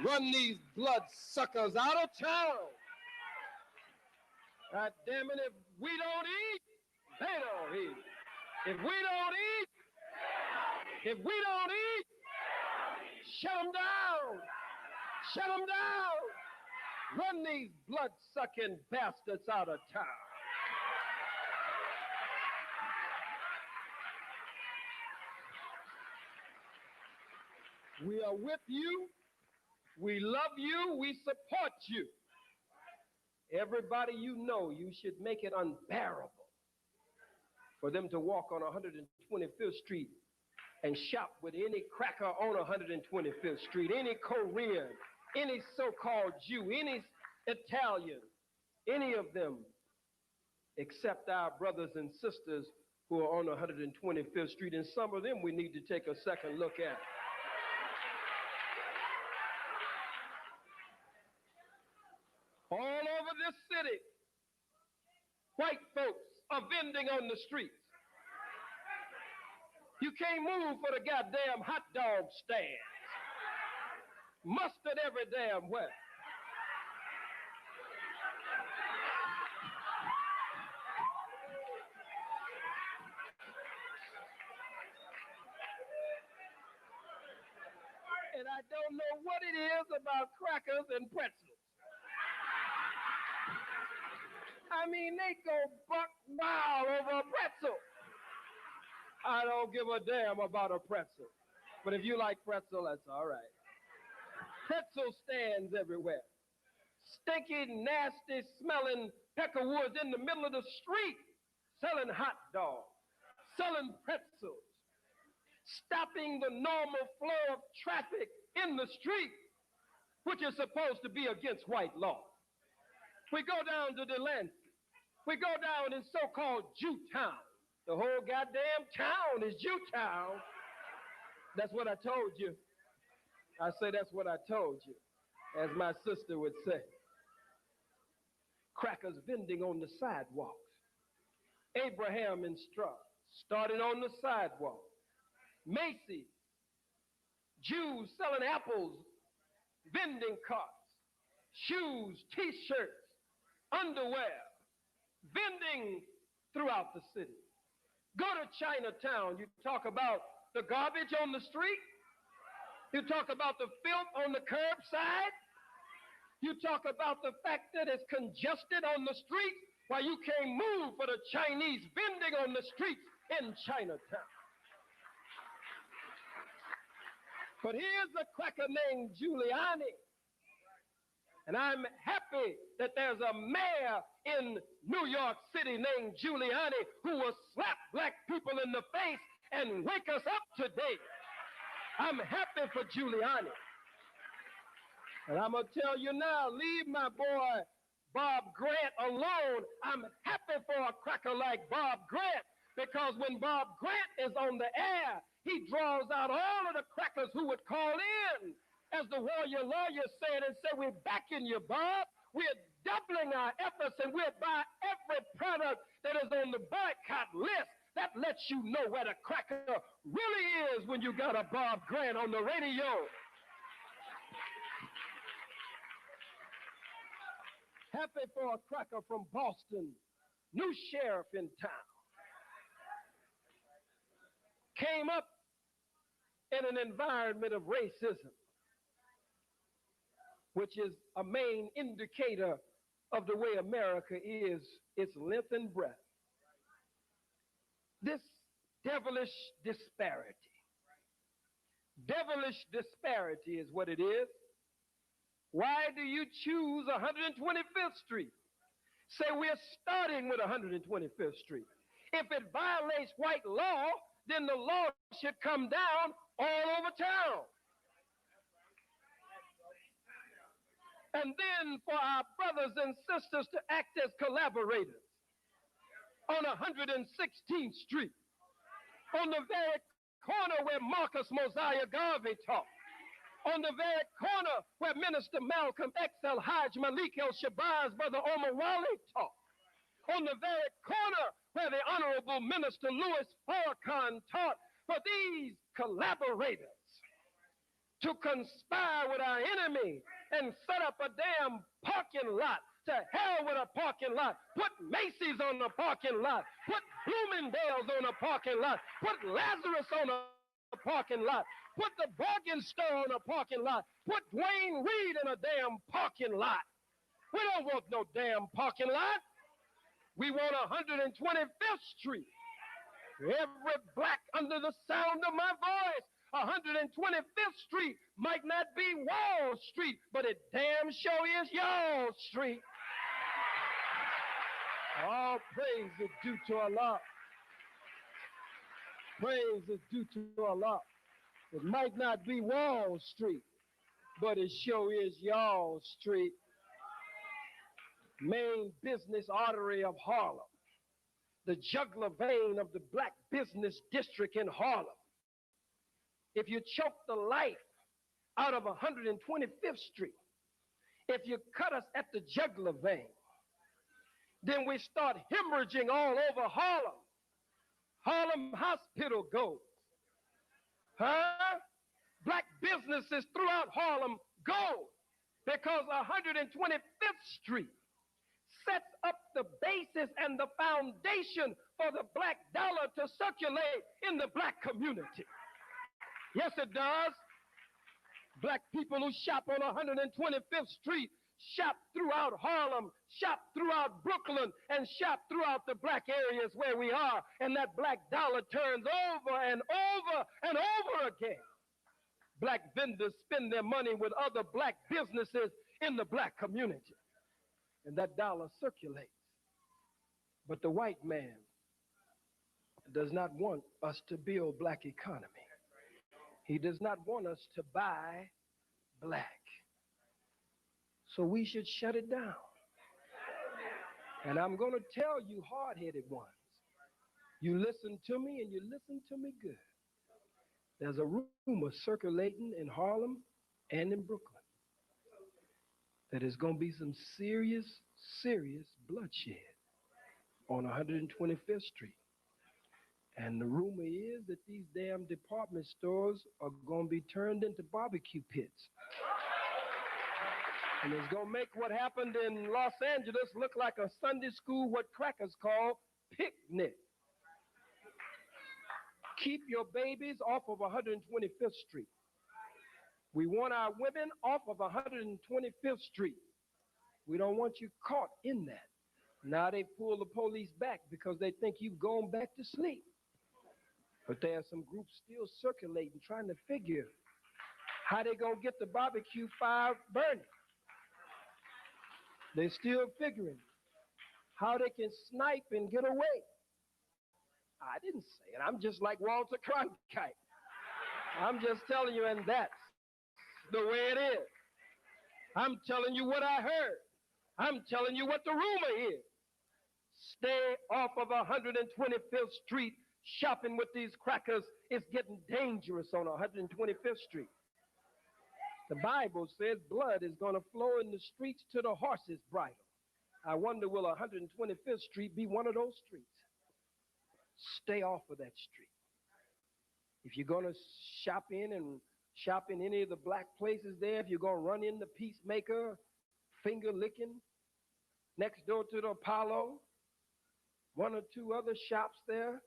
Run these blood-suckers out of town. God damn it, if we don't eat, they don't eat. If we don't eat, shut them down. Shut them down. Run these blood-sucking bastards out of town. We are with you. We love you. We support you. Everybody you know, you should make it unbearable for them to walk on 125th Street and shop with any cracker on 125th Street, any Korean, any so-called Jew, any Italian, any of them, except our brothers and sisters who are on 125th Street, and some of them we need to take a second look at. All over this city, white folks are vending on the streets. You can't move for the goddamn hot dog stands. Mustard every damn where. And I don't know what it is about crackers and pretzels. I mean, they go buck wild over a pretzel. I don't give a damn about a pretzel. But if you like pretzel, that's all right. Pretzel stands everywhere. Stinky, nasty, smelling peckerwoods in the middle of the street, selling hot dogs, selling pretzels, stopping the normal flow of traffic in the street, which is supposed to be against white law. We go down to Delancey. We go down in so-called Jewtown. The whole goddamn town is Jewtown. That's what I told you. I say that's what I told you, as my sister would say. Crackers vending on the sidewalks. Abraham and Straw started on the sidewalk. Macy's, Jews selling apples, vending carts, shoes, t-shirts, underwear, vending throughout the city. Go to Chinatown, you talk about the garbage on the street, you talk about the filth on the curbside, you talk about the fact that it's congested on the street while you can't move for the Chinese vending on the streets in Chinatown. But here's a cracker named Giuliani. And I'm happy that there's a mayor in New York City named Giuliani who will slap black people in the face and wake us up today. I'm happy for Giuliani. And I'm going to tell you now, leave my boy Bob Grant alone. I'm happy for a cracker like Bob Grant, because when Bob Grant is on the air, he draws out all of the crackers who would call in, as the warrior lawyer said, and say, we're backing you, Bob. We're doubling our efforts, and we'll buy every product that is on the boycott list. That lets you know where the cracker really is when you got a Bob Grant on the radio. Happy for a cracker from Boston, new sheriff in town. Came up in an environment of racism, which is a main indicator of the way America is, its length and breadth. This devilish disparity is what it is. Why do you choose 125th Street? Say we're starting with 125th Street. If it violates white law, then the law should come down all over town. And then for our brothers and sisters to act as collaborators on 116th Street, on the very corner where Marcus Mosiah Garvey taught, on the very corner where Minister Malcolm X, El-Hajj Malik El-Shabazz, Brother Omar Wali taught, on the very corner where the Honorable Minister Louis Farrakhan taught, for these collaborators to conspire with our enemy and set up a damn parking lot. To hell with a parking lot. Put Macy's on the parking lot. Put Bloomingdale's on the parking lot. Put Lazarus on the parking lot. Put the bargain store on a parking lot. Put Dwayne Reed in a damn parking lot. We don't want no damn parking lot. We want 125th Street. Every black under the sound of my voice. 125th Street might not be Wall Street, but it damn sure is y'all Street. All praise is due to Allah. Praise is due to Allah. It might not be Wall Street, but it sure is y'all Street. Main business artery of Harlem. the jugular vein of the black business district in Harlem, if you choke the life out of 125th Street, if you cut us at the jugular vein, then we start hemorrhaging all over Harlem. Harlem Hospital goes. Huh? Black businesses throughout Harlem go because 125th Street sets up the basis and the foundation for the black dollar to circulate in the black community. Yes, it does. Black people who shop on 125th Street shop throughout Harlem, shop throughout Brooklyn, and shop throughout the black areas where we are. And that black dollar turns over and over and over again. Black vendors spend their money with other black businesses in the black community. And that dollar circulates. But the white man does not want us to build black economy. He does not want us to buy black. So we should shut it down. And I'm going to tell you hard-headed ones, you listen to me and you listen to me good. There's a rumor circulating in Harlem and in Brooklyn that there's going to be some serious, serious bloodshed on 125th Street. And the rumor is that these damn department stores are going to be turned into barbecue pits. And it's going to make what happened in Los Angeles look like a Sunday school, what crackers call picnic. Keep your babies off of 125th Street. We want our women off of 125th Street. We don't want you caught in that. Now they pull the police back because they think you've gone back to sleep. But there are some groups still circulating, trying to figure how they're going to get the barbecue fire burning. They're still figuring how they can snipe and get away. I didn't say it. I'm just like Walter Cronkite. I'm just telling you, and that's the way it is. I'm telling you what I heard. I'm telling you what the rumor is. Stay off of 125th Street shopping with these crackers. It's getting dangerous on 125th Street. The Bible says blood is going to flow in the streets to the horse's bridle. I wonder, will 125th Street be one of those streets? Stay off of that street. If you're going to shop in any of the black places there, if you're going to run in the Peacemaker, Finger Licking, next door to the Apollo, one or two other shops there,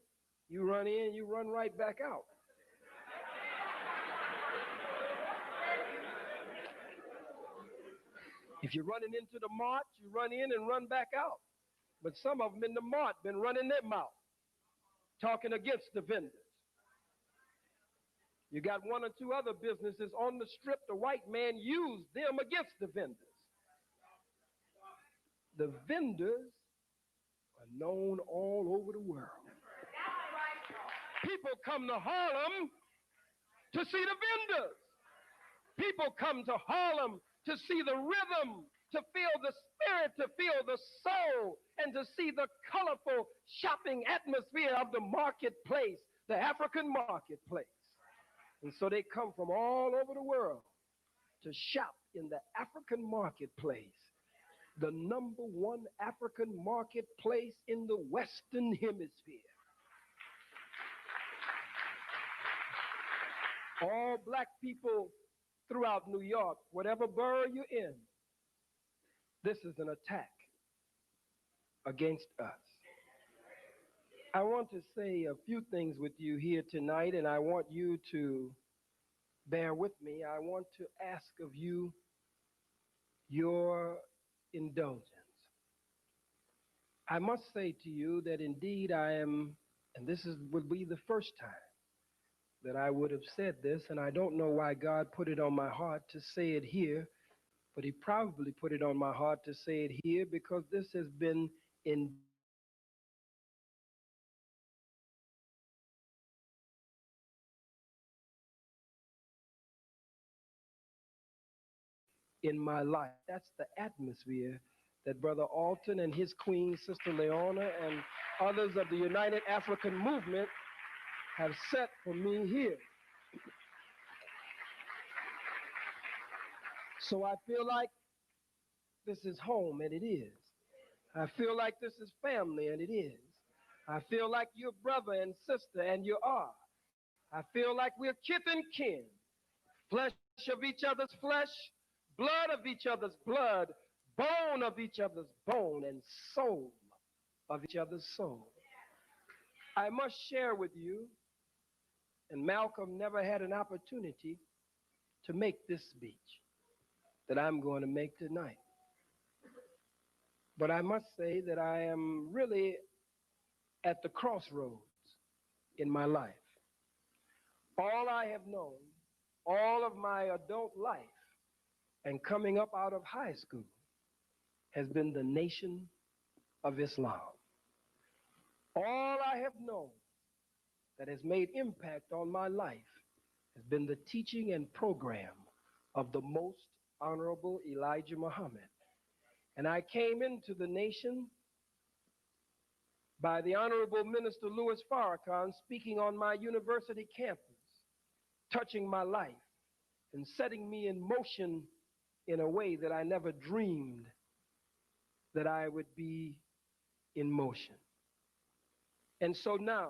you run in, you run right back out. If you're running into the mart, you run in and run back out. But some of them in the mart been running their mouth, talking against the vendors. You got one or two other businesses on the strip. The white man used them against the vendors. The vendors are known all over the world. People come to Harlem to see the vendors. People come to Harlem to see the rhythm, to feel the spirit, to feel the soul, and to see the colorful shopping atmosphere of the marketplace, the African marketplace. And so they come from all over the world to shop in the African marketplace, the number one African marketplace in the Western Hemisphere. All black people throughout New York, whatever borough you're in, this is an attack against us. I want to say a few things with you here tonight, and I want you to bear with me. I want to ask of you your indulgence. I must say to you that indeed I am, and this would be the first time that I would have said this, and I don't know why God put it on my heart to say it here, but he probably put it on my heart to say it here because this has been in my life. That's the atmosphere that Brother Alton and his queen, Sister Leona, and others of the United African Movement have set for me here. So I feel like this is home, and it is. I feel like this is family, and it is. I feel like you're brother and sister, and you are. I feel like we're kith and kin, flesh of each other's flesh, blood of each other's blood, bone of each other's bone, and soul of each other's soul. I must share with you, and Malcolm never had an opportunity to make this speech that I'm going to make tonight. But I must say that I am really at the crossroads in my life. All I have known, all of my adult life, and coming up out of high school, has been the Nation of Islam. All I have known that has made impact on my life has been the teaching and program of the Most Honorable Elijah Muhammad. And I came into the nation by the Honorable Minister Louis Farrakhan speaking on my university campus, touching my life and setting me in motion in a way that I never dreamed that I would be in motion. And so now,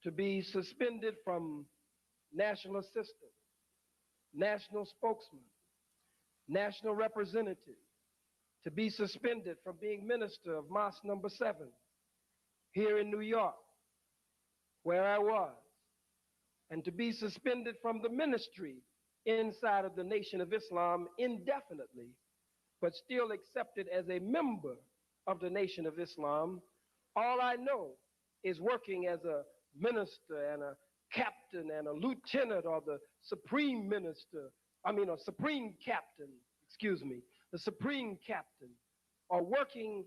to be suspended from national assistant, national spokesman, national representative, to be suspended from being minister of Mosque number 7 here in New York, where I was, and to be suspended from the ministry inside of the Nation of Islam indefinitely, but still accepted as a member of the Nation of Islam. All I know is working as a minister and a captain and a lieutenant, or the supreme minister, a supreme captain, the supreme captain, or working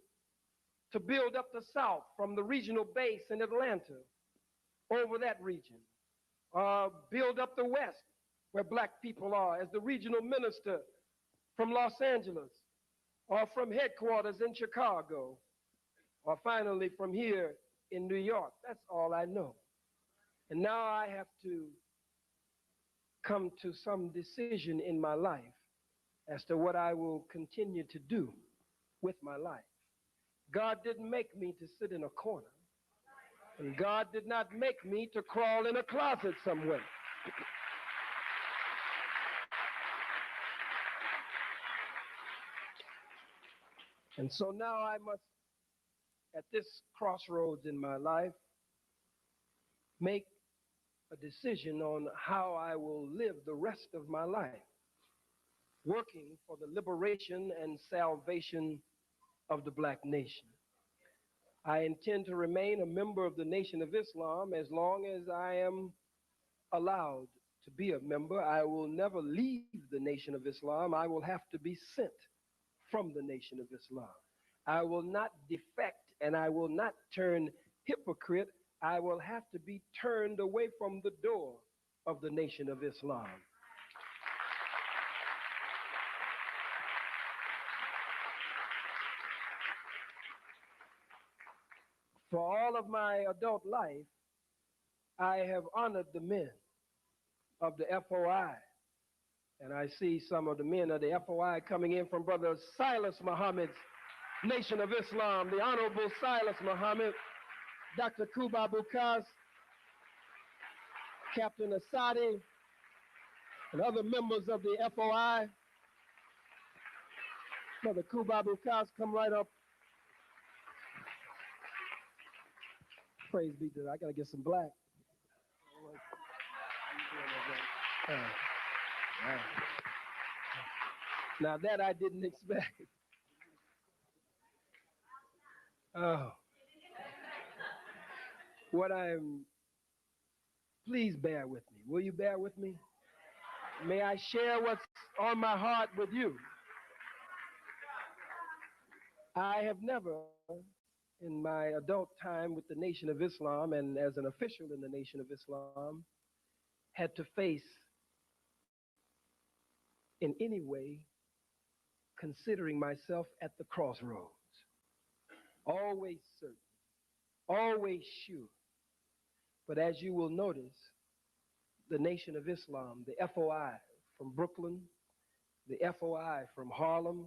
to build up the South from the regional base in Atlanta over that region, build up the West where black people are as the regional minister from Los Angeles, or from headquarters in Chicago, or finally from here in New York. That's all I know. And now I have to come to some decision in my life as to what I will continue to do with my life. God didn't make me to sit in a corner, and God did not make me to crawl in a closet somewhere. And so now I must, at this crossroads in my life, make a decision on how I will live the rest of my life, working for the liberation and salvation of the black nation. I intend to remain a member of the Nation of Islam as long as I am allowed to be a member. I will never leave the Nation of Islam. I will have to be sent from the Nation of Islam. I will not defect, and I will not turn hypocrite. I will have to be turned away from the door of the Nation of Islam. For all of my adult life, I have honored the men of the FOI. And I see some of the men of the FOI coming in from Brother Silas Muhammad's Nation of Islam, the Honorable Silas Muhammad, Dr. Kuba Bukas, Captain Asadi, and other members of the FOI. Brother Kuba Bukas, come right up. Praise be to God. I gotta get some black. Now that I didn't expect. Oh. Please bear with me. Will you bear with me? May I share what's on my heart with you? I have never, in my adult time with the Nation of Islam and as an official in the Nation of Islam, had to face in any way considering myself at the crossroads, always certain, always sure. But as you will notice, the Nation of Islam, the FOI from Brooklyn, the FOI from Harlem,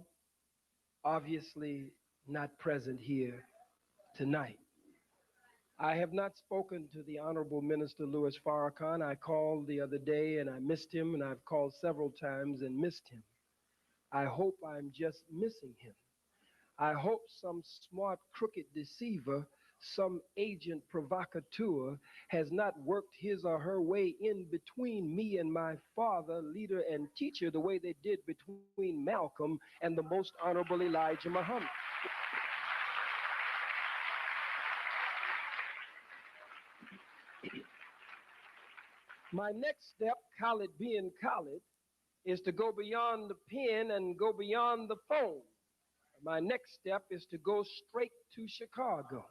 obviously not present here tonight. I have not spoken to the Honorable Minister Louis Farrakhan. I called the other day and I missed him, and I've called several times and missed him. I hope I'm just missing him. I hope some smart, crooked deceiver, some agent provocateur has not worked his or her way in between me and my father, leader, and teacher the way they did between Malcolm and the Most Honorable Elijah Muhammad. My next step, Khalid being Khalid, is to go beyond the pen and go beyond the phone. My next step is to go straight to Chicago.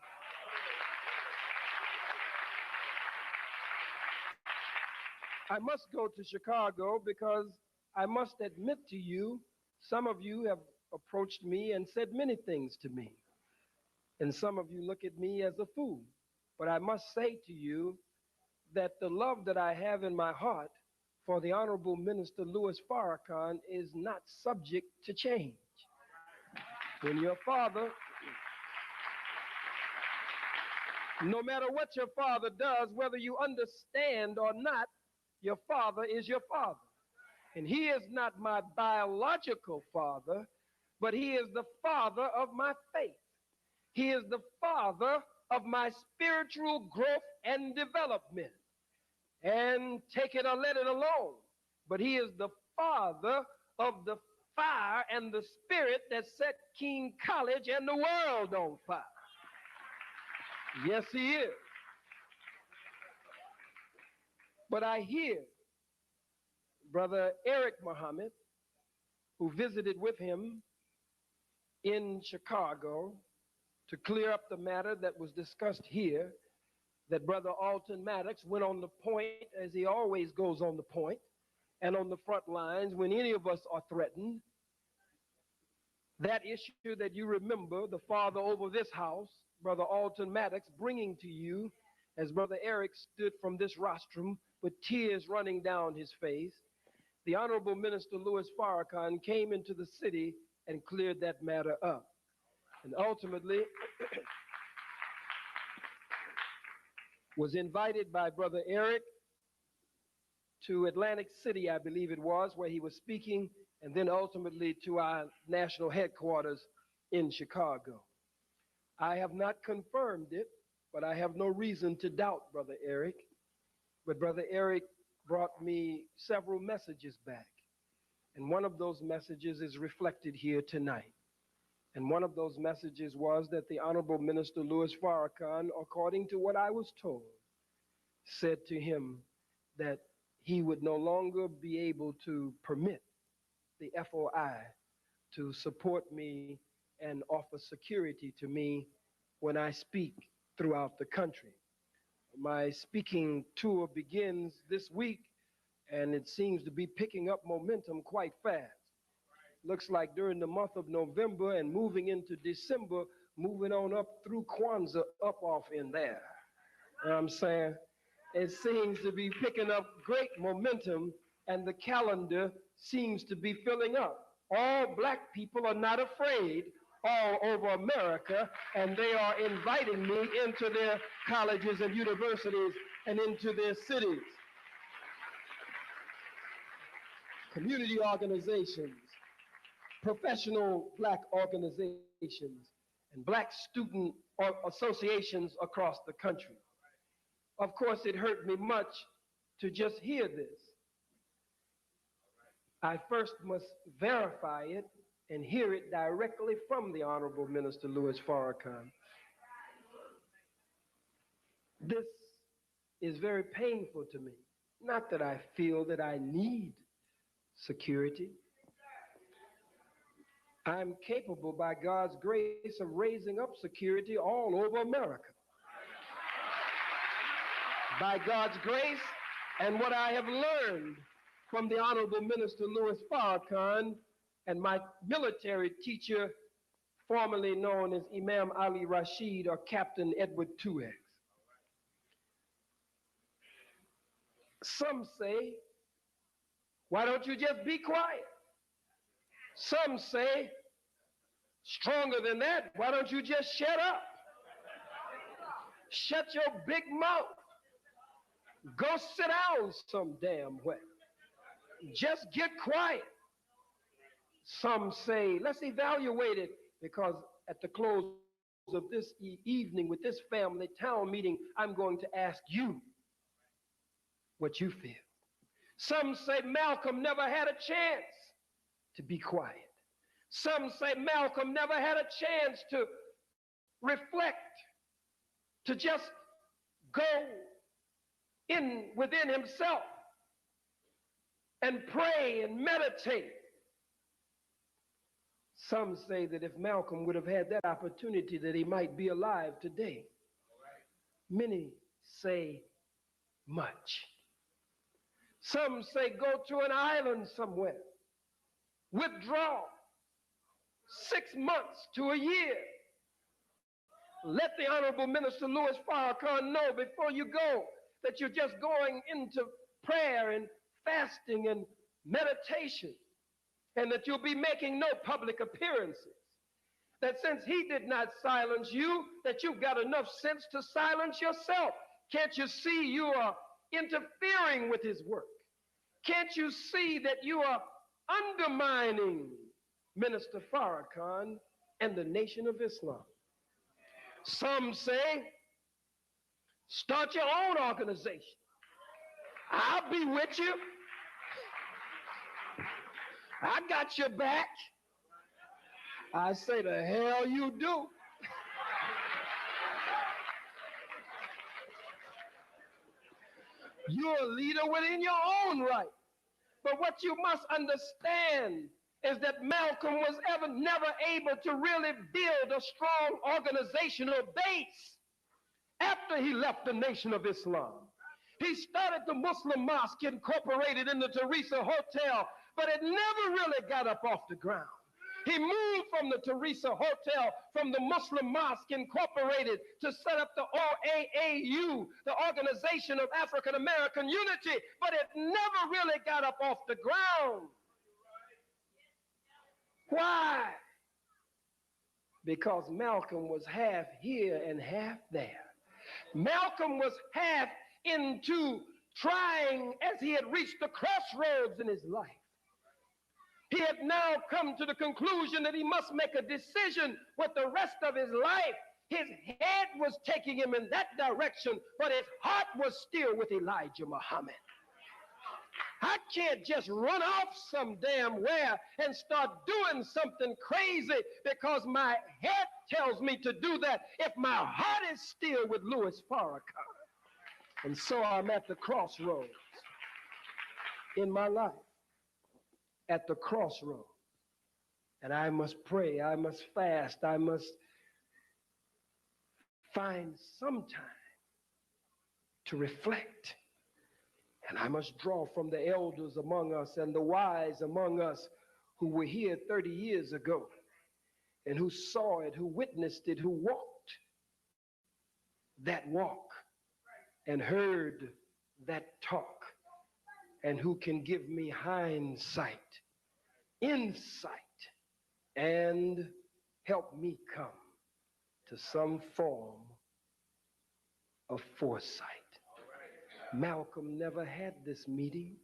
I must go to Chicago because I must admit to you, some of you have approached me and said many things to me. And some of you look at me as a fool. But I must say to you that the love that I have in my heart for the Honorable Minister Louis Farrakhan is not subject to change. When your father, no matter what your father does, whether you understand or not, your father is your father. And he is not my biological father, but he is the father of my faith. He is the father of my spiritual growth and development. And take it or let it alone. But he is the father of the fire and the spirit that set King College and the world on fire. Yes, he is. But I hear Brother Eric Muhammad, who visited with him in Chicago to clear up the matter that was discussed here, that Brother Alton Maddox went on the point, as he always goes on the point, and on the front lines when any of us are threatened. That issue that you remember, the father over this house, Brother Alton Maddox, bringing to you, as Brother Eric stood from this rostrum with tears running down his face, the Honorable Minister Louis Farrakhan came into the city and cleared that matter up. And ultimately was invited by Brother Eric to Atlantic City, I believe it was, where he was speaking, and then ultimately to our national headquarters in Chicago. I have not confirmed it, but I have no reason to doubt Brother Eric. But Brother Eric brought me several messages back. And one of those messages is reflected here tonight. And one of those messages was that the Honorable Minister Louis Farrakhan, according to what I was told, said to him that he would no longer be able to permit the FOI to support me and offer security to me when I speak throughout the country. My speaking tour begins this week, and it seems to be picking up momentum quite fast. Looks like during the month of November and moving into December, moving on up through Kwanzaa, up off in there. You know what I'm saying? It seems to be picking up great momentum, and the calendar seems to be filling up. All black people are not afraid all over America, and they are inviting me into their colleges and universities and into their cities. Community organizations, professional black organizations, and black student associations across the country. Of course, it hurt me much to just hear this. I first must verify it and hear it directly from the Honorable Minister Louis Farrakhan. This is very painful to me. Not that I feel that I need security. I'm capable, by God's grace, of raising up security all over America. By God's grace and what I have learned from the Honorable Minister Louis Farrakhan, and my military teacher, formerly known as Imam Ali Rashid or Captain Edward Tuex. Some say, why don't you just be quiet? Some say, stronger than that, why don't you just shut up? Shut your big mouth. Go sit down some damn way. Just get quiet. Some say, let's evaluate it, because at the close of this evening with this family town meeting, I'm going to ask you what you feel. Some say Malcolm never had a chance to be quiet. Some say Malcolm never had a chance to reflect, to just go in within himself and pray and meditate. Some say that if Malcolm would have had that opportunity, that he might be alive today. Many say much. Some say go to an island somewhere, withdraw 6 months to a year. Let the Honorable Minister Louis Farrakhan know before you go that you're just going into prayer and fasting and meditation, and that you'll be making no public appearances. That since he did not silence you, that you've got enough sense to silence yourself. Can't you see you are interfering with his work? Can't you see that you are undermining Minister Farrakhan and the Nation of Islam? Some say, start your own organization. I'll be with you. I got your back. I say, the hell you do. You're a leader within your own right. But what you must understand is that Malcolm was never able to really build a strong organizational base after he left the Nation of Islam. He started the Muslim Mosque incorporated in the Teresa Hotel, but it never really got up off the ground. He moved from the Teresa Hotel, from the Muslim Mosque Incorporated, to set up the OAAU, the Organization of African American Unity, but it never really got up off the ground. Why? Because Malcolm was half here and half there. Malcolm was half into trying, as he had reached the crossroads in his life. He had now come to the conclusion that he must make a decision with the rest of his life. His head was taking him in that direction, but his heart was still with Elijah Muhammad. I can't just run off some damn where and start doing something crazy because my head tells me to do that if my heart is still with Louis Farrakhan. And so I'm at the crossroads in my life. At the crossroads. And I must pray, I must fast, I must find some time to reflect. And I must draw from the elders among us and the wise among us who were here 30 years ago and who saw it, who witnessed it, who walked that walk and heard that talk, and who can give me hindsight, insight, and help me come to some form of foresight. Malcolm never had this meeting.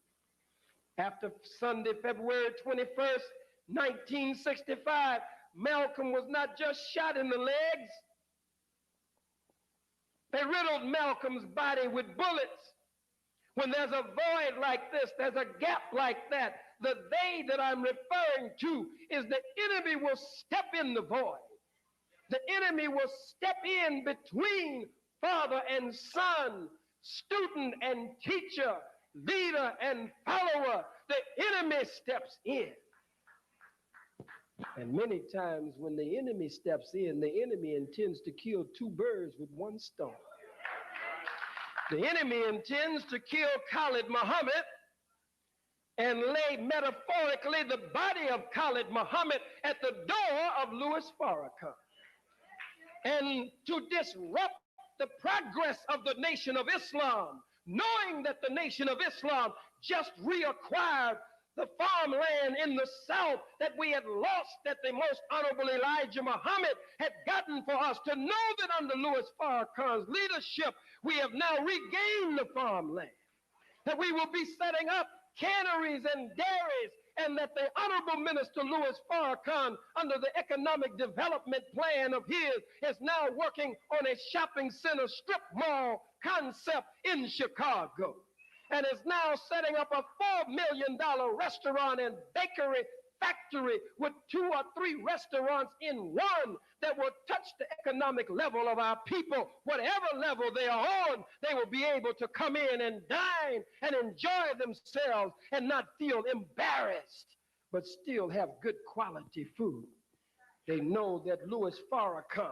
After Sunday, February 21st, 1965, Malcolm was not just shot in the legs. They riddled Malcolm's body with bullets. When there's a void like this, there's a gap like that, the they that I'm referring to is the enemy will step in the void. The enemy will step in between father and son, student and teacher, leader and follower. The enemy steps in. And many times when the enemy steps in, the enemy intends to kill two birds with one stone. The enemy intends to kill Khalid Muhammad and lay metaphorically the body of Khalid Muhammad at the door of Louis Farrakhan. And to disrupt the progress of the Nation of Islam, knowing that the Nation of Islam just reacquired the farmland in the South that we had lost, that the most honorable Elijah Muhammad had gotten for us, to know that under Louis Farrakhan's leadership, we have now regained the farmland, that we will be setting up canneries and dairies, and that the Honorable Minister Louis Farrakhan, under the economic development plan of his, is now working on a shopping center strip mall concept in Chicago, and is now setting up a $4 million restaurant and bakery factory with 2 or 3 restaurants in one that will touch the economic level of our people. Whatever level they are on, they will be able to come in and dine and enjoy themselves and not feel embarrassed, but still have good quality food. They know that Louis Farrakhan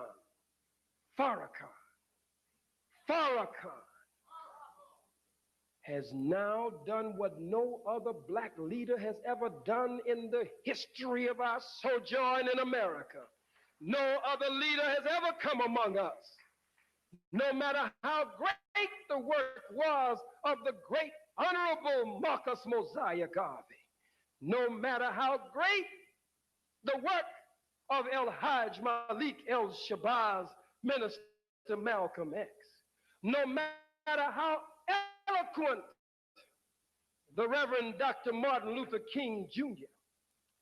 has now done what no other black leader has ever done in the history of our sojourn in America. No other leader has ever come among us. No matter how great the work was of the great Honorable Marcus Mosiah Garvey, no matter how great the work of El Hajj Malik El Shabazz, Minister Malcolm X, no matter how eloquent the Reverend Dr. Martin Luther King Jr.,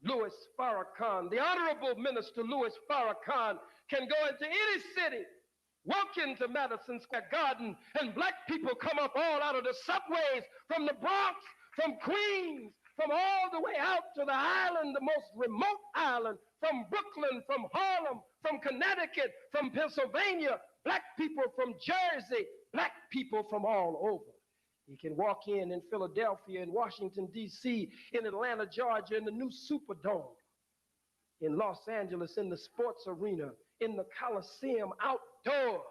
Louis Farrakhan, the Honorable Minister Louis Farrakhan, can go into any city, walk into Madison Square Garden, and black people come up all out of the subways from the Bronx, from Queens, from all the way out to the island, the most remote island, from Brooklyn, from Harlem, from Connecticut, from Pennsylvania, black people from Jersey, black people from all over. You can walk in Philadelphia, in Washington, D.C., in Atlanta, Georgia, in the new Superdome, in Los Angeles, in the sports arena, in the Coliseum, outdoors,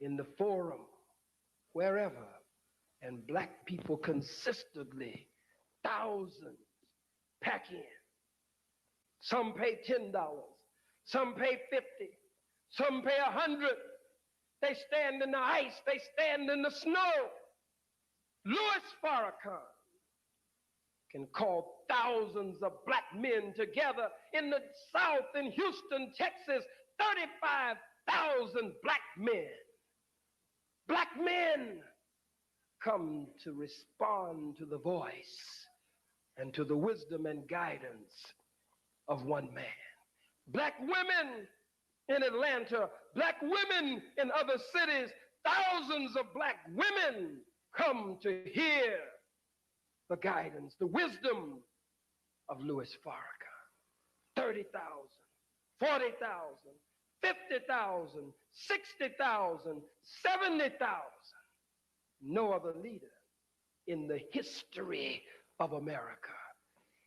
in the Forum, wherever. And black people consistently, thousands, pack in. Some pay $10, some pay $50, some pay $100. They stand in the ice, they stand in the snow. Louis Farrakhan can call thousands of black men together in the South, in Houston, Texas, 35,000 black men. Black men come to respond to the voice and to the wisdom and guidance of one man. Black women in Atlanta, black women in other cities, thousands of black women come to hear the guidance, the wisdom of Louis Farrakhan. 30,000, 40,000, 50,000, 60,000, 70,000. No other leader in the history of America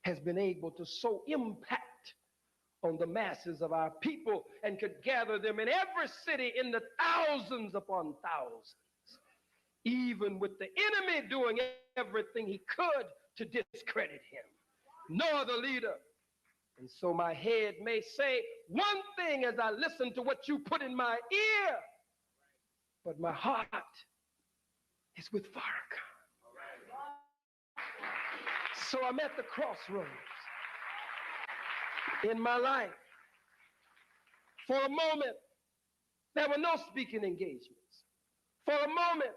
has been able to so impact on the masses of our people and could gather them in every city in the thousands upon thousands, even with the enemy doing everything he could to discredit him. No other leader. And so my head may say one thing as I listen to what you put in my ear, but my heart is with Farrakhan. So I'm at the crossroads in my life. For a moment, there were no speaking engagements. For a moment,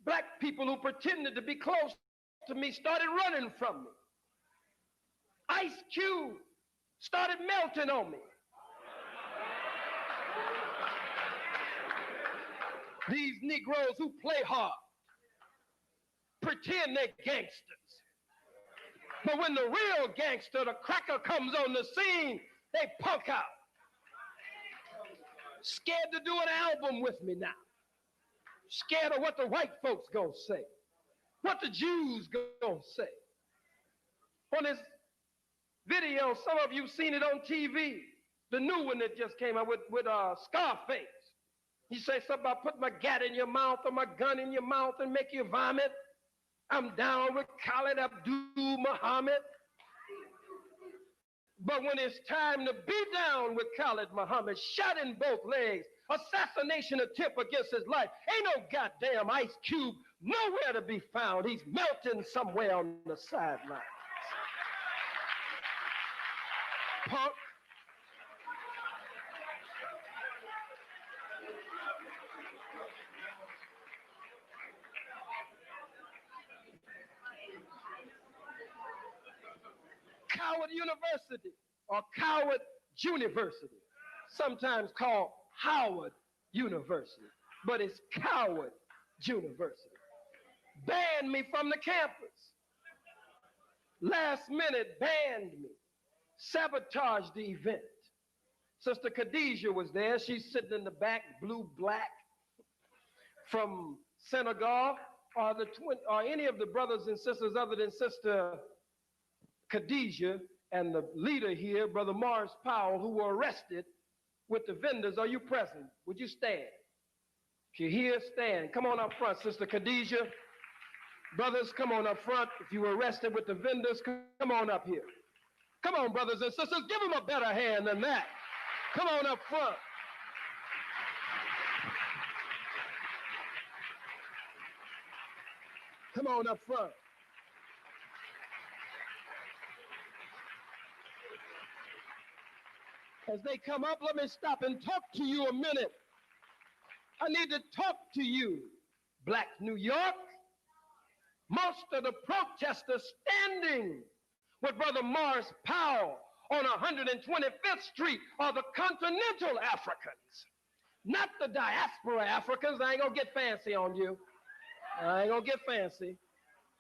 black people who pretended to be close to me started running from me. Ice Cube started melting on me. These Negroes who play hard, pretend they're gangsters. But when the real gangster, the cracker, comes on the scene, they punk out. Scared to do an album with me now. Scared of what the white folks gonna say, what the Jews gonna say. On this video, some of you seen it on TV, the new one that just came out with Scarface. He say something about put my gat in your mouth or my gun in your mouth and make you vomit. I'm down with Khalid Abdul Muhammad. But when it's time to be down with Khalid Muhammad, shot in both legs, assassination attempt against his life, ain't no goddamn Ice Cube nowhere to be found. He's melting somewhere on the sideline. Punk. Coward University or Coward University, sometimes called Howard University, but it's Coward University. Banned me from the campus. Last minute banned me. Sabotaged the event. Sister Khadijah was there. She's sitting in the back, blue, black, from Senegal, or any of the brothers and sisters other than Sister Khadijah and the leader here, Brother Morris Powell, who were arrested with the vendors. Are you present? Would you stand? If you're here, stand. Come on up front, Sister Khadijah. Brothers, come on up front. If you were arrested with the vendors, come on up here. Come on, brothers and sisters, give them a better hand than that. Come on up front. Come on up front. As they come up, let me stop and talk to you a minute. I need to talk to you, Black New York. Most of the protesters standing with Brother Morris Powell on 125th Street are the continental Africans, not the diaspora Africans. I ain't gonna get fancy on you. I ain't gonna get fancy.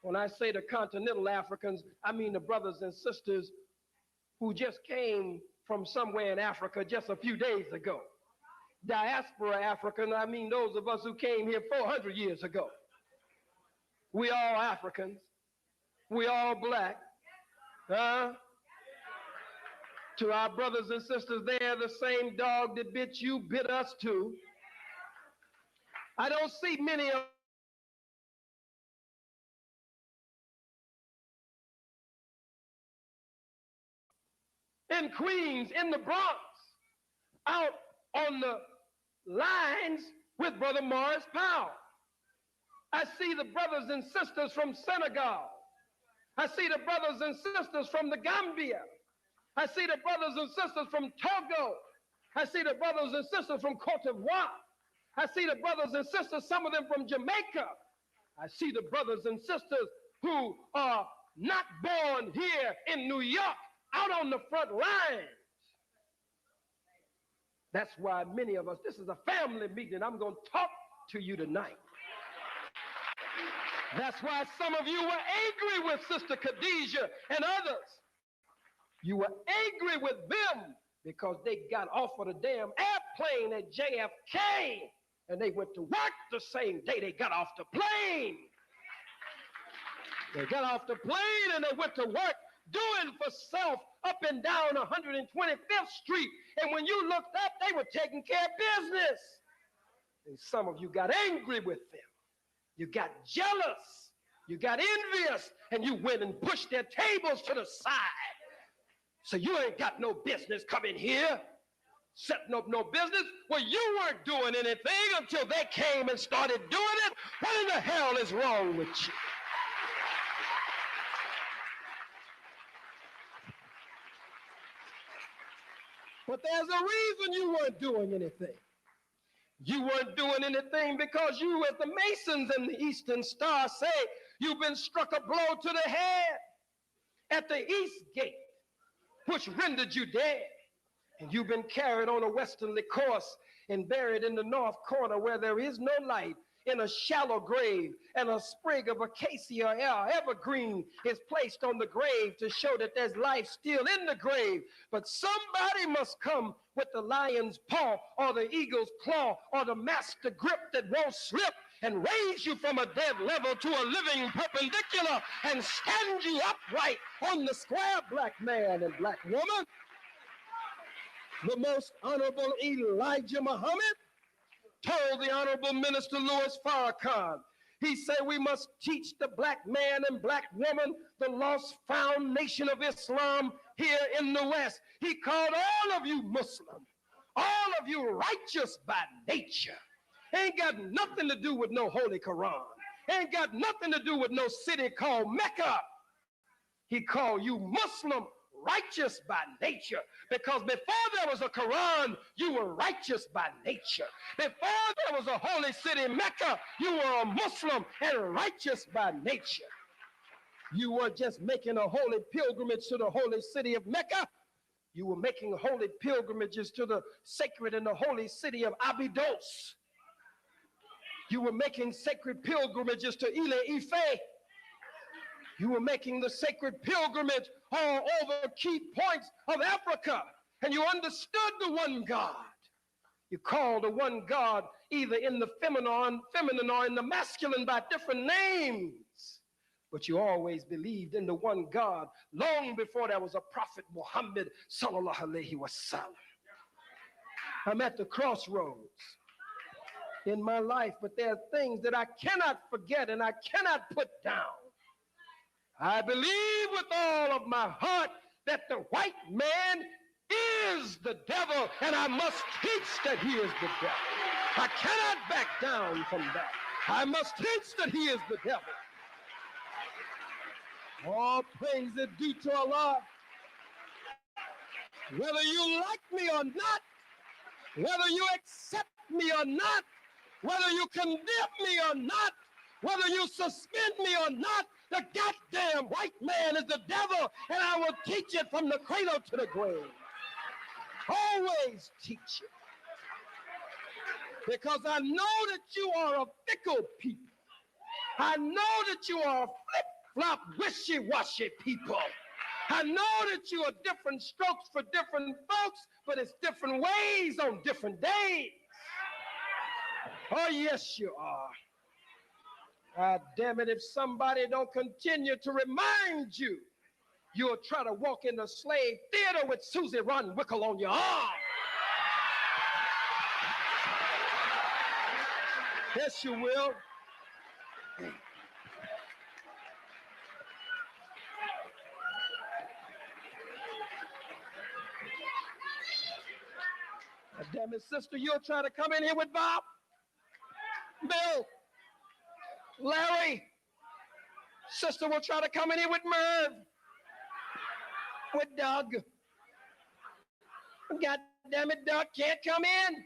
When I say the continental Africans, I mean the brothers and sisters who just came from somewhere in Africa just a few days ago. Diaspora African, I mean those of us who came here 400 years ago. We all Africans. We all black. Huh? To our brothers and sisters there, the same dog that bit you bit us too. I don't see many of in Queens, in the Bronx, out on the lines with Brother Morris Powell. I see the brothers and sisters from Senegal. I see the brothers and sisters from the Gambia. I see the brothers and sisters from Togo. I see the brothers and sisters from Cote d'Ivoire. I see the brothers and sisters, some of them from Jamaica. I see the brothers and sisters who are not born here in New York, out on the front lines. That's why many of us, this is a family meeting. I'm going to talk to you tonight. That's why some of you were angry with Sister Khadijah and others. You were angry with them because they got off of the damn airplane at JFK and they went to work the same day they got off the plane. They got off the plane and they went to work doing for self up and down 125th Street. And when you looked up, they were taking care of business. And some of you got angry with them. You got jealous. You got envious. And you went and pushed their tables to the side. So you ain't got no business coming here, setting up no business. Well, you weren't doing anything until they came and started doing it. What in the hell is wrong with you? But there's a reason you weren't doing anything. You weren't doing anything because you, as the Masons and the Eastern Star say, you've been struck a blow to the head at the East Gate, which rendered you dead. And you've been carried on a westerly course and buried in the north corner where there is no light, in a shallow grave, and a sprig of acacia evergreen is placed on the grave to show that there's life still in the grave. But somebody must come with the lion's paw or the eagle's claw or the master grip that won't slip and raise you from a dead level to a living perpendicular and stand you upright on the square, black man and black woman. The most honorable Elijah Muhammad told the Honorable Minister Louis Farrakhan, He said we must teach the black man and black woman the lost found nation of Islam here in the West. He called all of you Muslim, all of you righteous by nature. Ain't got nothing to do with no Holy Quran. Ain't got nothing to do with no city called Mecca. He called you Muslim, righteous by nature, because before there was a Quran, you were righteous by nature. Before there was a holy city, Mecca, you were a Muslim and righteous by nature. You were just making a holy pilgrimage to the holy city of Mecca. You were making holy pilgrimages to the sacred and the holy city of Abydos. You were making sacred pilgrimages to Ile Ife. You were making the sacred pilgrimage all over key points of Africa, and you understood the one God. You called the one God either in the feminine or in the masculine by different names, but you always believed in the one God long before there was a prophet Muhammad sallallahu alaihi wasallam. I'm at the crossroads in my life, but there are things that I cannot forget and I cannot put down. I believe with all of my heart that the white man is the devil, and I must teach that he is the devil. I cannot back down from that. I must teach that he is the devil. All praise is due to Allah. Whether you like me or not, whether you accept me or not, whether you condemn me or not, whether you suspend me or not, the goddamn white man is the devil, and I will teach it from the cradle to the grave. Always teach it. Because I know that you are a fickle people. I know that you are a flip-flop, wishy-washy people. I know that you are different strokes for different folks, but it's different ways on different days. Oh, yes, you are. God damn it, if somebody don't continue to remind you, you'll try to walk in the slave theater with Susie Ron Wickle on your arm. Yes, you will. God damn it, sister, you'll try to come in here with Bob, Bill, Larry. Sister will try to come in here with Merv, with Doug. God damn it, Doug can't come in.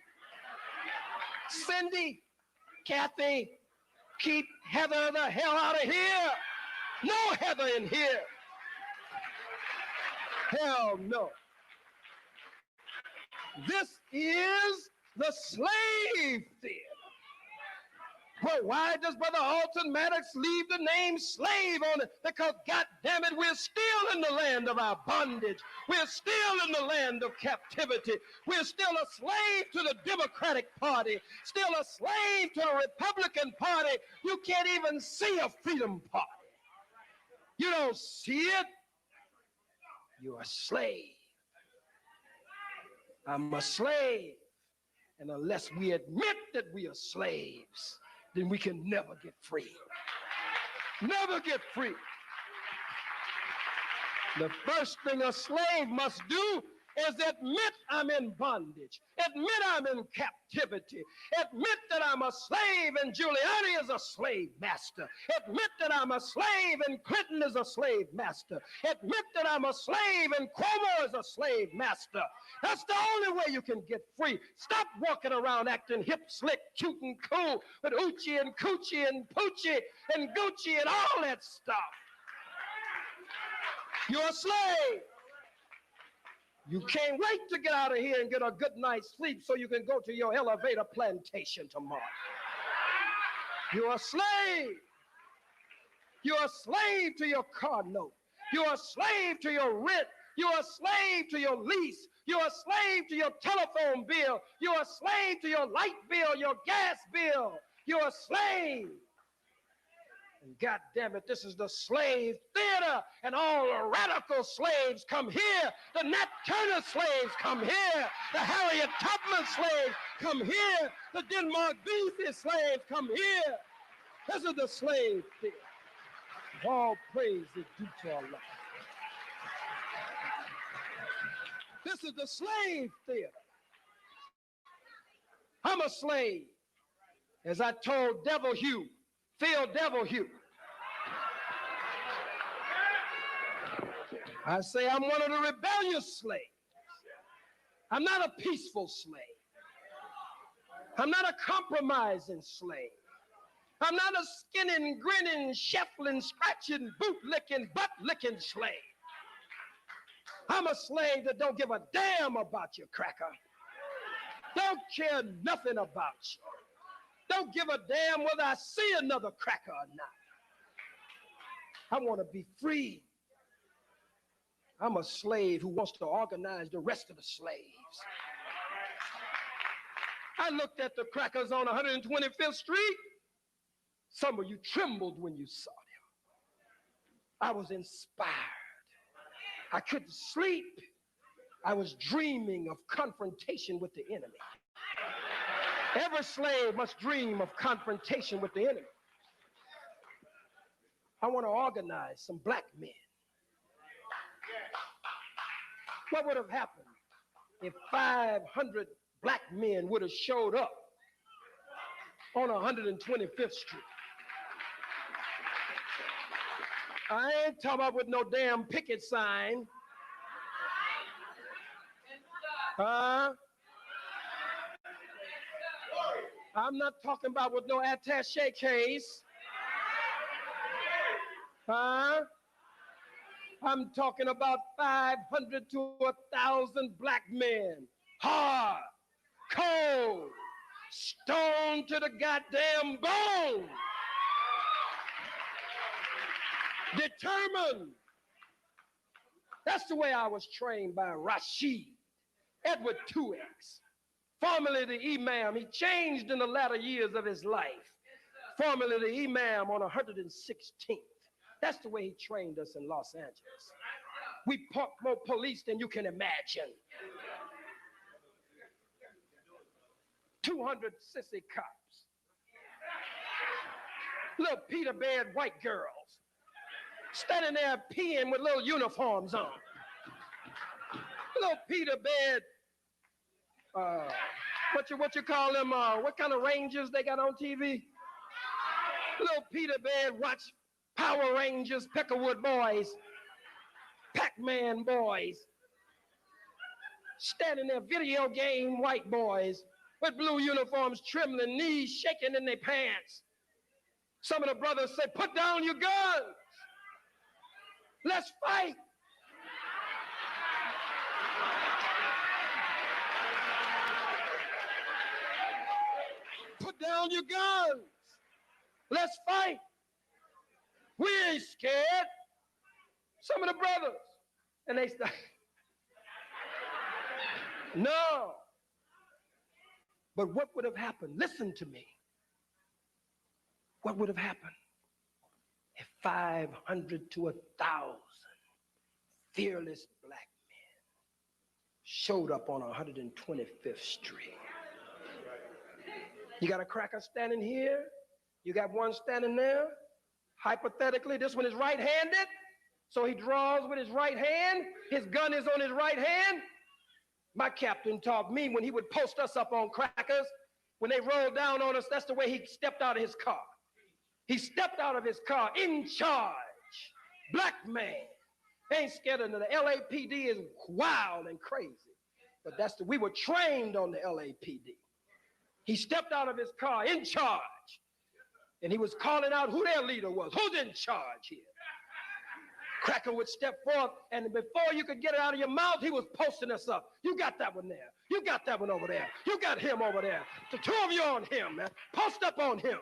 Cindy, Kathy, keep Heather the hell out of here. No Heather in here. Hell no. This is the slave theater. Well, why does Brother Alton Maddox leave the name slave on it? Because, God damn it, we're still in the land of our bondage. We're still in the land of captivity. We're still a slave to the Democratic Party, still a slave to the Republican Party. You can't even see a Freedom Party. You don't see it. You're a slave. I'm a slave. And unless we admit that we are slaves, then we can never get free. Never get free. The first thing a slave must do is admit I'm in bondage. Admit I'm in captivity. Admit that I'm a slave and Giuliani is a slave master. Admit that I'm a slave and Clinton is a slave master. Admit that I'm a slave and Cuomo is a slave master. That's the only way you can get free. Stop walking around acting hip, slick, cute, and cool with Oochie and Coochie and Poochie and Gucci and all that stuff. You're a slave. You can't wait to get out of here and get a good night's sleep so you can go to your elevator plantation tomorrow. You're a slave. You're a slave to your car note. You're a slave to your rent. You're a slave to your lease. You're a slave to your telephone bill. You're a slave to your light bill, your gas bill. You're a slave. And God damn it, this is the slave theater, and all the radical slaves come here. The Nat Turner slaves come here. The Harriet Tubman slaves come here. The Denmark Vesey slaves come here. This is the slave theater. All praise is due to Allah. This is the slave theater. I'm a slave. As I told Devil Hugh, Phil Devil Hugh, I say I'm one of the rebellious slaves. I'm not a peaceful slave. I'm not a compromising slave. I'm not a skinning, grinning, shuffling, scratching, boot-licking, butt-licking slave. I'm a slave that don't give a damn about you, cracker. Don't care nothing about you. Don't give a damn whether I see another cracker or not. I want to be free. I'm a slave who wants to organize the rest of the slaves. I looked at the crackers on 125th Street. Some of you trembled when you saw them. I was inspired. I couldn't sleep. I was dreaming of confrontation with the enemy. Every slave must dream of confrontation with the enemy. I want to organize some black men. What would have happened if 500 black men would have showed up on 125th Street? I ain't talking about with no damn picket sign. I'm not talking about with no attaché case. I'm talking about 500 to 1,000 black men. Hard, cold, stoned to the goddamn bone. Determined. That's the way I was trained by Rashid, Edward 2X, formerly the Imam. He changed in the latter years of his life. Formerly the Imam on 116th. That's the way he trained us in Los Angeles. We pump more police than you can imagine. 200 sissy cops. Little Peter Bed white girls standing there peeing with little uniforms on. Little Peter Bed, what you call them, what kind of rangers they got on TV? Little Peter Bed watch Power Rangers, Peckerwood boys, Pac-Man boys, standing there, video game white boys with blue uniforms, trembling, knees shaking in their pants. Some of the brothers say, put down your guns. Let's fight. Put down your guns. Let's fight. We ain't scared. Some of the brothers. And they start. No. But what would have happened? Listen to me. What would have happened if 500 to 1,000 fearless black men showed up on 125th Street? You got a cracker standing here. You got one standing there. Hypothetically, this one is right-handed. So he draws with his right hand. His gun is on his right hand. My captain taught me when he would post us up on crackers, when they rolled down on us, that's the way he stepped out of his car. He stepped out of his car in charge. Black man. Ain't scared of the LAPD is wild and crazy. But we were trained on the LAPD. He stepped out of his car in charge. And he was calling out who their leader was. Who's in charge here? Cracker would step forth, and before you could get it out of your mouth, he was posting us up. You got that one there. You got that one over there. You got him over there. The two of you on him, man. Post up on him.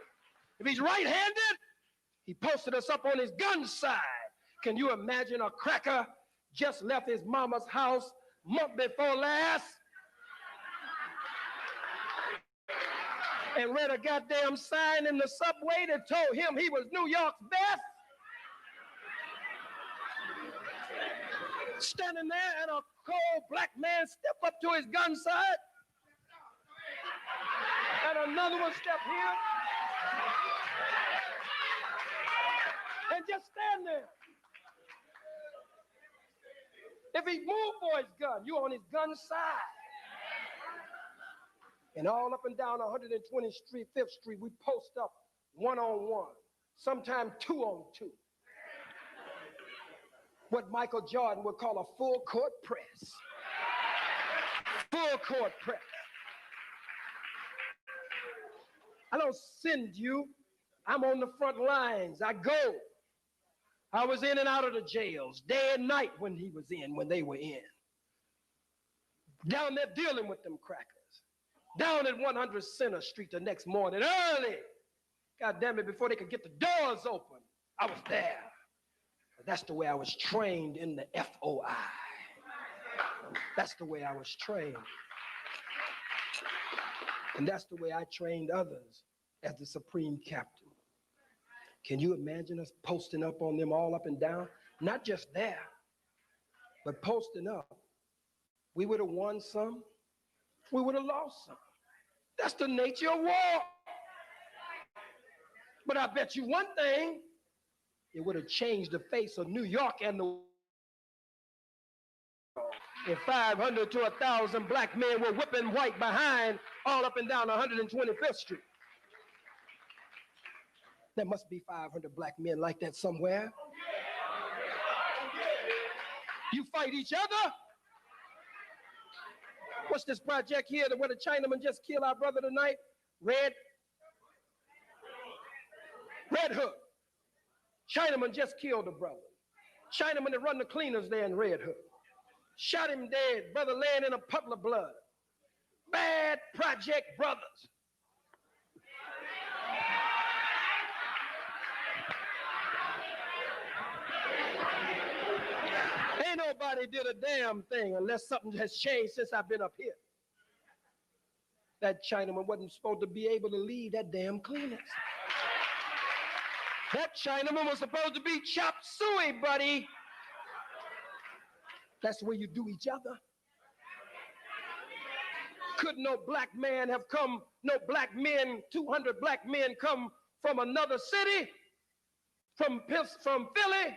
If he's right-handed, he posted us up on his gun side. Can you imagine a cracker just left his mama's house month before last and read a goddamn sign in the subway that told him he was New York's best? Standing there and a cold black man step up to his gun side and another one step here and just stand there. If he moved for his gun, you on his gun side. And all up and down 120th Street, 5th Street, we post up 1-on-1, sometimes 2-on-2. What Michael Jordan would call a full court press. Full court press. I don't send you. I'm on the front lines. I go. I was in and out of the jails, day and night when he was in, when they were in. Down there dealing with them crackers. Down at 100 Center Street the next morning, early. God damn it, before they could get the doors open, I was there. That's the way I was trained in the FOI. That's the way I was trained. And that's the way I trained others as the supreme captain. Can you imagine us posting up on them all up and down? Not just there, but posting up. We would have won some, we would have lost some. That's the nature of war. But I bet you one thing, it would have changed the face of New York and the world. If 500 to 1,000 black men were whipping white behind all up and down 125th Street. There must be 500 black men like that somewhere. You fight each other. What's this project here where the Chinaman just killed our brother tonight? Red Hook. Chinaman just killed a brother. Chinaman that run the cleaners there in Red Hook. Shot him dead, brother laying in a puddle of blood. Bad project brothers. Ain't nobody did a damn thing unless something has changed since I've been up here. That Chinaman wasn't supposed to be able to leave that damn cleaners. That Chinaman was supposed to be chop suey, buddy. That's where you do each other. Could no black man have come, no black men, 200 black men come from another city, from Philly,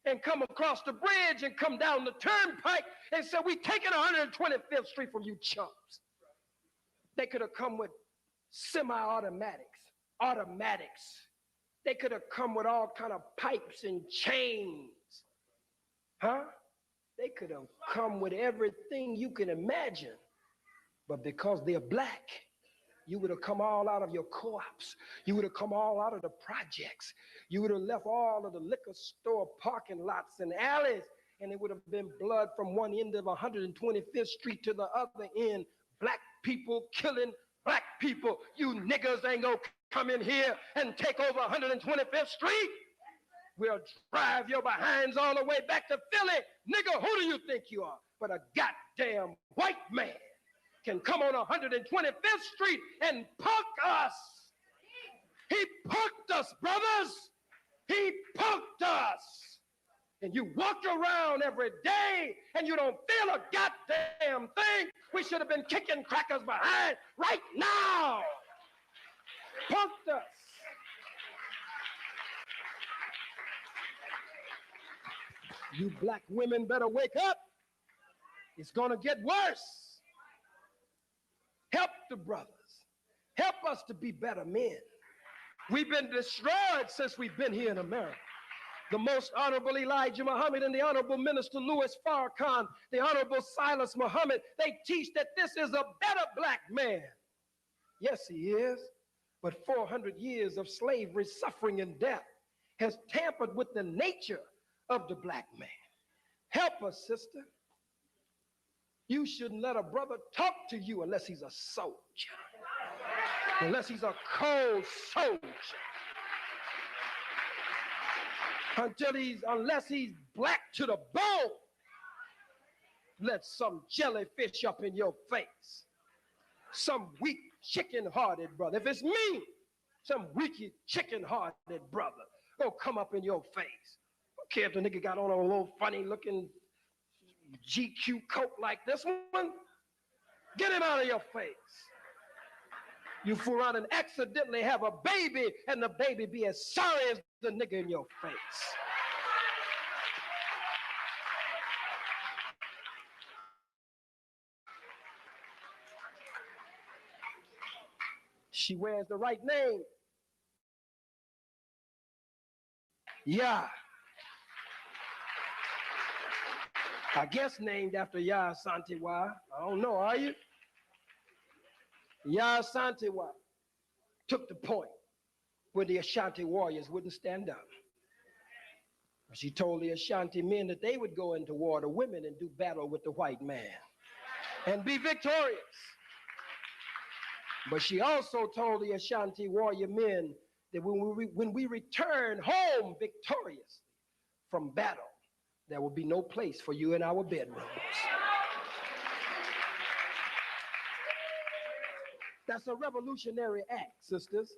and come across the bridge and come down the turnpike and say, we taking 125th Street from you chumps. They could have come with semi-automatics, automatics. They could have come with all kind of pipes and chains. Huh? They could have come with everything you can imagine. But because they're black, you would have come all out of your co-ops. You would have come all out of the projects. You would have left all of the liquor store parking lots and alleys, and it would have been blood from one end of 125th Street to the other end. Black people killing black people. You niggas ain't gonna come in here and take over 125th Street. We'll drive your behinds all the way back to Philly. Nigga, who do you think you are? But a goddamn white man can come on 125th Street and punk us. He punked us, brothers. He punked us. And you walk around every day and you don't feel a goddamn thing. We should have been kicking crackers behind right now. Punked us. You black women better wake up. It's gonna get worse. Help the brothers. Help us to be better men. We've been destroyed since we've been here in America. The Most Honorable Elijah Muhammad and the Honorable Minister Louis Farrakhan, the Honorable Silas Muhammad, they teach that this is a better black man. Yes, he is. But 400 years of slavery, suffering, and death has tampered with the nature of the black man. Help us, sister. You shouldn't let a brother talk to you unless he's a soldier. Unless he's a cold soldier. Unless he's black to the bone. Let some jellyfish up in your face. Some weak, chicken-hearted brother. If it's me, some weak, chicken-hearted brother, go come up in your face. I don't care if the nigga got on a little funny-looking GQ coat like this one. Get him out of your face. You fool around and accidentally have a baby, and the baby be as sorry as the nigga in your face. She wears the right name. Yeah. I guess named after Yah Santiwa. I don't know, are you? Yah Santiwa took the point when the Ashanti warriors wouldn't stand up. She told the Ashanti men that they would go into war, the women, and do battle with the white man and be victorious. But she also told the Ashanti warrior men that when we return home victorious from battle, there will be no place for you in our bedrooms. That's a revolutionary act, sisters.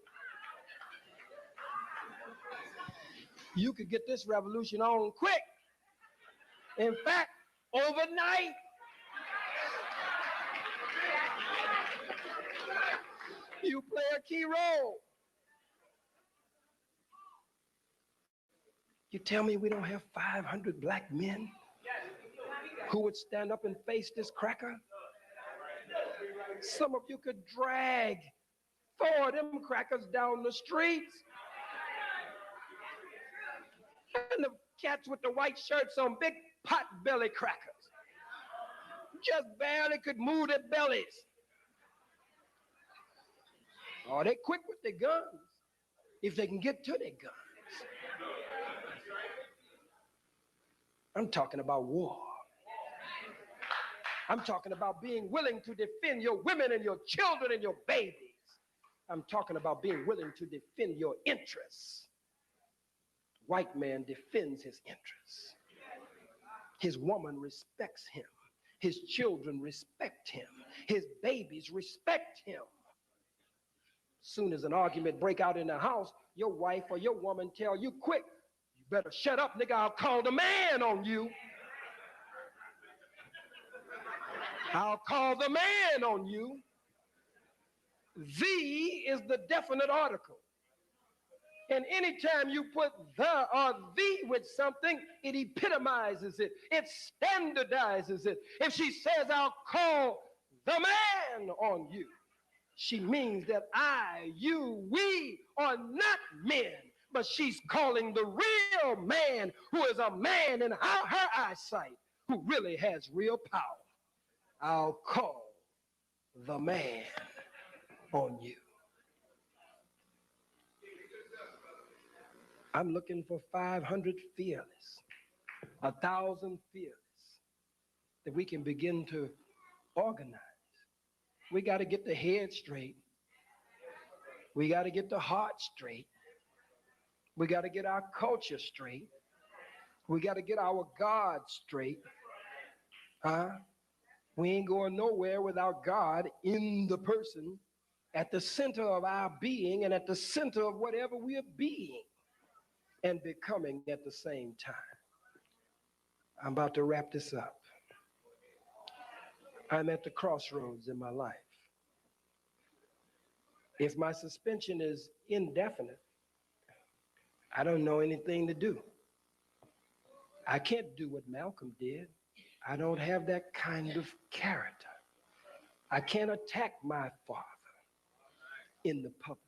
You could get this revolution on quick. In fact, overnight. You play a key role. You tell me we don't have 500 black men who would stand up and face this cracker? Some of you could drag 4 of them crackers down the streets. And the cats with the white shirts on, big pot belly crackers, just barely could move their bellies. Oh, they quick with their guns if they can get to their guns. I'm talking about war. I'm talking about being willing to defend your women and your children and your babies. I'm talking about being willing to defend your interests. White man defends his interests. His woman respects him. His children respect him. His babies respect him. Soon as an argument break out in the house, your wife or your woman tell you, quick, you better shut up, nigga, I'll call the man on you. I'll call the man on you. The is the definite article. And anytime you put the or the with something, it epitomizes it. It standardizes it. If she says, I'll call the man on you, she means that I, you, we are not men, but she's calling the real man who is a man in her eyesight, who really has real power. I'll call the man on you. I'm looking for 500 fearless, 1,000 fearless, that we can begin to organize. We got to get the head straight. We got to get the heart straight. We got to get our culture straight. We got to get our God straight. We ain't going nowhere without God in the person, at the center of our being and at the center of whatever we are being and becoming at the same time. I'm about to wrap this up. I'm at the crossroads in my life. If my suspension is indefinite, I don't know anything to do. I can't do what Malcolm did. I don't have that kind of character. I can't attack my father in the public.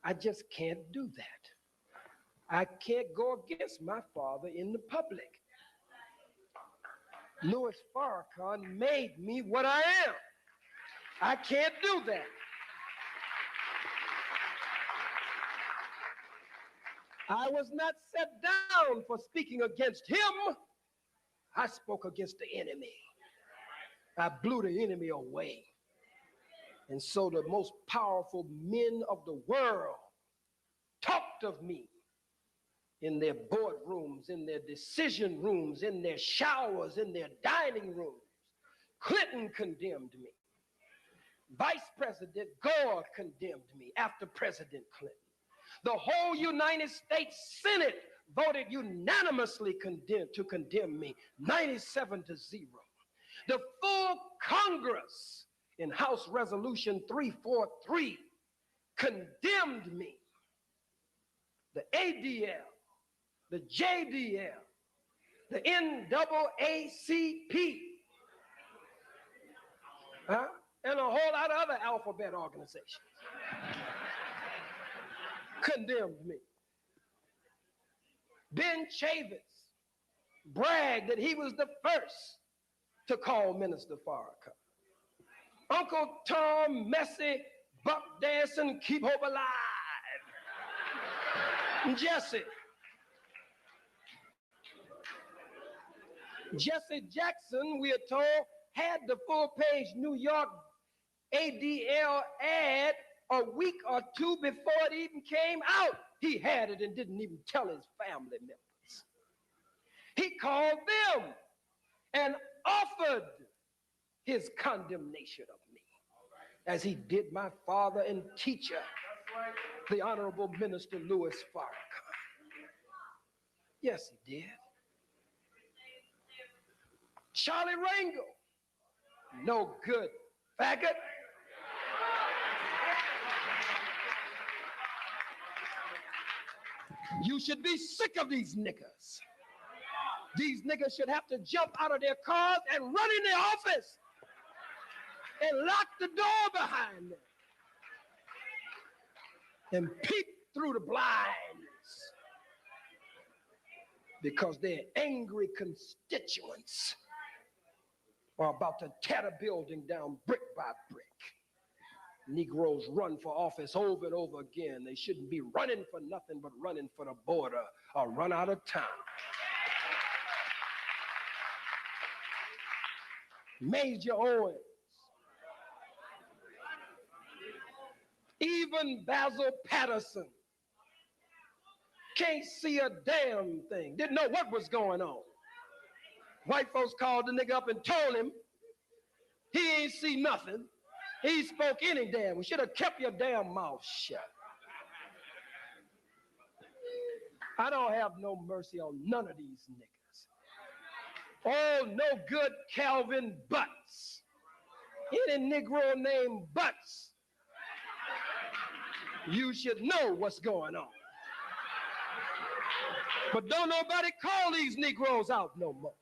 I just can't do that. I can't go against my father in the public. Louis Farrakhan made me what I am. I can't do that. I was not set down for speaking against him. I spoke against the enemy. I blew the enemy away. And so the most powerful men of the world talked of me in their boardrooms, in their decision rooms, in their showers, in their dining rooms. Clinton condemned me. Vice President Gore condemned me after President Clinton. The whole United States Senate voted unanimously to condemn me, 97-0. The full Congress in House Resolution 343 condemned me. The ADL, the JDL, the NAACP, and a whole lot of other alphabet organizations condemned me. Ben Chavis bragged that he was the first to call Minister Farrakhan. Uncle Tom Messy, Buck Dancing, Keep Hope Alive. Jesse Jackson, we are told, had the full-page New York ADL ad a week or two before it even came out. He had it and didn't even tell his family members. He called them and offered his condemnation of me, as he did my father and teacher, the Honorable Minister Louis Farrakhan. Yes, he did. Charlie Rangel, no good faggot. You should be sick of these niggas. These niggas should have to jump out of their cars and run in the office and lock the door behind them and peep through the blinds because their angry constituents are about to tear the building down brick by brick. Negroes run for office over and over again. They shouldn't be running for nothing but running for the border or run out of town. Major Owens, even Basil Patterson can't see a damn thing, didn't know what was going on. White folks called the nigga up and told him he ain't see nothing. He spoke any damn. We should have kept your damn mouth shut. I don't have no mercy on none of these niggas. Oh, no good Calvin Butts. Any Negro named Butts, you should know what's going on. But don't nobody call these Negroes out no more.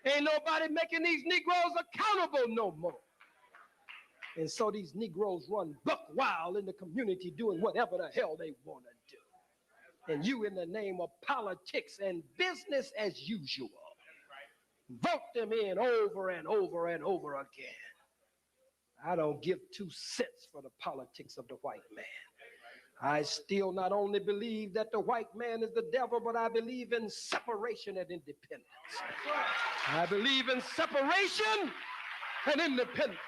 Ain't nobody making these Negroes accountable no more. And so these Negroes run buck wild in the community doing whatever the hell they want to do. And you, in the name of politics and business as usual, vote them in over and over and over again. I don't give 2 cents for the politics of the white man. I still not only believe that the white man is the devil, but I believe in separation and independence. I believe in separation and independence.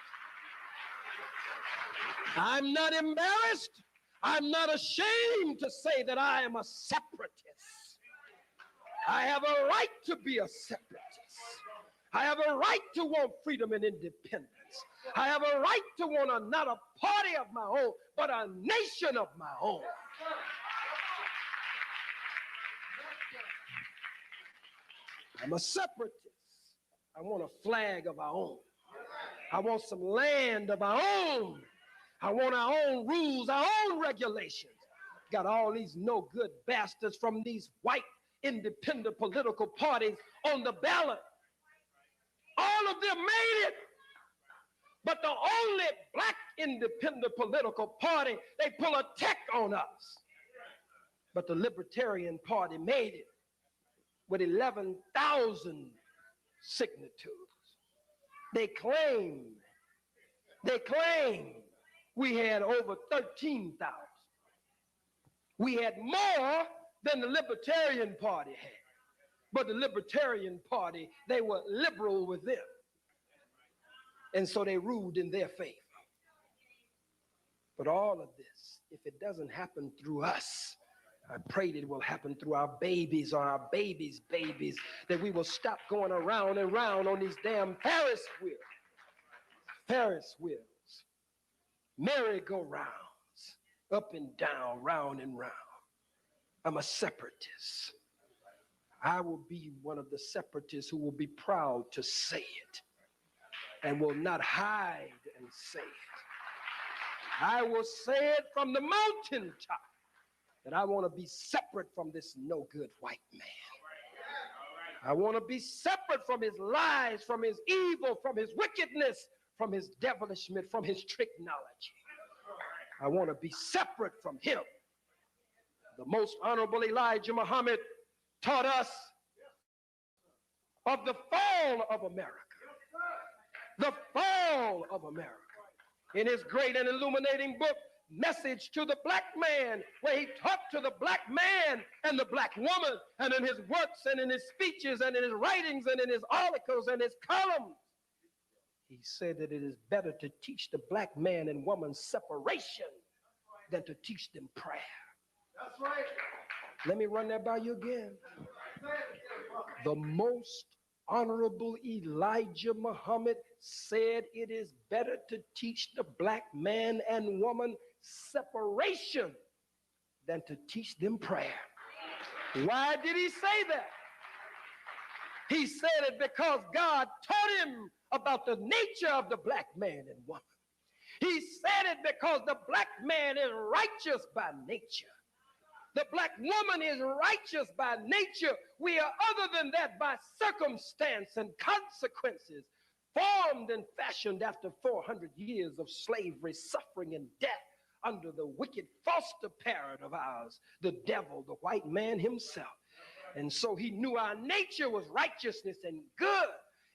I'm not embarrassed. I'm not ashamed to say that I am a separatist. I have a right to be a separatist. I have a right to want freedom and independence. I have a right to want not a party of my own, but a nation of my own. I'm a separatist. I want a flag of our own. I want some land of our own. I want our own rules, our own regulations. Got all these no good bastards from these white independent political parties on the ballot. All of them made it. But the only black independent political party, they pull a tech on us. But the Libertarian Party made it with 11,000 signatures. They claim we had over 13,000. We had more than the Libertarian Party had. But the Libertarian Party, they were liberal with them. And so they ruled in their favor. But all of this, if it doesn't happen through us, I pray that it will happen through our babies or our babies' babies, that we will stop going around and round on these damn Ferris wheels, merry-go-rounds, up and down, round and round. I'm a separatist. I will be one of the separatists who will be proud to say it. and will not hide and say it. I will say it from the mountaintop that I want to be separate from this no good white man. I want to be separate from his lies, from his evil, from his wickedness, from his devilishment, from his tricknology. I want to be separate from him. The most honorable Elijah Muhammad taught us of the fall of America. The fall of America. In his great and illuminating book, Message to the Black Man, where he talked to the black man and the black woman, and in his works and in his speeches and in his writings and in his articles and his columns, he said that it is better to teach the black man and woman separation than to teach them prayer. That's right. Let me run that by you again. The most honorable Elijah Muhammad said it is better to teach the black man and woman separation than to teach them prayer. Why did he say that? He said it because God taught him about the nature of the black man and woman. He said it because the black man is righteous by nature. The black woman is righteous by nature. We are other than that by circumstance and consequences, formed and fashioned after 400 years of slavery, suffering, and death under the wicked foster parent of ours, the devil, the white man himself. And so he knew our nature was righteousness and good.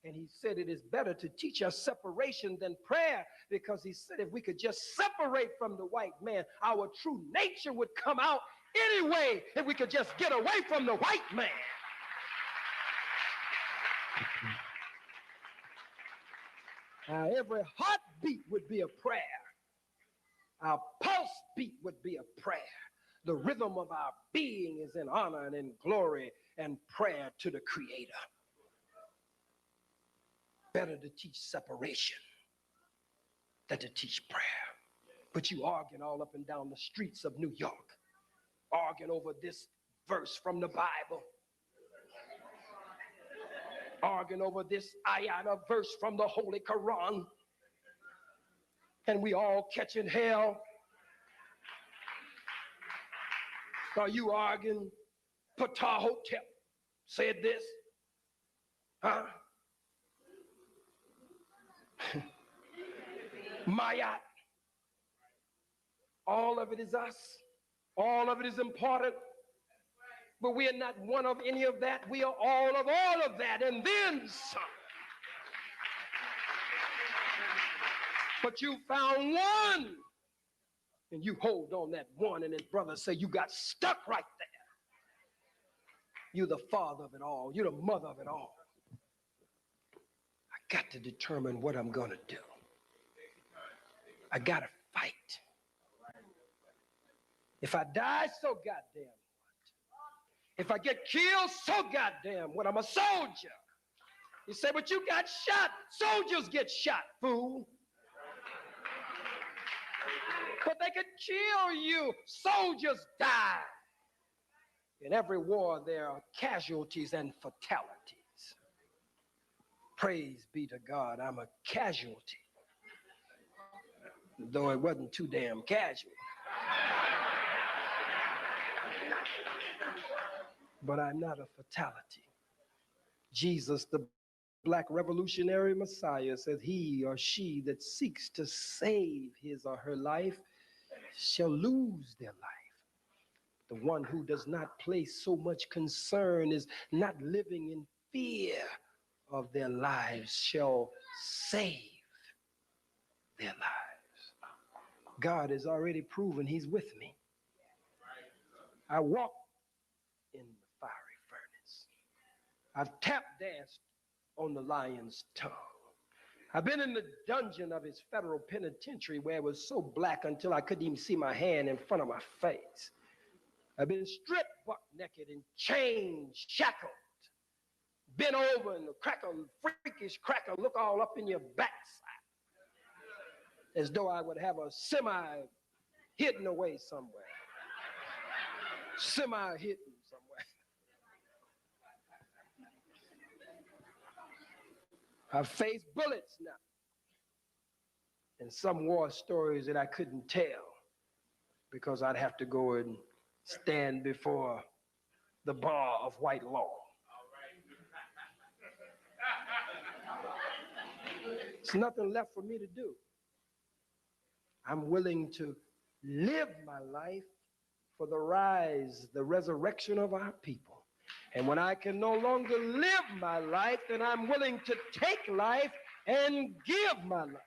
And he said it is better to teach us separation than prayer, because he said if we could just separate from the white man, our true nature would come out anyway, if we could just get away from the white man. Now, every heartbeat would be a prayer. Our pulse beat would be a prayer. The rhythm of our being is in honor and in glory and prayer to the Creator. Better to teach separation than to teach prayer. But you arguing all up and down the streets of New York, arguing over this verse from the Bible, arguing over this ayat verse from the Holy Quran, and we all catching hell. Are you arguing Ptahhotep said this? Huh? Mayat. All of it is us. All of it is important. But we are not one of any of that. We are all of that, and then some. But you found one, and you hold on that one, and his brother say you got stuck right there. You're the father of it all. You're the mother of it all. I got to determine what I'm going to do. I got to fight. If I die, so goddamn what? If I get killed, so goddamn what? I'm a soldier. You say, but you got shot. Soldiers get shot, fool. But they could kill you. Soldiers die. In every war, there are casualties and fatalities. Praise be to God, I'm a casualty. Though it wasn't too damn casual. But I'm not a fatality. Jesus, the black revolutionary Messiah, says he or she that seeks to save his or her life shall lose their life. The one who does not place so much concern, is not living in fear of their lives, shall save their lives. God has already proven he's with me. I walk in the fiery furnace. I've tap danced on the lion's tongue. I've been in the dungeon of his federal penitentiary where it was so black until I couldn't even see my hand in front of my face. I've been stripped buck naked and chained, shackled, bent over and the freakish cracker look all up in your backside, as though I would have a semi hidden away somewhere. Semi hidden somewhere. I've faced bullets now. and some war stories that I couldn't tell because I'd have to go and stand before the bar of white law. There's nothing left for me to do. I'm willing to live my life for the rise, the resurrection of our people. And when I can no longer live my life, then I'm willing to take life and give my life.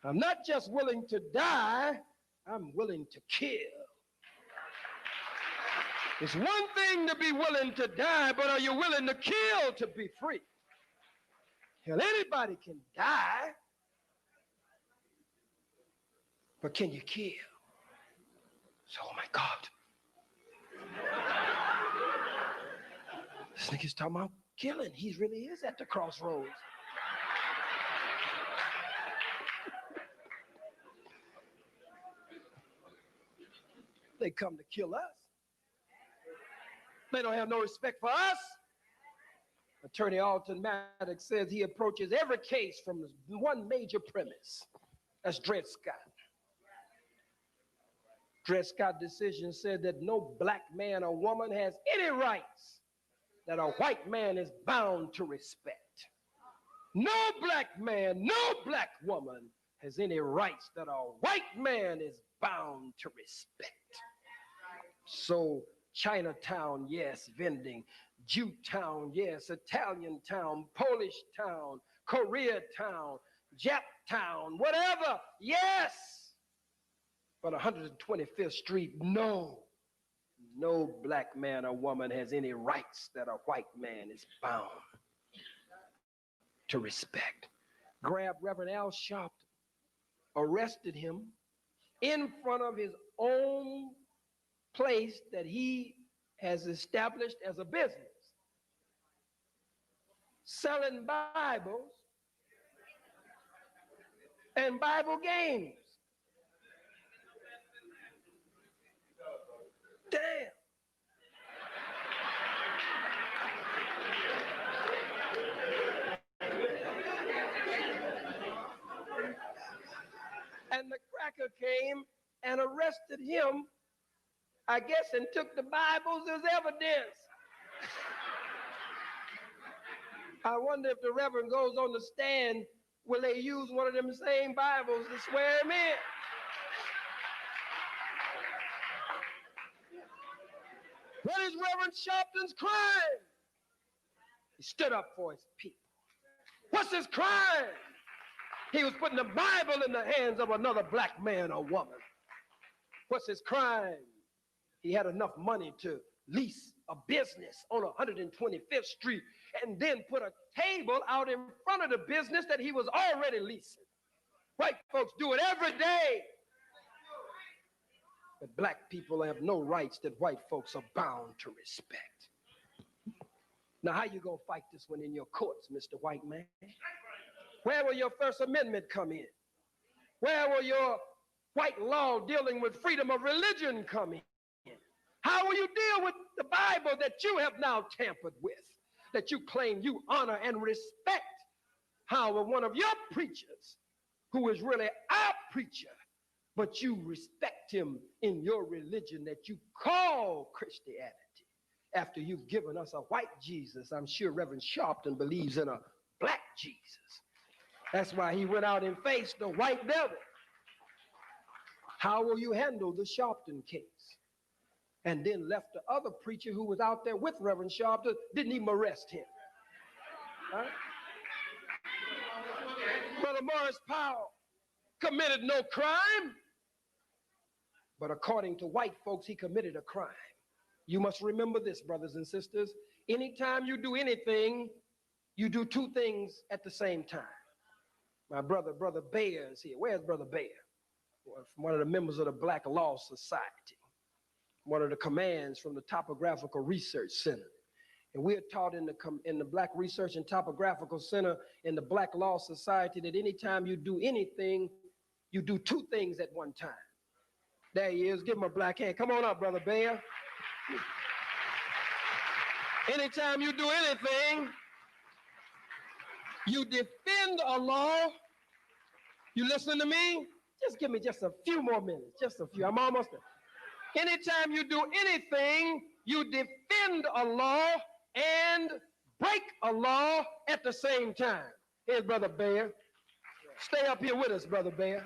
I'm not just willing to die, I'm willing to kill. It's one thing to be willing to die, but are you willing to kill to be free? Hell, anybody can die, but can you kill? So, oh my God. This nigga's talking about killing. He really is at the crossroads. They come to kill us. They don't have no respect for us. Attorney Alton Maddox says he approaches every case from one major premise. That's Dred Scott. Dred Scott decision said that no black man or woman has any rights that a white man is bound to respect. No black man, no black woman has any rights that a white man is bound to respect. So Chinatown, yes, vending. Jewtown, yes. Italian town, Polish town, Korea town, Jap town, whatever, yes. But 125th Street, no. No black man or woman has any rights that a white man is bound to respect. Grabbed Reverend Al Sharpton, arrested him in front of his own place that he has established as a business, selling Bibles and Bible games. Damn. And the cracker came and arrested him, I guess, and took the Bibles as evidence. I wonder if the Reverend goes on the stand, will they use one of them same Bibles to swear him in? What is Reverend Sharpton's crime? He stood up for his people. What's his crime? He was putting the Bible in the hands of another black man or woman. What's his crime? He had enough money to lease a business on 125th Street and then put a table out in front of the business that he was already leasing. White folks do it every day. But black people have no rights that white folks are bound to respect. Now, how you gonna fight this one in your courts, Mr. White Man? Where will your First Amendment come in? Where will your white law dealing with freedom of religion come in? How will you deal with the Bible that you have now tampered with, that you claim you honor and respect? How will one of your preachers, who is really our preacher, but you respect him in your religion that you call Christianity, after you've given us a white Jesus? I'm sure Reverend Sharpton believes in a black Jesus. That's why he went out and faced the white devil. How will you handle the Sharpton case? And then left the other preacher who was out there with Reverend Sharpton, didn't even arrest him. Right? Brother Morris Powell committed no crime, but according to white folks, he committed a crime. You must remember this, brothers and sisters. Anytime you do anything, you do two things at the same time. My brother Bayer is here. Where's Brother Bayer? One of the members of the Black Law Society. One of the commands from the Topographical Research Center. And we are taught in the Black Research and Topographical Center in the Black Law Society that anytime you do anything, you do two things at one time. There he is. Give him a black hand. Come on up, Brother Bayer. Anytime you do anything, you defend a law You listening to me? Just give me just a few more minutes, just a few. I'm almost there. Anytime you do anything, you defend a law and break a law at the same time. Here's Brother Bear. Stay up here with us, Brother Bear.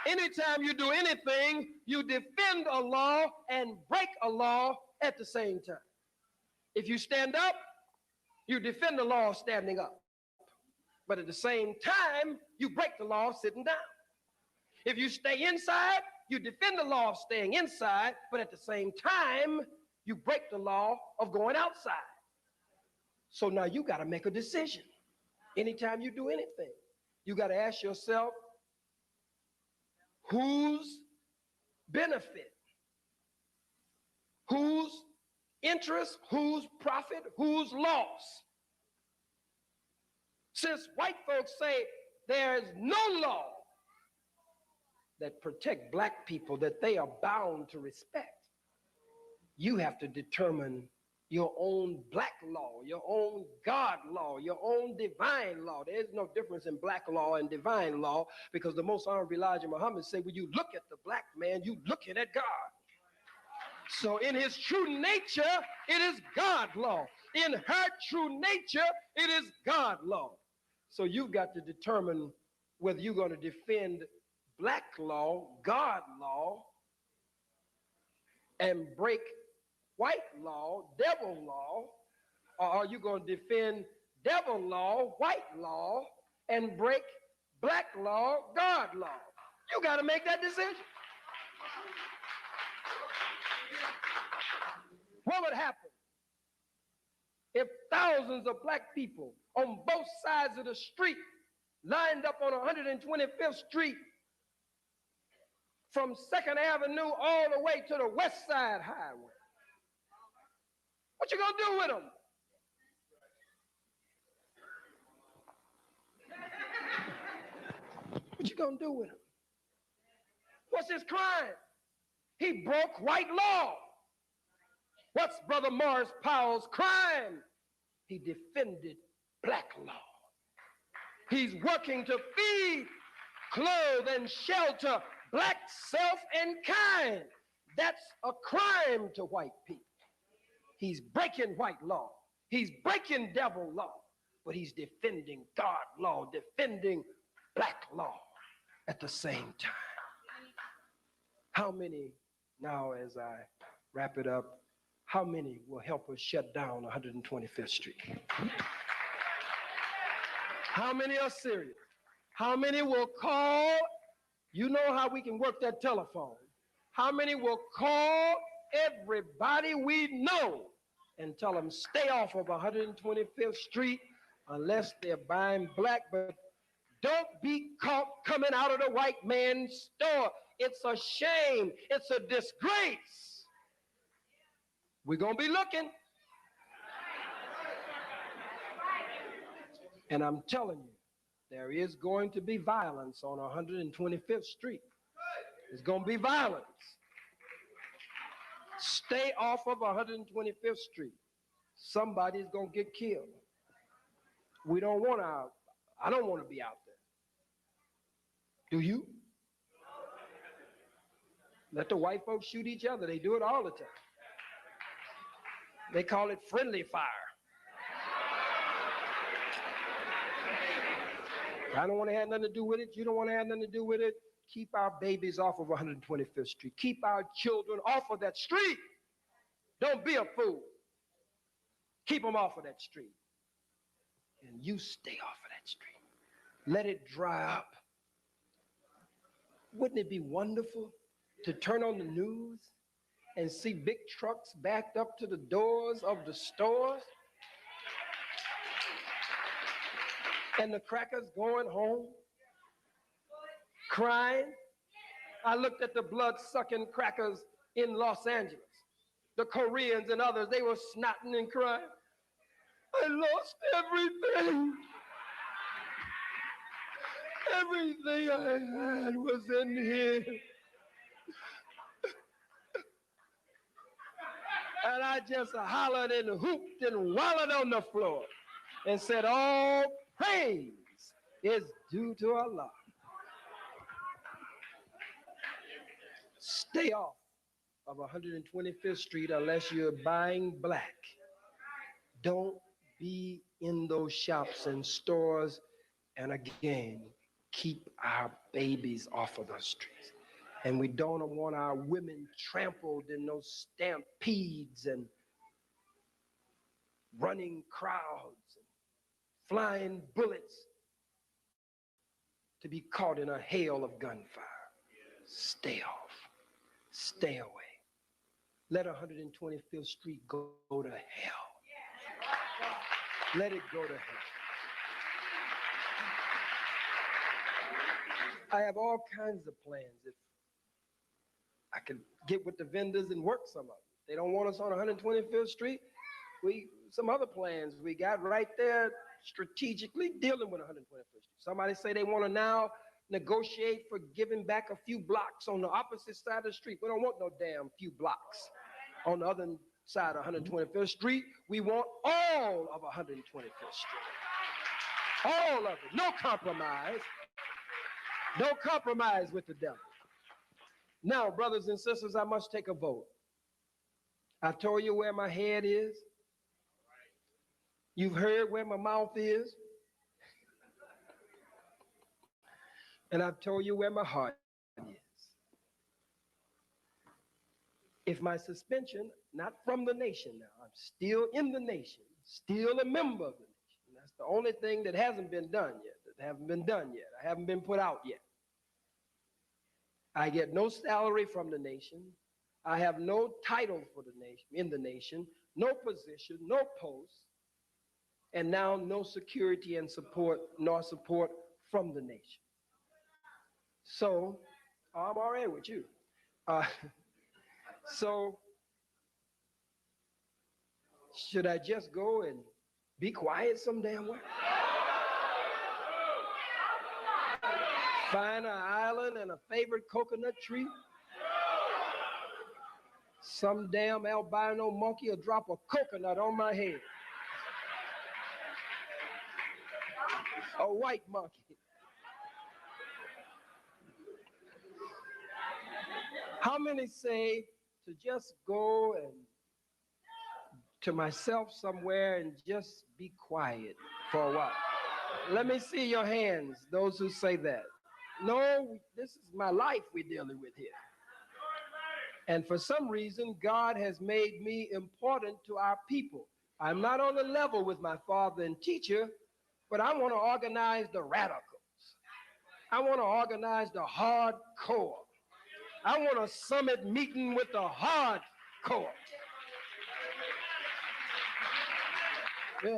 Anytime you do anything, you defend a law and break a law at the same time. If you stand up, you defend the law standing up. But at the same time, you break the law sitting down. If you stay inside, you defend the law of staying inside, but at the same time, you break the law of going outside. So now you got to make a decision. Anytime you do anything, you got to ask yourself, whose benefit, whose interest, whose profit, whose loss? Since white folks say there is no law that protect black people that they are bound to respect, you have to determine your own black law, your own God law, your own divine law. There is no difference in black law and divine law, because the Most Honorable Elijah Muhammad said, when you look at the black man, you looking at God. So in his true nature, it is God law. In her true nature, it is God law. So you've got to determine whether you're going to defend black law, God law, and break white law, devil law, or are you going to defend devil law, white law, and break black law, God law? You got to make that decision. What would happen if thousands of black people on both sides of the street lined up on 125th Street from 2nd Avenue all the way to the West Side Highway? What you gonna do with them? What you gonna do with him? What's his crime? He broke white law. What's Brother Morris Powell's crime? He defended black law. He's working to feed, clothe, and shelter black self and kind. That's a crime to white people. He's breaking white law. He's breaking devil law, but he's defending God law, defending black law at the same time. How many, now as I wrap it up, how many will help us shut down 125th Street? How many are serious? How many will call? You know how we can work that telephone. How many will call everybody we know and tell them stay off of 125th Street unless they're buying black, but don't be caught coming out of the white man's store. It's a shame. It's a disgrace. We're going to be looking. And I'm telling you, there is going to be violence on 125th Street. There's going to be violence. Stay off of 125th Street. Somebody's going to get killed. We don't want to, I don't want to be out there. Do you? Let the white folks shoot each other. They do it all the time. They call it friendly fire. I don't want to have nothing to do with it. You don't want to have nothing to do with it. Keep our babies off of 125th Street. Keep our children off of that street. Don't be a fool. Keep them off of that street. And you stay off of that street. Let it dry up. Wouldn't it be wonderful to turn on the news and see big trucks backed up to the doors of the stores and the crackers going home crying? I looked at the blood-sucking crackers in Los Angeles. The Koreans and others, they were snotting and crying. I lost everything. Everything I had was in here. And I just hollered and hooped and wallowed on the floor and said, all praise is due to Allah. Stay off of 125th Street unless you're buying black. Don't be in those shops and stores. And again, keep our babies off of the streets. And we don't want our women trampled in those stampedes and running crowds and flying bullets to be caught in a hail of gunfire. Stay off. Stay away. Let 125th Street go to hell. Let it go to hell. I have all kinds of plans. If I can get with the vendors and work some of them. They don't want us on 125th Street. Some other plans we got right there strategically dealing with 125th Street. Somebody say they want to now negotiate for giving back a few blocks on the opposite side of the street. We don't want no damn few blocks on the other side of 125th Street. We want all of 125th Street. All of it. No compromise. No compromise with the devil. Now, brothers and sisters, I must take a vote. I told you where my head is. You've heard where my mouth is. And I've told you where my heart is. If my suspension, not from the nation now, I'm still in the nation, still a member of the nation. That's the only thing that hasn't been done yet, I haven't been put out yet. I get no salary from the nation. I have no title for the nation, in the nation, no position, no post, and now no security and support, nor support from the nation. So, I'm all right with you. So, should I just go and be quiet some damn way? Find an island and a favorite coconut tree? Some damn albino monkey will drop a coconut on my head. A white monkey. How many say to just go and to myself somewhere and just be quiet for a while? Let me see your hands, those who say that. No, this is my life we're dealing with here. And for some reason, God has made me important to our people. I'm not on the level with my father and teacher, but I want to organize the radicals. I want to organize the hardcore. I want a summit meeting with the hardcore. Yeah.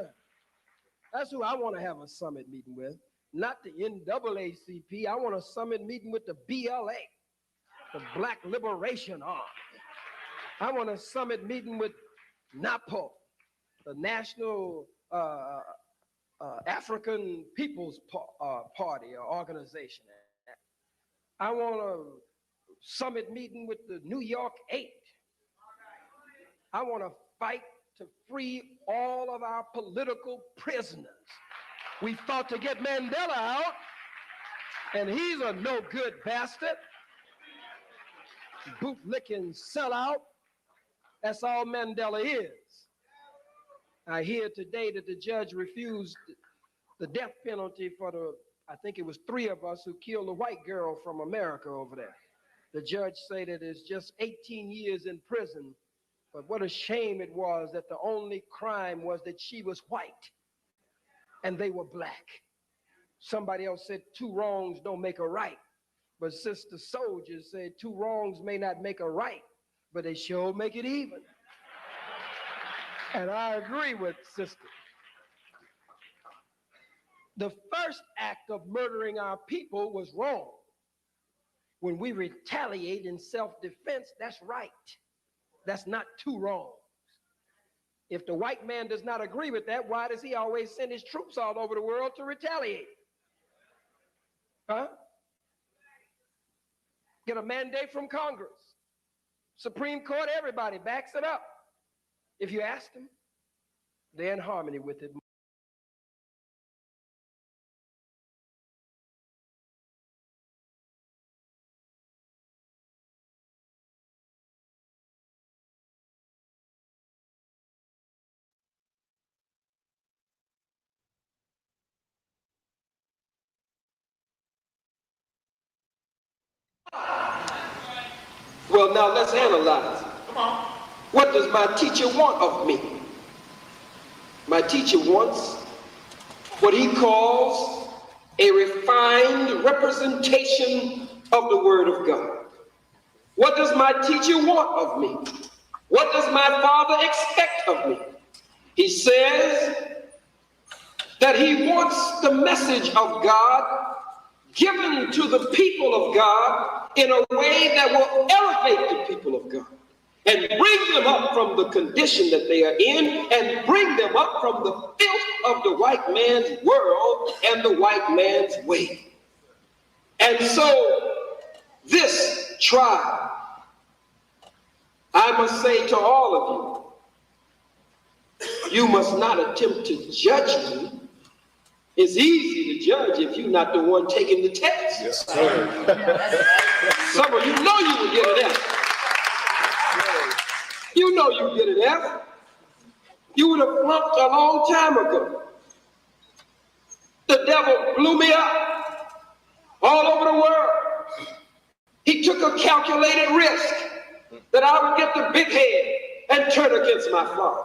That's who I want to have a summit meeting with. Not the NAACP. I want a summit meeting with the BLA, the Black Liberation Army. I want a summit meeting with NAPO, the National African People's Party or organization. I want a summit meeting with the New York 8. I want to fight to free all of our political prisoners. We fought to get Mandela out, and he's a no-good bastard. Bootlicking sellout. That's all Mandela is. I hear today that the judge refused the death penalty for I think it was 3 of us who killed a white girl from America over there. The judge said that it's just 18 years in prison, but what a shame it was that the only crime was that she was white and they were black. Somebody else said 2 wrongs don't make a right, but Sister Soldier said 2 wrongs may not make a right, but they sure make it even. And I agree with Sister. The first act of murdering our people was wrong. When we retaliate in self-defense, that's right. That's not 2 wrongs. If the white man does not agree with that, why does he always send his troops all over the world to retaliate? Huh? Get a mandate from Congress. Supreme Court, everybody backs it up. If you ask them, they're in harmony with it. Well, now let's analyze. What does my teacher want of me? My teacher wants what he calls a refined representation of the Word of God. What does my teacher want of me? What does my Father expect of me? He says that he wants the message of God given to the people of God in a way that will elevate the people of God and bring them up from the condition that they are in and bring them up from the filth of the white man's world and the white man's way. And so this tribe, I must say to all of you, you must not attempt to judge me. It's easy to judge if you're not the one taking the test. Yes, sir. Some of you know you would get an F. You know you would get an F. You would have flunked a long time ago. The devil blew me up all over the world. He took a calculated risk that I would get the big head and turn against my father.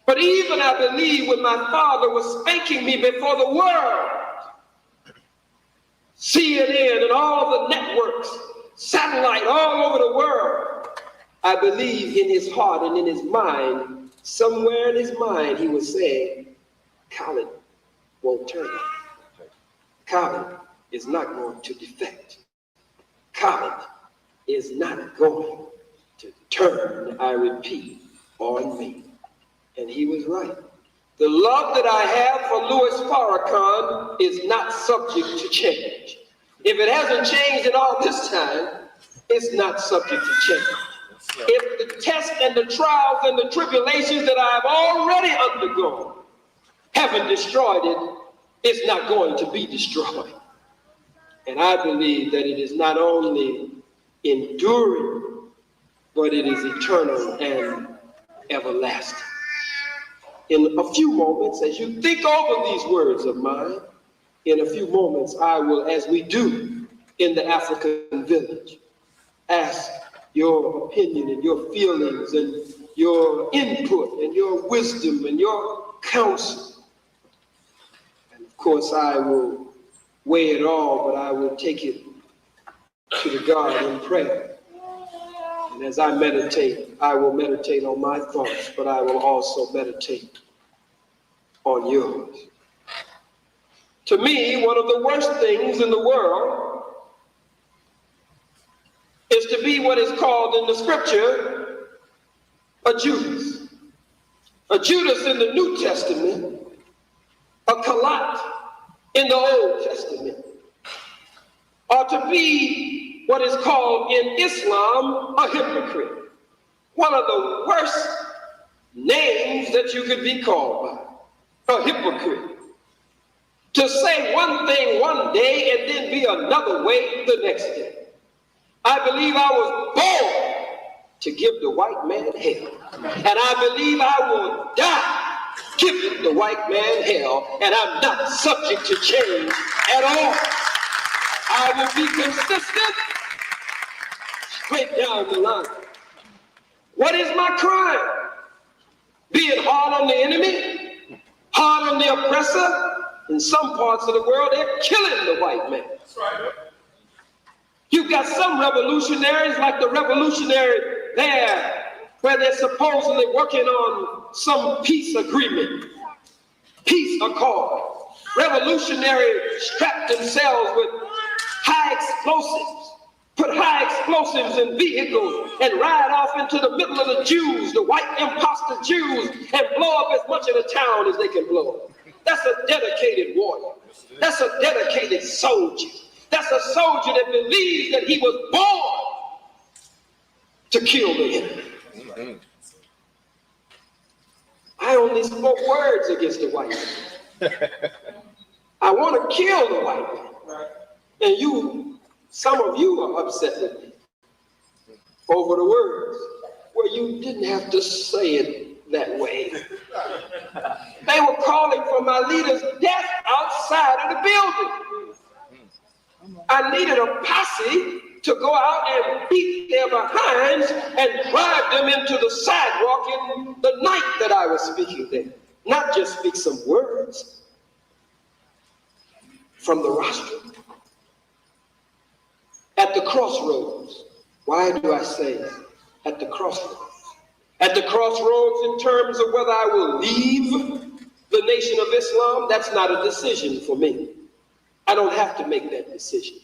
But even I believe when my father was spanking me before the world, CNN and all the networks, satellite all over the world, I believe in his heart and in his mind, somewhere in his mind, he was saying, Colin won't turn. Colin is not going to defect. Colin is not going to turn, I repeat, on me. And he was right. The love that I have for Louis Farrakhan is not subject to change. If it hasn't changed in all this time, it's not subject to change. If the tests and the trials and the tribulations that I've already undergone haven't destroyed it, it's not going to be destroyed. And I believe that it is not only enduring, but it is eternal and everlasting. In a few moments, as you think over these words of mine, in a few moments I will, as we do in the African village, ask your opinion and your feelings and your input and your wisdom and your counsel. And of course I will weigh it all, but I will take it to the God in prayer. And as I meditate, I will meditate on my thoughts, but I will also meditate on yours. To me, one of the worst things in the world is to be what is called in the scripture a Judas. A Judas in the New Testament, a Kalat in the Old Testament, or to be what is called in Islam a hypocrite. One of the worst names that you could be called by, a hypocrite. To say one thing one day and then be another way the next day. I believe I was born to give the white man hell. And I believe I will die giving the white man hell. And I'm not subject to change at all. I will be consistent straight down the line. What is my crime? Being hard on the enemy, hard on the oppressor. In some parts of the world, they're killing the white man. That's right. You've got some revolutionaries, like the revolutionary there, where they're supposedly working on some peace agreement, peace accord. Revolutionaries strap themselves with high explosives, put high explosives in vehicles and ride off into the middle of the Jews, the white imposter Jews, and blow up as much of the town as they can blow up. That's a dedicated warrior. That's a dedicated soldier. That's a soldier that believes that he was born to kill the enemy. I only spoke words against the white man. I want to kill the white man. And you, some of you are upset with me over the words where you didn't have to say it that way. They were calling for my leader's death outside of the building. I needed a posse to go out and beat their behinds and drive them into the sidewalk in the night that I was speaking there. Not just speak some words from the rostrum. At the crossroads. Why do I say at the crossroads? At the crossroads in terms of whether I will leave the Nation of Islam, that's not a decision for me. I don't have to make that decision.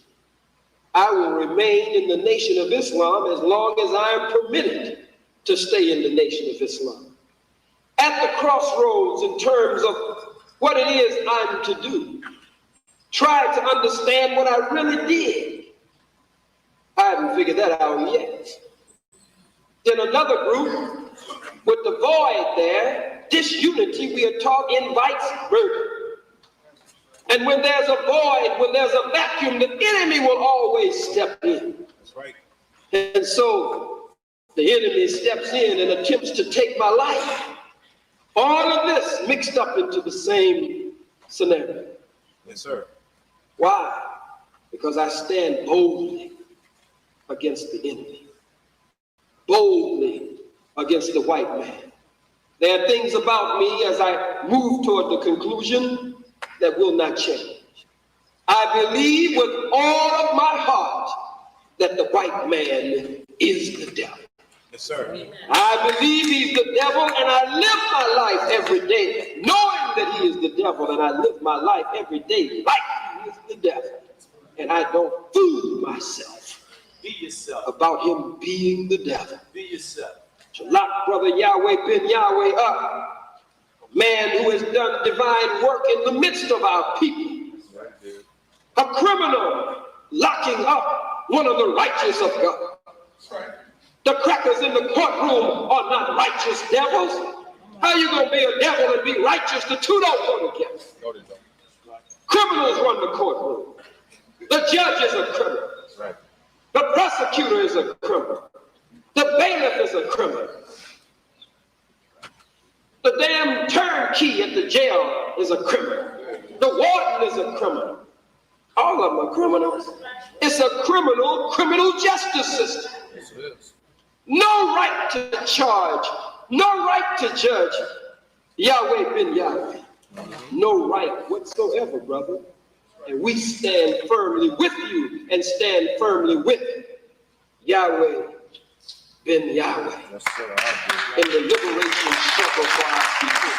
I will remain in the Nation of Islam as long as I am permitted to stay in the Nation of Islam. At the crossroads in terms of what it is I'm to do. Try to understand what I really did. I haven't figured that out yet. Then another group with the void there, disunity, we are taught, invites murder. And when there's a void, when there's a vacuum, the enemy will always step in. That's right. And so the enemy steps in and attempts to take my life. All of this mixed up into the same scenario. Yes, sir. Why? Because I stand boldly against the enemy. Boldly against the white man. There are things about me as I move toward the conclusion that will not change. I believe with all of my heart that the white man is the devil. Yes, sir. I believe he's the devil, and I live my life every day knowing that he is the devil, and I live my life every day like he is the devil. And I don't fool myself Be yourself. about him being the devil. Be yourself. To lock Brother Yahweh Ben Yahweh up, a man who has done divine work in the midst of our people. A criminal locking up one of the righteous of God. The crackers in the courtroom are not righteous devils. How you gonna be a devil and be righteous? The two don't go together. Criminals run the courtroom. The judge is a criminal. The prosecutor is a criminal. The bailiff is a criminal. The damn turnkey at the jail is a criminal. The warden is a criminal. All of them are criminals. It's a criminal justice system. No right to charge, no right to judge Yahweh Ben Yahweh. No right whatsoever, brother. And we stand firmly with you and stand firmly with Yahweh Ben Yahweh in the liberation struggle for our people.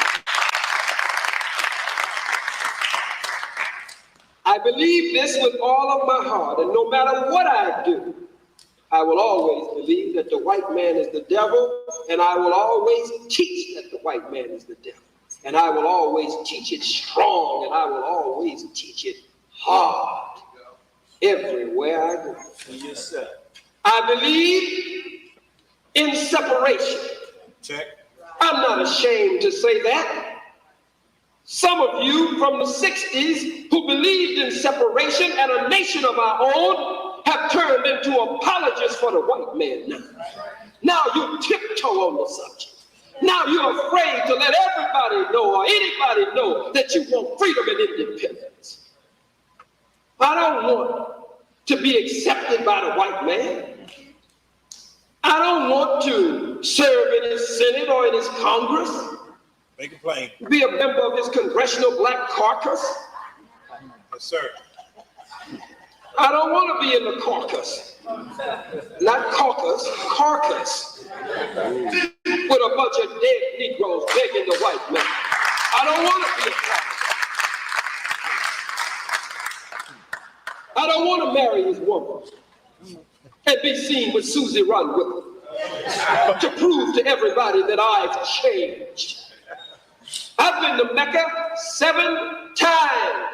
I believe this with all of my heart, and no matter what I do, I will always believe that the white man is the devil, and I will always teach that the white man is the devil. And I will always teach it strong, and I will always teach it hard everywhere I go. Yes, sir. I believe in separation. Check. I'm not ashamed to say that. Some of you from the 60s who believed in separation and a nation of our own have turned into apologists for the white man now. Now you tiptoe on the subject. Now you're afraid to let everybody know or anybody know that you want freedom and independence. I don't want to be accepted by the white man. I don't want to serve in his Senate or in his Congress. Make it plain. Be a member of his congressional black caucus. Yes, sir. I don't want to be in the caucus. Not caucus, carcass. With a bunch of dead Negroes begging the white man. I don't want to be a caucus. I don't want to marry his woman and be seen with Susie Run with her to prove to everybody that I've changed. I've been to Mecca 7 times.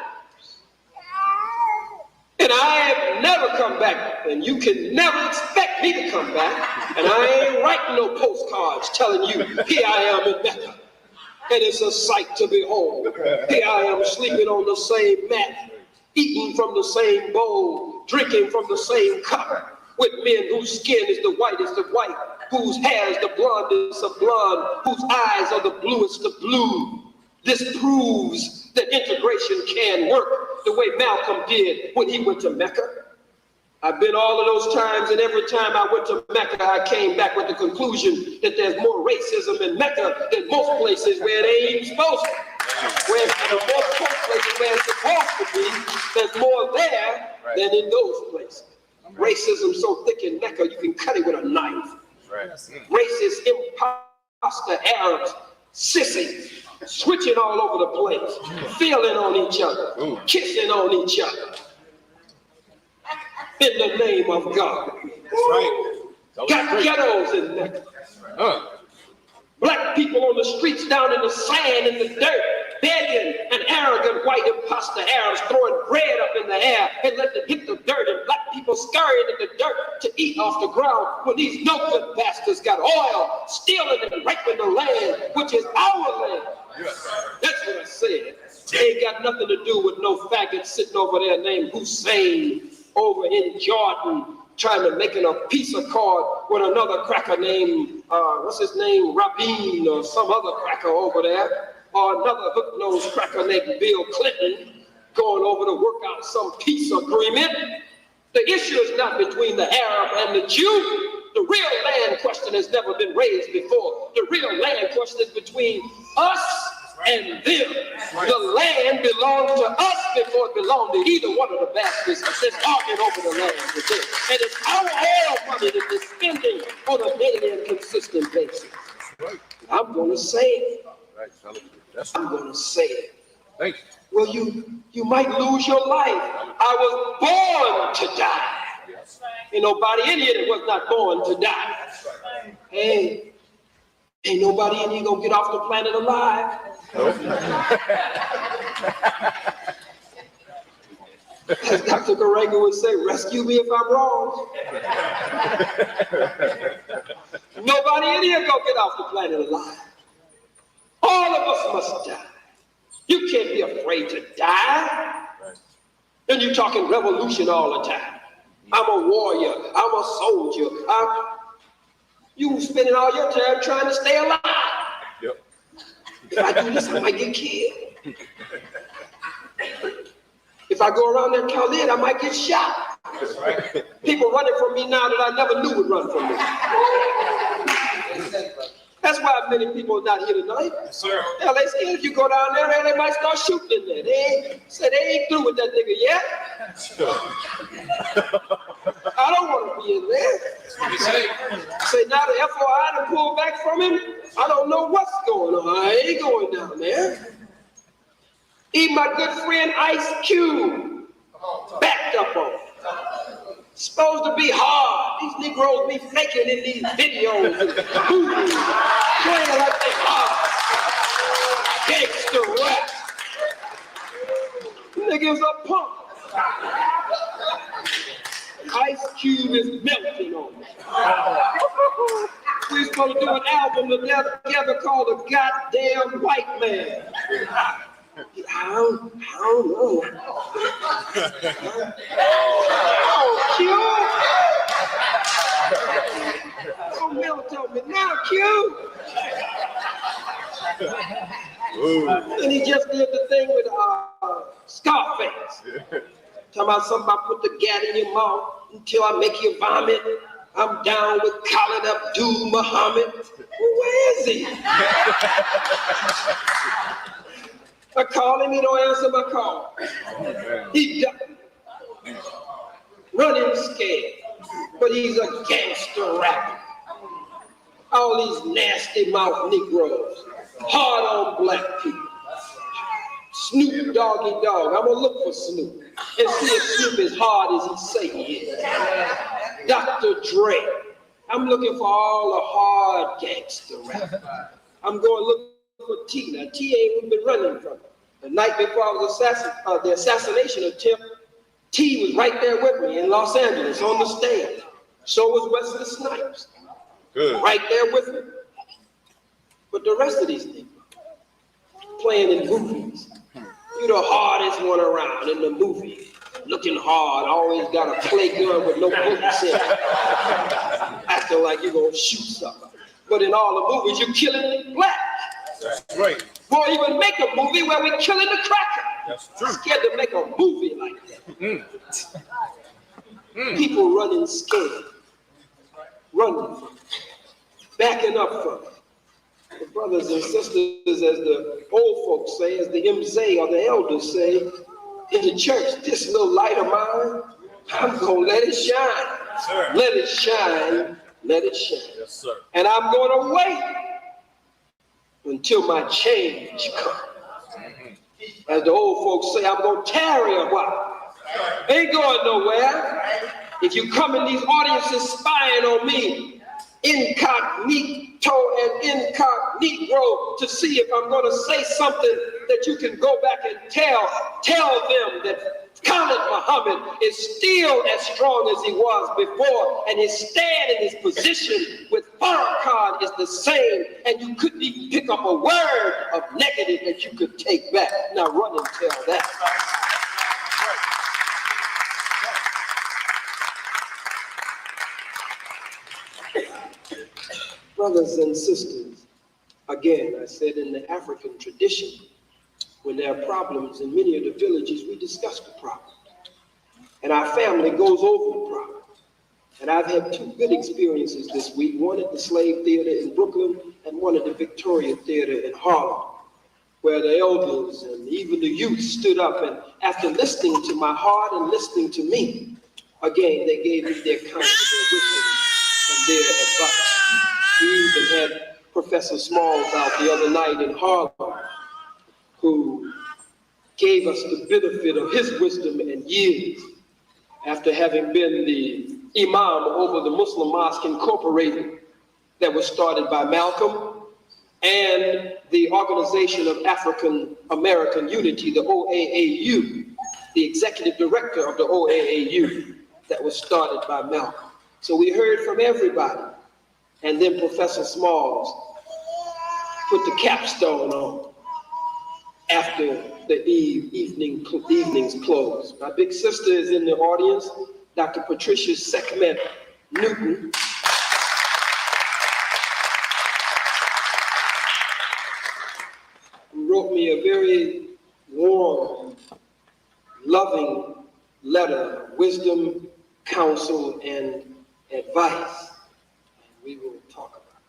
And I have never come back. And you can never expect me to come back. And I ain't writing no postcards telling you, here I am in Mecca. And it's a sight to behold. Here I am sleeping on the same mat, eating from the same bowl, drinking from the same cup, with men whose skin is the whitest of white, whose hair is the blondest of blonde, whose eyes are the bluest of blue. This proves that integration can work the way Malcolm did when he went to Mecca. I've been all of those times, and every time I went to Mecca, I came back with the conclusion that there's more racism in Mecca than most places where they ain't supposed to. Where most places where it's supposed to be, there's more there than in those places. Racism so thick in Mecca, you can cut it with a knife. Racist imposter Arabs, sissies, switching all over the place, feeling on each other, kissing on each other. In the name of God. Got ghettos in Mecca. Black people on the streets down in the sand, in the dirt, begging, and arrogant white imposter Arabs throwing bread up in the air and let them hit the dirt, and black people scurrying in the dirt to eat off the ground when these no good bastards got oil, stealing and raping the land, which is our land. That's what I said. It ain't got nothing to do with no faggot sitting over there named Hussein over in Jordan, trying to make a peace accord with another cracker named, what's his name, Rabin, or some other cracker over there, or another hook-nosed cracker named Bill Clinton, going over to work out some peace agreement. The issue is not between the Arab and the Jew. The real land question has never been raised before. The real land question is between us and them. The land belonged to us before it belonged to either one of the bastards that's arguing over the land with them. And it's our oil money that they're spending on a daily and consistent basis. I'm going to say it. I'm going to say it. Thank you. Well, you might lose your life. I was born to die. Ain't nobody in here that was not born to die. Hey, ain't nobody in here gonna get off the planet alive. As Dr. Garanga would say, rescue me if I'm wrong. Nobody in here gonna get off the planet alive. All of us must die. You can't be afraid to die. Then you're talking revolution all the time. I'm a warrior. I'm a soldier. You spending all your time trying to stay alive. Yep. If I do this, I might get killed. If I go around there and Khalid, I might get shot. Right. People running from me now that I never knew would run from me. That's why many people are not here tonight. Yes, sir. Hell, they say if you go down there, they might start shooting in there. They ain't through with that nigga yet. I don't want to be in there. Say now the FOI to pull back from him. I don't know what's going on. I ain't going down there. Even my good friend Ice Cube backed up on it. Supposed to be hard. These Negroes be faking in these videos and movies, playing like they hard. Gangster rap. Niggas are punk. Ice Cube is melting on me. We're supposed to do an album together called The Goddamn White Man. I don't know. Oh, Q. Oh, Mel told me, now, Q. And he just did the thing with Scarface. Talking about something about put the gat in your mouth until I make you vomit. I'm down with Khalid Abdul Muhammad. Where is he? I call him, he don't answer my call. He ducking, running scared, but he's a gangster rapper. All these nasty mouth Negroes, hard on black people. Snoop Doggy Dogg, I'm gonna look for Snoop and see if Snoop is hard as he say he is. Dr. Dre, I'm looking for all the hard gangster rappers. I'm going to look for T. Now, T ain't even been running from it. The night before I was the assassination attempt, T was right there with me in Los Angeles on the stage. So was Wesley Snipes. Good. Right there with me. But the rest of these niggas playing in movies. You the hardest one around in the movie. Looking hard, always got a play gun with no bullets in it. Acting like you're gonna shoot something. But in all the movies, you're killing black. That's right. Won't even make a movie where we're killing the cracker. That's true. Scared to make a movie like that. People running scared, running from it, backing up from it. The brothers and sisters, as the old folks say, as the MZ or the elders say, in the church, this little light of mine, I'm gonna let it shine. Sir. Let it shine, let it shine. Yes, sir. And I'm gonna wait until my change comes. As the old folks say, I'm gonna tarry a while. Ain't going nowhere. If you come in these audiences spying on me, incognito and incognito, to see if I'm gonna say something that you can go back and tell them that Khalid Muhammad is still as strong as he was before, and his stand and his position with Farrakhan is the same, and you couldn't even pick up a word of negative that you could take back. Now run and tell that. Brothers and sisters, again, I said in the African tradition, when there are problems in many of the villages, we discuss the problem. And our family goes over the problem. And I've had two good experiences this week, one at the Slave Theater in Brooklyn and one at the Victoria Theater in Harlem, where the elders and even the youth stood up, and after listening to my heart and listening to me, again, they gave me their counsel, their wisdom, and their advice. We even had Professor Smalls out the other night in Harlem, who gave us the benefit of his wisdom and years after having been the imam over the Muslim Mosque Incorporated that was started by Malcolm, and the Organization of African American Unity, the OAAU, the executive director of the OAAU that was started by Malcolm. So we heard from everybody. And then Professor Smalls put the capstone on after the evening's closed. My big sister is in the audience, Dr. Patricia Sekhmet Newton. Who wrote me a very warm, loving letter of wisdom, counsel, and advice. We will talk about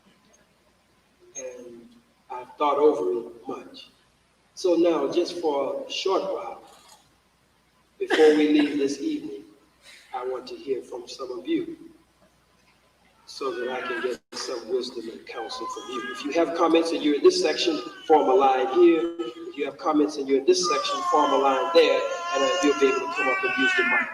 it. And I've thought over it much. So now, just for a short while, before we leave this evening, I want to hear from some of you so that I can get some wisdom and counsel from you. If you have comments and you're in this section, form a line here. If you have comments and you're in this section, form a line there, and you'll be able to come up and use the mic.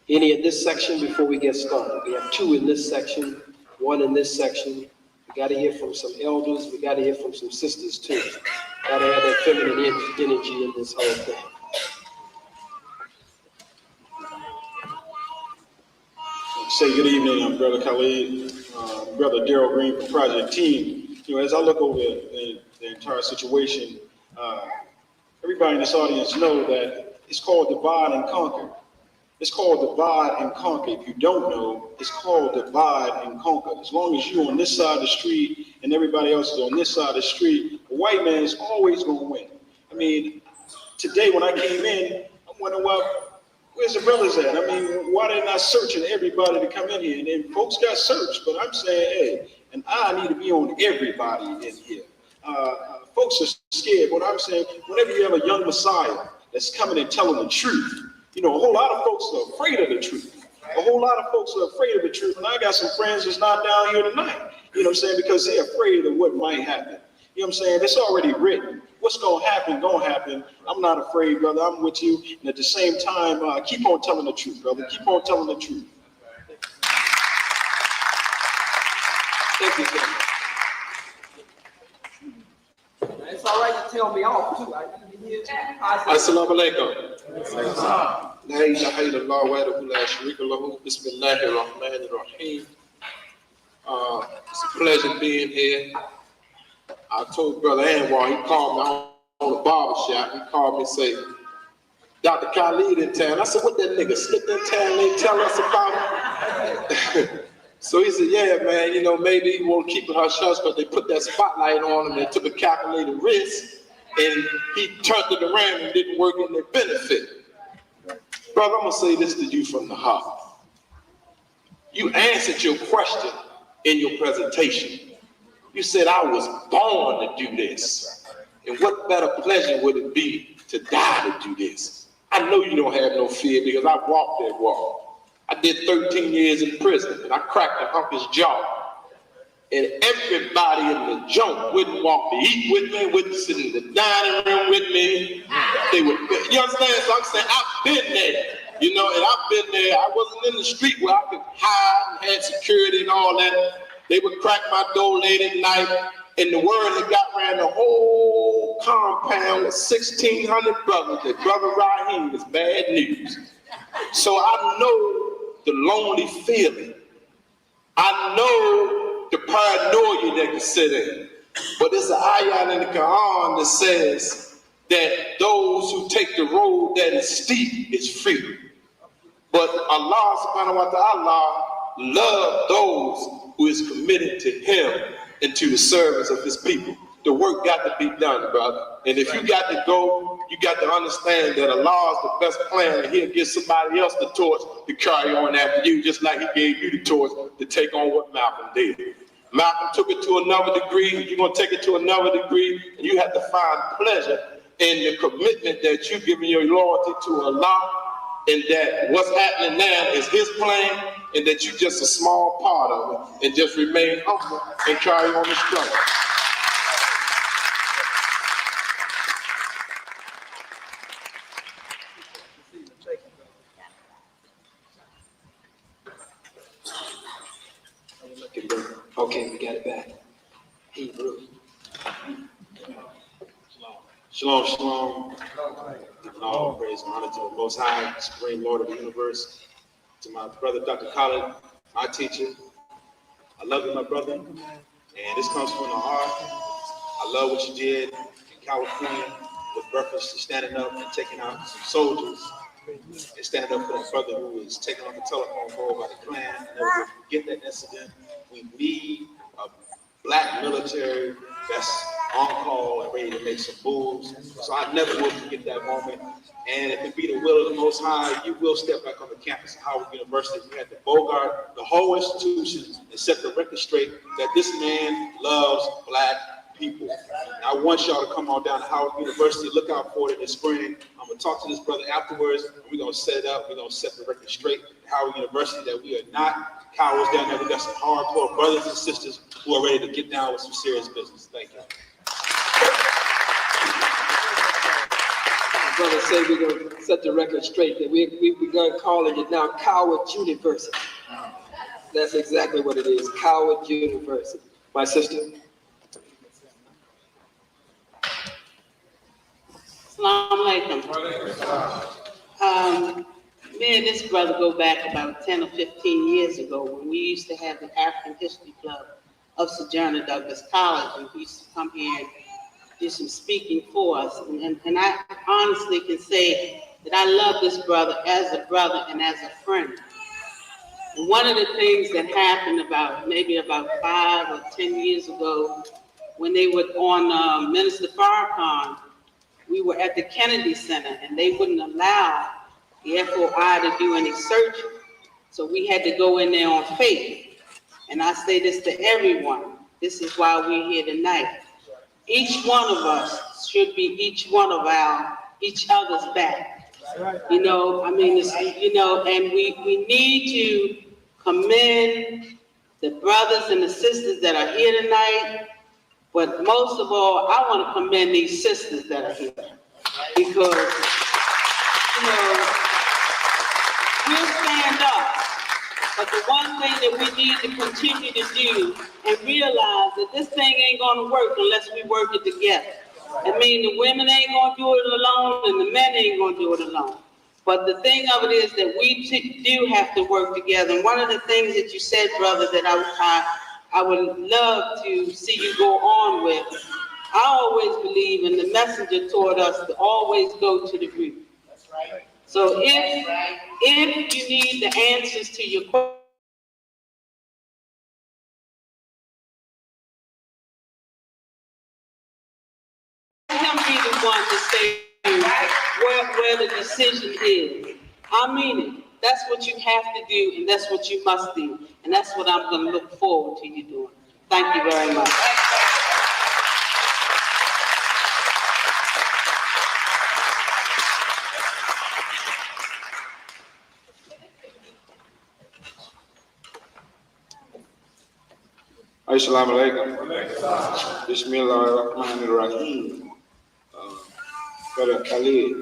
Any in this section before we get started? We have two in this section, one in this section. We got to hear from some elders. We got to hear from some sisters too. Got to have that feminine energy in this whole thing. Say good evening, I'm Brother Khalid, Brother Daryl Green from Project Team. You know, as I look over the entire situation, everybody in this audience know that it's called divide and conquer. It's called divide and conquer. If you don't know, it's called divide and conquer. As long as you're on this side of the street and everybody else is on this side of the street, the white man is always going to win. I mean, today when I came in, I'm wondering, well, where's the brothers at? I mean, why they not searching everybody to come in here? And then folks got searched, but I'm saying, hey, and I need to be on everybody in here. Folks are scared. What I'm saying, whenever you have a young Messiah that's coming and telling the truth, you know, a whole lot of folks are afraid of the truth. A whole lot of folks are afraid of the truth. And I got some friends that's not down here tonight, you know what I'm saying, because they're afraid of what might happen. You know what I'm saying? It's already written. What's going to happen. I'm not afraid, brother. I'm with you. And at the same time, keep on telling the truth, brother. Keep on telling the truth. Thank you, sir. It's all right to tell me off, too. Assalamu alaikum. La ilaha illallah wahdahu la sharika lahu. Bismillahir rahmanir rahim. It's a pleasure being here. I told Brother Anwar, he called me on the barber shop. He called me and said, Dr. Khalid in town. I said, what that nigga slipped in town they tell us about him? So he said, yeah, man, you know, maybe he won't keep it hush hush, but they put that spotlight on him. They took a calculated risk, and he turned it around and didn't work in their benefit. Brother, I'm gonna say this to you from the heart. You answered your question in your presentation. You said, I was born to do this. And what better pleasure would it be to die to do this? I know you don't have no fear because I walked that walk. I did 13 years in prison and I cracked the uncle's jaw. And everybody in the joint wouldn't walk to eat with me, wouldn't sit in the dining room with me. They would, you understand? So I'm saying, I've been there, you know, and I've been there. I wasn't in the street where I could hide and had security and all that. They would crack my door late at night, and the word that got around the whole compound was 1,600 brothers that Brother Raheem was bad news. So I know the lonely feeling. I know the paranoia that can set in. But there's an ayah in the Quran that says that those who take the road that is steep is free. But Allah subhanahu wa ta'ala loves those who is committed to him and to the service of his people. The work got to be done, brother. And if you got to go, you got to understand that Allah is the best plan, and he'll give somebody else the torch to carry on after you, just like he gave you the torch to take on what Malcolm did. Malcolm took it to another degree, you're going to take it to another degree, and you have to find pleasure in the commitment that you're giving your loyalty to Allah, and that what's happening now is his plan, and that you're just a small part of it, and just remain humble and carry on the struggle. Okay, we got it back. Hebrew. Shalom, shalom. Giving all praise and honor to the Most High, Supreme Lord of the universe. To my brother, Dr. Khalid, my teacher. I love you, my brother. And this comes from the heart. I love what you did in California with reference to standing up and taking out some soldiers and standing up for that brother who was taken on the telephone pole by the Klan. I never forget that incident. We need a black military that's on call and ready to make some moves. So I never will forget that moment. And if it be the will of the Most High, you will step back on the campus of Howard University. We had to bogart the whole institution and set the record straight that this man loves black people. And I want y'all to come on down to Howard University. Look out for it in the spring. I'm going to talk to this brother afterwards. And we're going to set it up. We're going to set the record straight at Howard University that we are not cowards down there. We got some hardcore brothers and sisters who are ready to get down with some serious business. Thank you. Brother say we're going to set the record straight, that we're going to call it now Coward University. That's exactly what it is, Coward University. My sister? Assalamu alaikum. Me and this brother go back about 10 or 15 years ago when we used to have the African History Club of Sojourner Douglas College, and he used to come here and do some speaking for us. And I honestly can say that I love this brother as a brother and as a friend. And one of the things that happened maybe about 5 or 10 years ago, when they were on Minister Farrakhan, we were at the Kennedy Center and they wouldn't allow the FOI to do any searching. So we had to go in there on faith. And I say this to everyone. This is why we're here tonight. Each one of us should be each other's back. You know, I mean, and we need to commend the brothers and the sisters that are here tonight. But most of all, I want to commend these sisters that are here. Because, we'll stand up. But the one thing that we need to continue to do and realize that this thing ain't going to work unless we work it together. I mean, the women ain't going to do it alone and the men ain't going to do it alone. But the thing of it is that we do have to work together. And one of the things that you said, brother, that I would love to see you go on with, I always believe, and the messenger taught us to always go to the root. That's right. So if you need the answers to your questions, him be the one to say where the decision is. I mean it. That's what you have to do, and that's what you must do. And that's what I'm going to look forward to you doing. Thank you very much. Assalamu alaikum. Bismillahirrahmanirrahim. Brother Khalid,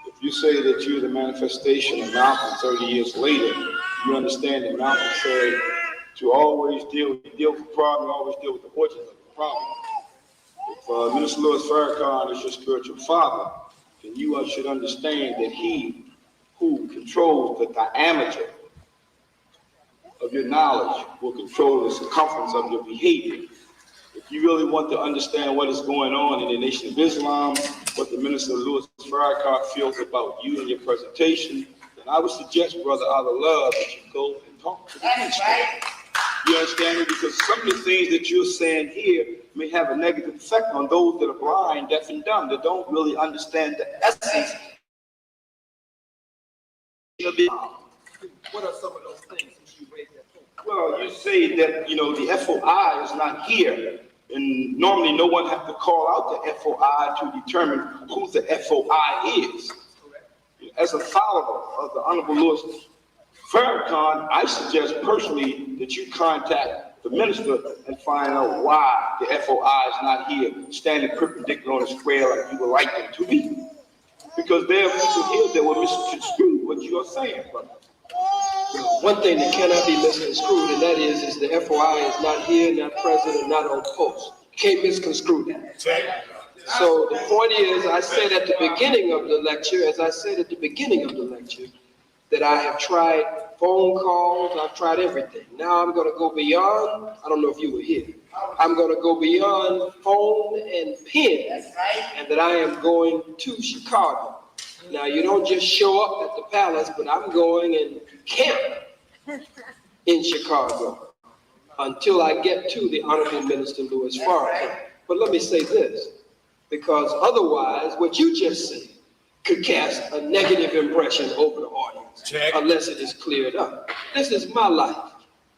if you say that you're the manifestation of Malcolm 30 years later, you understand that Malcolm said to always deal with the problem, always deal with the origin of the problem. If Minister Louis Farrakhan is your spiritual father, then you should understand that he who controls the diameter of your knowledge will control the circumference of your behavior. If you really want to understand what is going on in the Nation of Islam, what the Minister Louis Farrakhan feels about you and your presentation, then I would suggest, brother, out of love, that you go and talk to the minister. You understand me? Because some of the things that you're saying here may have a negative effect on those that are blind, deaf, and dumb, that don't really understand the essence. What are some of those things since you raised that point? Well, you say that, the FOI is not here. And normally no one has to call out the FOI to determine who the FOI is. As a follower of the Honorable Louis Farrakhan, I suggest personally that you contact the minister and find out why the FOI is not here, standing perpendicular on the square like you would like them to be. Because there are people here that will misconstrue what you are saying, brother. One thing that cannot be misconstrued, and that is the FOI is not here, not present, and not on post. You can't misconstrue that. So the point is, I said at the beginning of the lecture, that I have tried phone calls, I've tried everything. Now I'm going to go beyond, I don't know if you were here, I'm going to go beyond phone and pen, and that I am going to Chicago. Now, you don't just show up at the palace, but I'm going and camp in Chicago until I get to the Honorable Minister Louis Farrakhan. But let me say this, because otherwise, what you just said could cast a negative impression over the audience, unless it is cleared up. This is my life,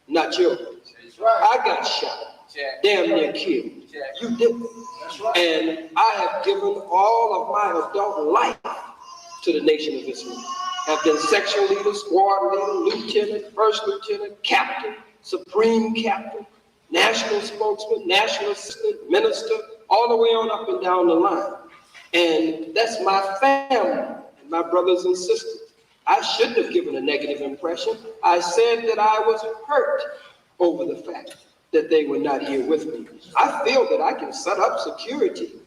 not yours. I got shot, damn near killed. You didn't. And I have given all of my adult life to the Nation of Islam. Have been section leader, squad leader, lieutenant, first lieutenant, captain, supreme captain, national spokesman, national assistant, minister, all the way on up and down the line. And that's my family, and my brothers and sisters. I shouldn't have given a negative impression. I said that I was hurt over the fact that they were not here with me. I feel that I can set up security.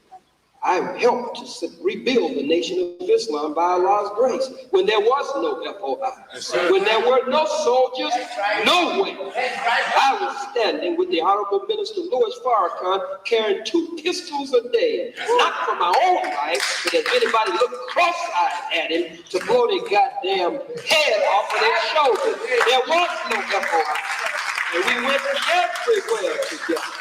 I helped to rebuild the Nation of Islam by Allah's grace when there was no FOI, when there were no soldiers, nowhere. I was standing with the Honorable Minister Louis Farrakhan carrying 2 pistols a day, not for my own life, but if anybody looked cross-eyed at him to blow their goddamn head off of their shoulders. There was no FOI. And we went everywhere together.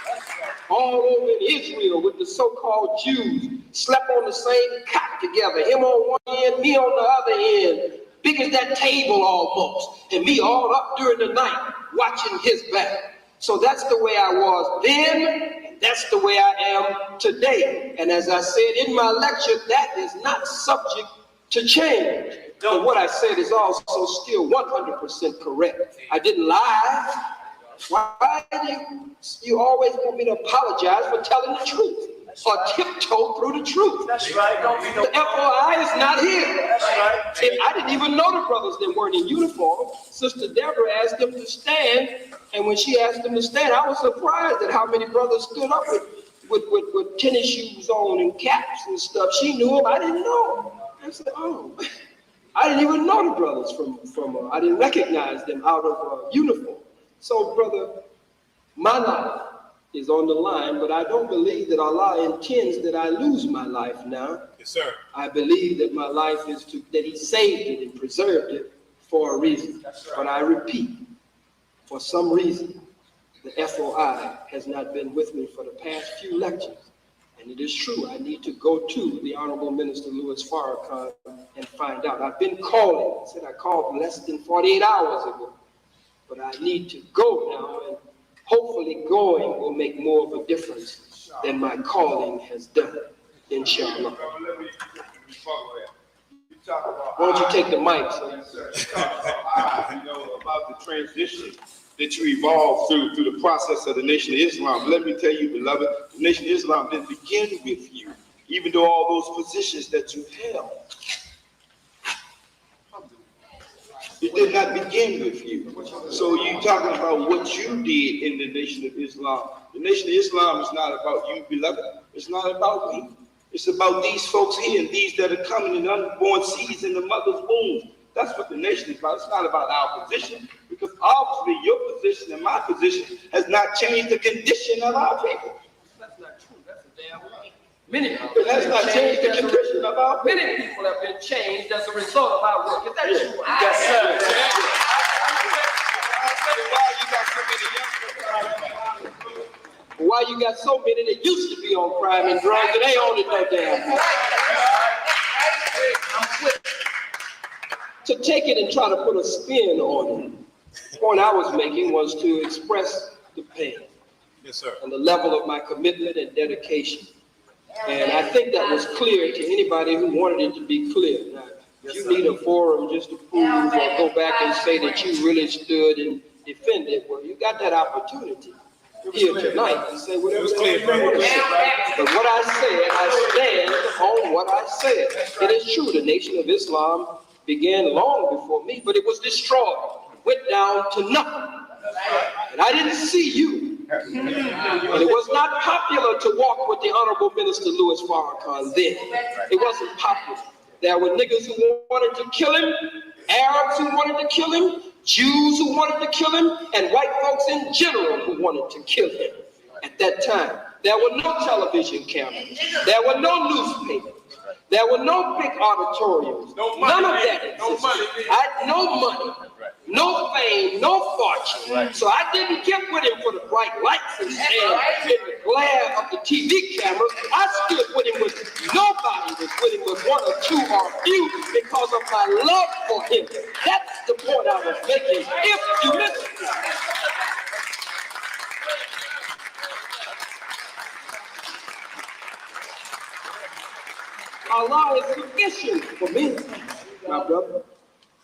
All over in Israel with the so-called Jews, slept on the same cot together, him on one end, me on the other end, big as that table almost, and me all up during the night watching his back. So that's the way I was then, and that's the way I am today. And as I said in my lecture, that is not subject to change. But what I said is also still 100% correct. I didn't lie. Why do you always want me to apologize for telling the truth or tiptoe through the truth? That's right. The FOI is not here. That's right. And I didn't even know the brothers that weren't in uniform. Sister Deborah asked them to stand, and when she asked them to stand, I was surprised at how many brothers stood up with tennis shoes on and caps and stuff. She knew them. I didn't know. I said, oh, I didn't even know the brothers from I didn't recognize them out of uniform. So, brother, my life is on the line, but I don't believe that Allah intends that I lose my life now. Yes, sir. I believe that my life is that He saved it and preserved it for a reason. That's right. But I repeat, for some reason, the FOI has not been with me for the past few lectures. And it is true, I need to go to the Honorable Minister Louis Farrakhan and find out. I've been calling. I said I called less than 48 hours ago. But I need to go now, and hopefully going will make more of a difference than my calling has done, inshallah. Why don't you take the mic, sir? You know, about the transition that you evolved through the process of the Nation of Islam. Let me tell you, beloved, the Nation of Islam didn't begin with you, even though all those positions that you held. It did not begin with you. So you talking about what you did in the Nation of Islam. The Nation of Islam is not about you, beloved. It's not about me. It's about these folks here and these that are coming in unborn seeds in the mother's womb. That's what the nation is about. It's not about our position, because obviously your position and my position has not changed the condition of our people. That's not true. That's a damn lie. Many people It has not changed the condition of our people. Many people have been changed as a result of our work. Is that true? Yes, sir. Why you got so many that used to be on crime and drugs and they own it no damn more? To take it and try to put a spin on it, the point I was making was to express the pain. Yes, sir. And the level of my commitment and dedication. And I think that was clear to anybody who wanted it to be clear. Now, you need a forum just to prove or go back and say that you really stood and defended. Well, you got that opportunity here tonight to say whatever you want to say. But what I said, I stand on what I said. It is true, the Nation of Islam began long before me, but it was destroyed, went down to nothing. And I didn't see you. And it was not popular to walk with the Honorable Minister Louis Farrakhan then. It wasn't popular. There were niggas who wanted to kill him, Arabs who wanted to kill him, Jews who wanted to kill him, and white folks in general who wanted to kill him. At that time, there were no television cameras. There were no newspapers. There were no big auditoriums. None of that existed. I had no money, no fame, no fortune. So I didn't get with him for the bright lights and stand in the glare of the TV cameras. I stood with him with nobody was with him with one or two or few because of my love for him. That's the point I was making. If you listen to me. Allah is sufficient for me, my brother,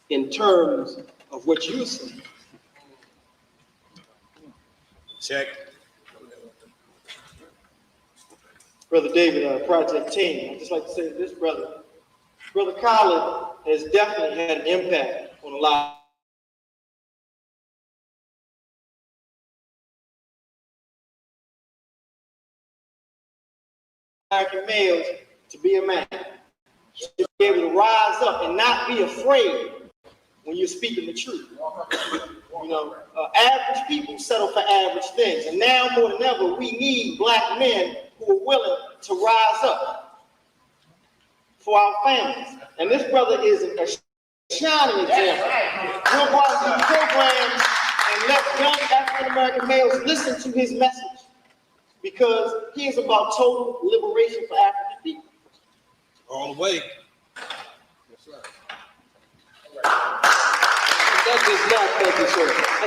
in terms of what you say. Check. Brother David, Project Team, I'd just like to say to this brother, Brother Khaled has definitely had an impact on a lot of American males to be a man, to be able to rise up and not be afraid when you're speaking the truth. You know, average people settle for average things, and now more than ever, we need black men who are willing to rise up for our families. And this brother is a shining example. We'll go out to the program and let young African-American males listen to his message, because he is about total liberation for African people. All the way. And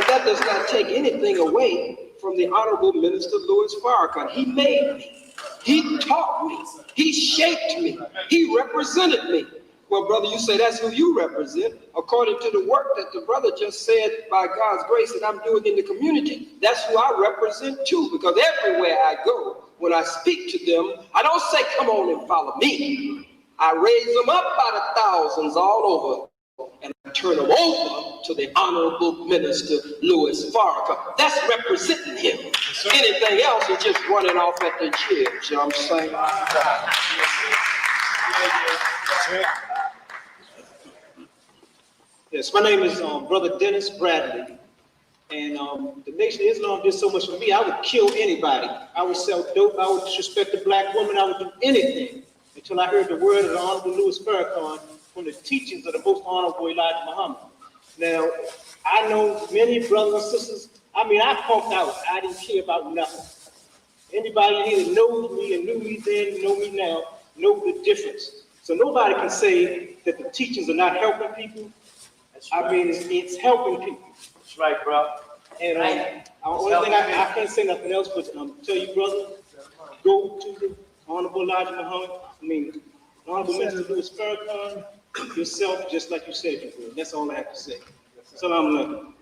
that does not take anything away from the Honorable Minister Louis Farrakhan. He made me. He taught me. He shaped me. He represented me. Well, brother, you say that's who you represent. According to the work that the brother just said, by God's grace, that I'm doing in the community, that's who I represent too. Because everywhere I go, when I speak to them, I don't say, come on and follow me. I raise them up by the thousands all over, and I turn them over to the Honorable Minister Louis Farrakhan. That's representing him. Anything else is just running off at the jibs, you know what I'm saying? Yes, my name is Brother Dennis Bradley, and the Nation of Islam did so much for me. I would kill anybody. I would sell dope. I would disrespect a black woman. I would do anything until I heard the word of the Honorable Louis Farrakhan from the teachings of the Most Honorable Elijah Muhammad. Now, I know many brothers and sisters. I mean, I punked out. I didn't care about nothing. Anybody here that knows me and knew me then, know me now, know the difference. So nobody can say that the teachings are not helping people. I mean, it's helping people. That's right, bro. And only thing I can't say nothing else, but tell you, brother, go to the Honorable Elijah Muhammad. Honorable Minister Louis Farrakhan, yourself, just like you said you would. That's all I have to say. Salam alaikum.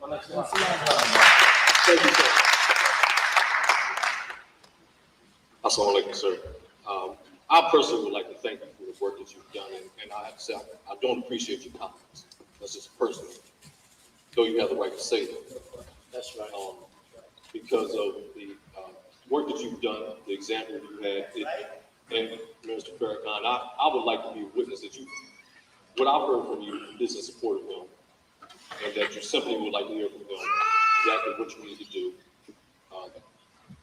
Thank you, sir. Assalamu alaikum, sir. I personally would like to thank you for the work that you've done, and I have to say, I don't appreciate your comments. That's just personal, though you have the right to say that. That's right. Because of the work that you've done, the example you had, and Minister Farrakhan, I would like to be a witness that what I've heard from you is in support of them, and that you simply would like to hear from them exactly what you need to do.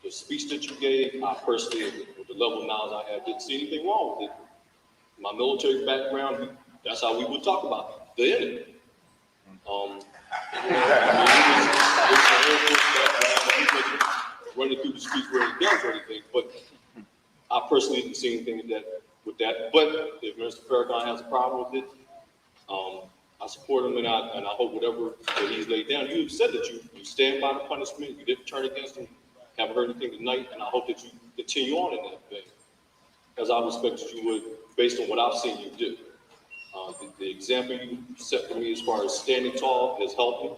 The speech that you gave, I personally, with the level of knowledge I have, didn't see anything wrong with it. My military background, that's how we would talk about the enemy. Running through the streets where he does anything, but I personally didn't see anything with that. But if Mr. Farrakhan has a problem with it, I support him, and I hope whatever that he's laid down. You said that you stand by the punishment, you didn't turn against him. Haven't heard anything tonight, and I hope that you continue on in that vein, as I respect that you would, based on what I've seen you do. The example you set for me as far as standing tall has helped me.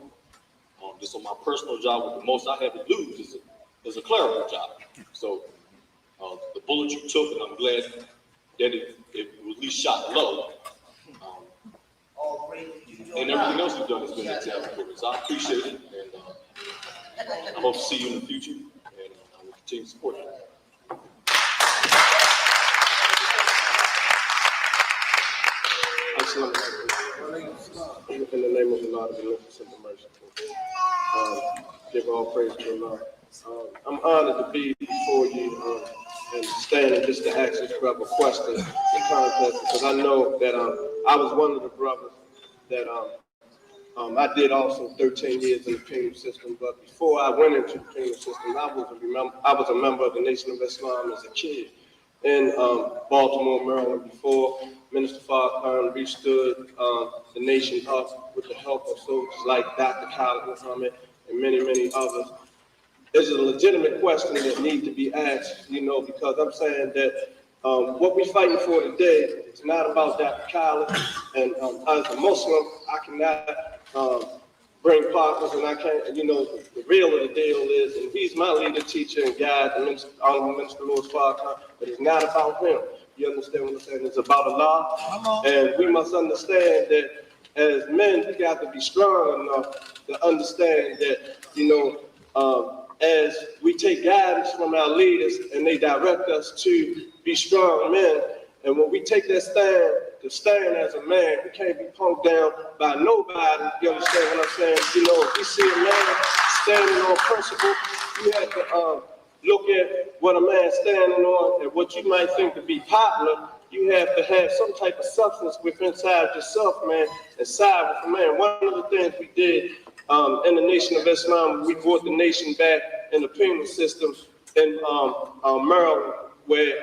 Just on my personal job, with the most I had to lose is a clerical job. So the bullet you took, and I'm glad that it was at least shot low. And everything else you've done has been an example for us. I appreciate it, and I hope to see you in the future, and I will continue to support you. In the name of Allah, the Beneficent and Merciful, give all praise to Allah. I'm honored to be before you and standing just to ask this brother a question in context, because I know that I was one of the brothers that I did also 13 years in the penal system, but before I went into the penal system, I was a member of the Nation of Islam as a kid in Baltimore, Maryland, before Minister Farrakhan restood the nation up with the help of soldiers like Dr. Khalid Muhammad and many, many others. This is a legitimate question that needs to be asked, because I'm saying that what we're fighting for today is not about Dr. Khalid, and as a Muslim, I cannot bring partners, and I can't, the real of the deal is, and he's my leader, teacher, and guide, the Honorable Minister Louis Farrakhan, but it's not about him. You understand what I'm saying? It's about Allah, and we must understand that as men, we got to be strong enough to understand that, as we take guidance from our leaders and they direct us to be strong men, and when we take that stand, to stand as a man, we can't be punked down by nobody. You understand what I'm saying? If you see a man standing on principle, you have to look at what a man's standing on, and what you might think to be popular, you have to have some type of substance within inside yourself, man, and side with a man. One of the things we did in the Nation of Islam, we brought the nation back in the penal system in Maryland, where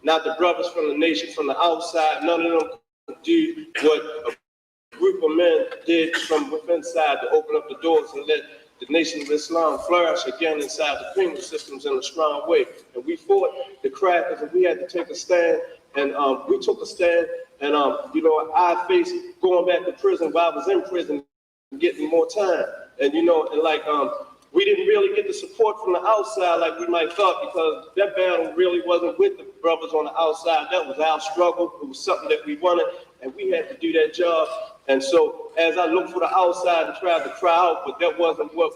not the brothers from the nation from the outside, none of them could do what a group of men did from within inside to open up the doors and let the Nation of Islam flourish again inside the penal systems in a strong way. And we fought the crackers, and we had to take a stand, and we took a stand, and I faced going back to prison while I was in prison, getting more time, and we didn't really get the support from the outside like we might thought, because that battle really wasn't with the brothers on the outside. That was our struggle. It was something that we wanted, and we had to do that job. And so as I looked for the outside and tried to cry out, but that wasn't what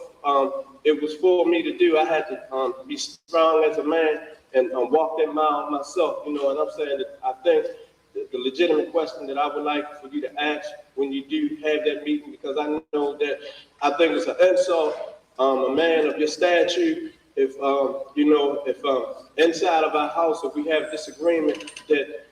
it was for me to do. I had to be strong as a man and walk that mile myself, and I'm saying that I think the legitimate question that I would like for you to ask when you do have that meeting, because I know that I think it's an insult, a man of your stature, if inside of our house, if we have disagreement, that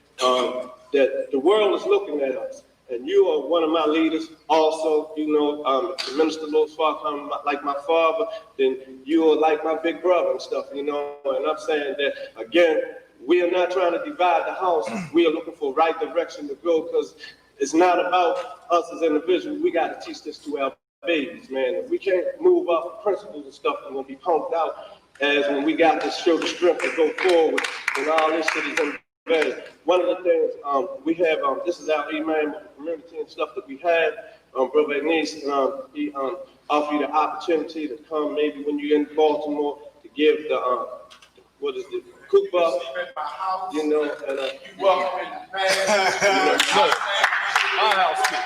the world is looking at us. And you are one of my leaders also. You know, Minister Louis Farrakhan, like my father, then you are like my big brother and stuff, you know. And I'm saying that, again, we are not trying to divide the house. We are looking for right direction to go, because it's not about us as individuals. We got to teach this to our babies, man. If we can't move up principles and stuff, we're going to be punked out as when we got to show the strength to go forward when all this shit is in vain. One of the things we have, this is our Imam community and stuff that we had, Brother Nice, he offered you the opportunity to come maybe when you're in Baltimore to give the, what is it, Kupa, you know, and You welcome in the past. my house too.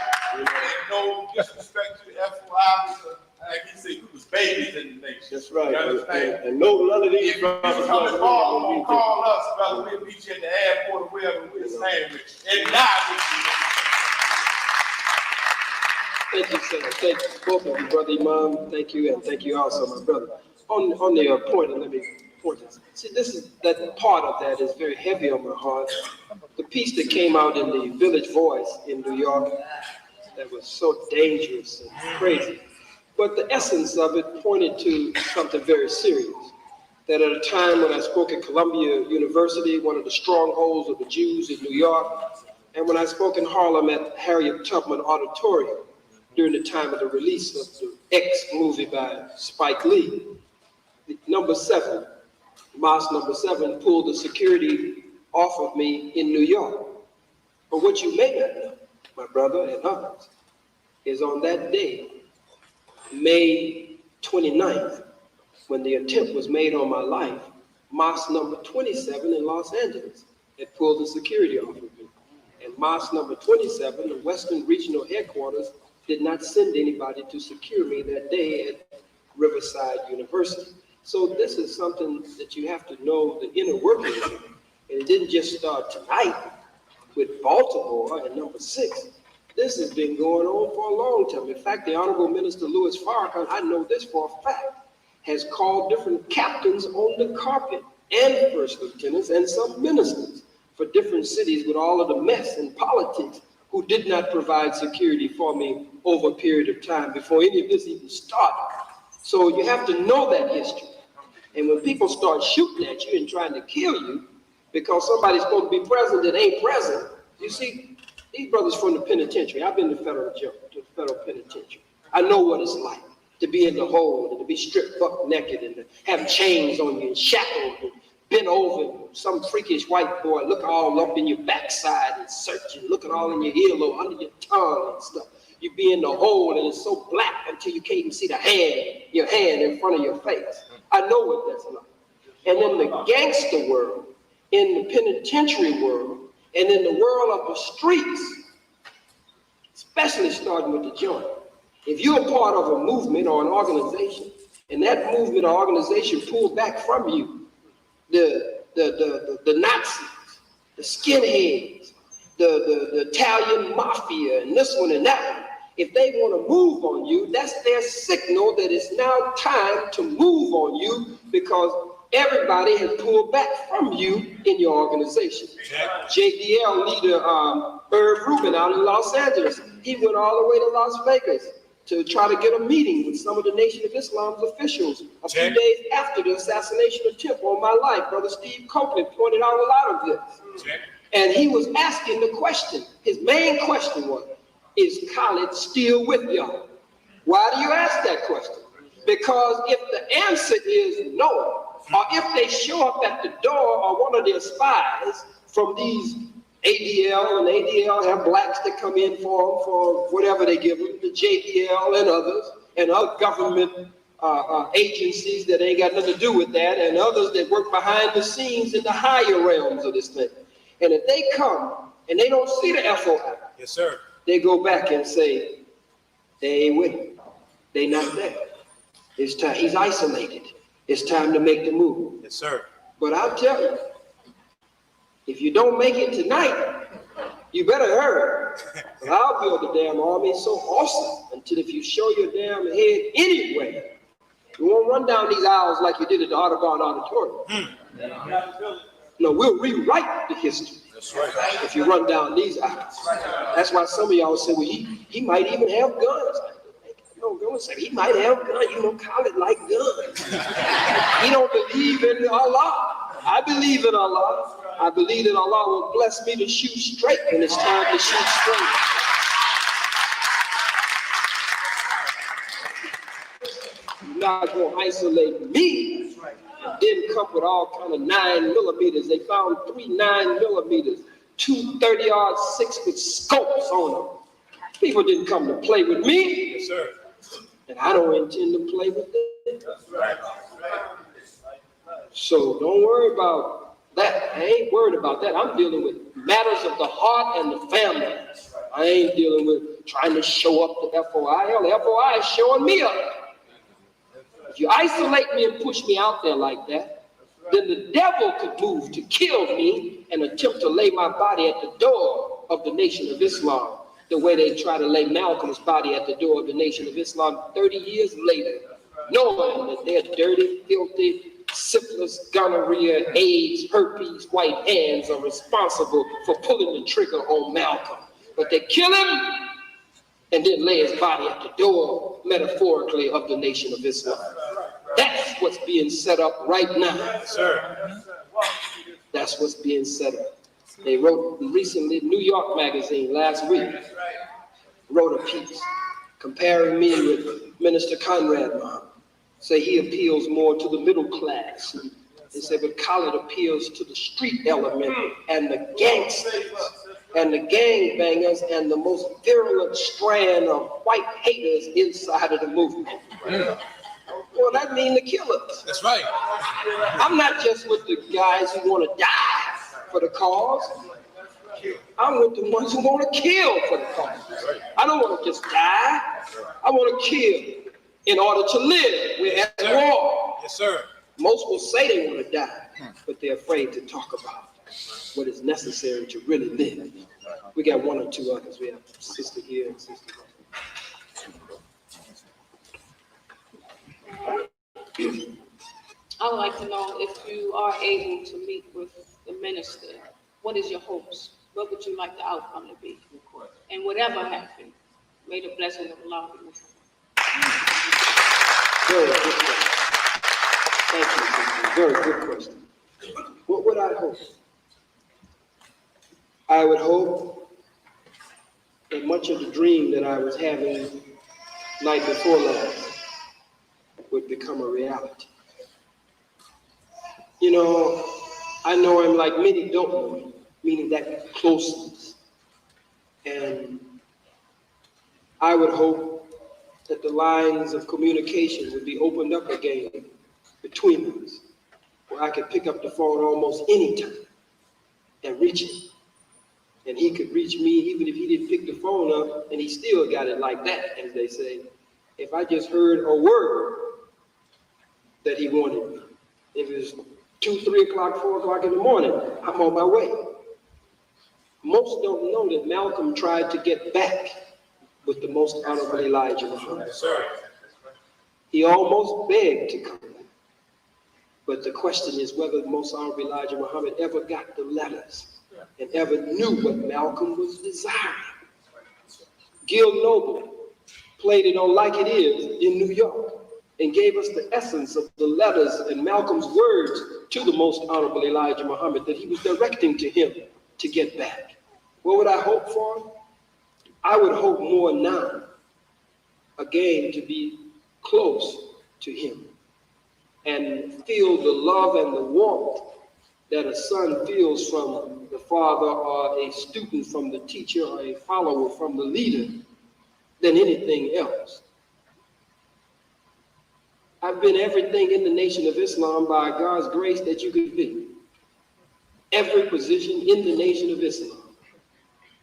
No disrespect to the FOI, because like he said, we was babies in the nation. That's right. You understand? And no, none of these If you come to call us, brother, we'll meet you at the airport or wherever we'll stand with you. And not with you. Thank you, sir. Thank you, both of you, Brother Imam. Thank you, and thank you also, my brother. On the point, and let me point this. See, this is that part of that is very heavy on my heart. The piece that came out in the Village Voice in New York, that was so dangerous and crazy. But the essence of it pointed to something very serious. That at a time when I spoke at Columbia University, one of the strongholds of the Jews in New York, and when I spoke in Harlem at Harriet Tubman Auditorium during the time of the release of the X movie by Spike Lee, number 7, Mosque number 7 pulled the security off of me in New York. But what you may not know, my brother and others, is on that day, May 29th, when the attempt was made on my life, Mosque number 27 in Los Angeles had pulled the security off of me. And Mosque number 27, the Western Regional Headquarters, did not send anybody to secure me that day at Riverside University. So this is something that you have to know the inner workings of. And it didn't just start tonight with Baltimore and number 6. This has been going on for a long time. In fact, the Honorable Minister Louis Farrakhan, I know this for a fact, has called different captains on the carpet and first lieutenants and some ministers for different cities with all of the mess and politics who did not provide security for me over a period of time before any of this even started. So you have to know that history. And when people start shooting at you and trying to kill you because somebody's supposed to be present that ain't present, you see, these brothers from the penitentiary, I've been to federal jail, to federal penitentiary. I know what it's like to be in the hole and to be stripped buck naked and to have chains on you and shackled and bent over. Some freakish white boy look all up in your backside and searching, looking all in your earlobe, under your tongue and stuff. You be in the hole and it's so black until you can't even see the hand, your hand in front of your face. I know what that's like. And in the gangster world, in the penitentiary world, and in the world of the streets, especially starting with the joint, if you're a part of a movement or an organization, and that movement or organization pulls back from you, the Nazis, the skinheads, the Italian mafia, and this one and that one, if they want to move on you, that's their signal that it's now time to move on you because everybody has pulled back from you in your organization. JDL leader Irv Rubin out in Los Angeles, he went all the way to Las Vegas to try to get a meeting with some of the Nation of Islam's officials a few days after the assassination attempt on my life. Brother Steve Copeland pointed out a lot of this. And he was asking the question, his main question was, is Khalid still with y'all? Why do you ask that question? Because if the answer is no, or if they show up at the door or one of their spies from these ADL, and ADL have blacks that come in for whatever they give them, the JDL and others, and other government agencies that ain't got nothing to do with that, and others that work behind the scenes in the higher realms of this thing. And if they come and they don't see the FOI, yes, sir, they go back and say, they ain't with him. They not there. It's time. He's isolated. It's time to make the move. Yes, sir. But I'll tell you, if you don't make it tonight, you better hurry. I'll build the damn army so awesome until if you show your damn head anyway, you won't run down these aisles like you did at the Audubon Auditorium. No, we'll rewrite the history. That's right. If you run down these aisles. That's why some of y'all say, well, he might even have guns. No, don't say he might have guns. You know, Khaled like guns. He don't believe in Allah. I believe in Allah. I believe that Allah will bless me to shoot straight when it's time to shoot straight. You're not going to isolate me. Didn't come with all kind of 9mm. They found 3 9mm, 2 30-06 with scopes on them. People didn't come to play with me. Yes, sir. And I don't intend to play with them. So don't worry about that. I ain't worried about that. I'm dealing with matters of the heart and the family. I ain't dealing with trying to show up the FOI. Hell, the FOI is showing me up. If you isolate me and push me out there like that, then the devil could move to kill me and attempt to lay my body at the door of the Nation of Islam, the way they try to lay Malcolm's body at the door of the Nation of Islam 30 years later, knowing that they're dirty, filthy, syphilis, gonorrhea, AIDS, herpes, white hands are responsible for pulling the trigger on Malcolm. But they kill him and then lay his body at the door, metaphorically, of the Nation of Islam. That's what's being set up right now. Sir. That's what's being set up. They wrote recently, New York Magazine last week, wrote a piece comparing me with Minister Conrad Muhammad. Say he appeals more to the middle class. They say, but Khaled appeals to the street element and the gangsters and the gangbangers and the most virulent strand of white haters inside of the movement. Well, that means the killers. That's right. I'm not just with the guys who want to die for the cause. I'm with the ones who want to kill for the cause. I don't want to just die. I want to kill in order to live. We're at war. Yes, sir. Most will say they want to die, but they're afraid to talk about what is necessary to really live. We got 1 or 2 others. We have sister here and sister there. I would like to know if you are able to meet with the minister. What is your hopes? What would you like the outcome to be? And whatever happened, may the blessing of Allah be with you. Very good question. Thank you, sister. Very good question. What would I hope? I would hope that much of the dream that I was having night before last would become a reality. You know, I know him like many don't know him, meaning that closeness. And I would hope that the lines of communication would be opened up again between us, where I could pick up the phone almost any time and reach him. And he could reach me even if he didn't pick the phone up, and he still got it like that, as they say. If I just heard a word that he wanted me, if it was 2, 3 o'clock, 4 o'clock in the morning, I'm on my way. Most don't know that Malcolm tried to get back with the most honorable Elijah Muhammad. He almost begged to come back. But the question is whether the most honorable Elijah Muhammad ever got the letters and ever knew what Malcolm was desiring. Gil Noble played it on Like It Is in New York and gave us the essence of the letters and Malcolm's words to the most honorable Elijah Muhammad that he was directing to him to get back. What would I hope for? I would hope more now, again, to be close to him and feel the love and the warmth that a son feels from the father or a student from the teacher or a follower from the leader than anything else. I've been everything in the Nation of Islam by God's grace that you could be. Every position in the Nation of Islam,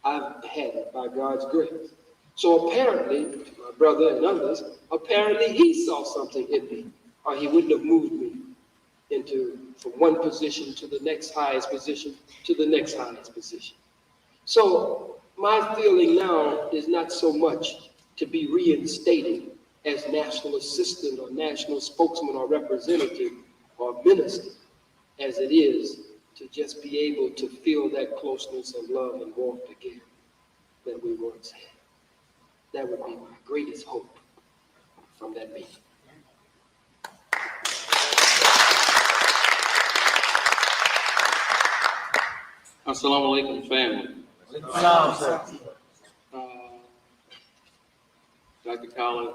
I've had it by God's grace. So apparently, my brother and others, apparently he saw something in me, or he wouldn't have moved me from one position to the next highest position to the next highest position. So my feeling now is not so much to be reinstated as national assistant or national spokesman or representative or minister as it is to just be able to feel that closeness and love and warmth again that we once had. That would be my greatest hope from that meeting. Assalamu alaikum, family. Dr. Collins,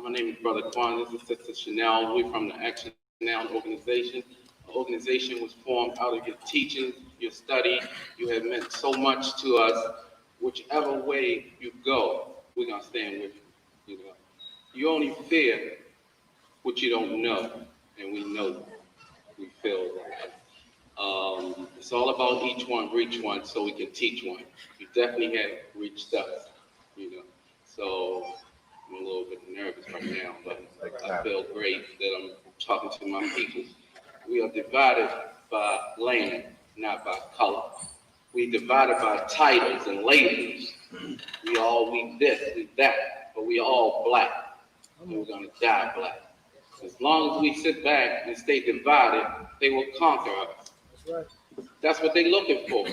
my name is Brother Quan. This is Sister Chanel. We're from the Action Now organization. The organization was formed out of your teaching, your study. You have meant so much to us. Whichever way you go, we're going to stand with you. You know, you only fear what you don't know, and we know that. We feel that. It's all about each one, reach one, so we can teach one. You definitely have reached us, you know. So I'm a little bit nervous right now, but I feel great that I'm talking to my people. We are divided by land, not by color. We divided by titles and labels. We this, we that, but we all black, and we're gonna die black. As long as we sit back and stay divided, they will conquer us. That's what they're looking for.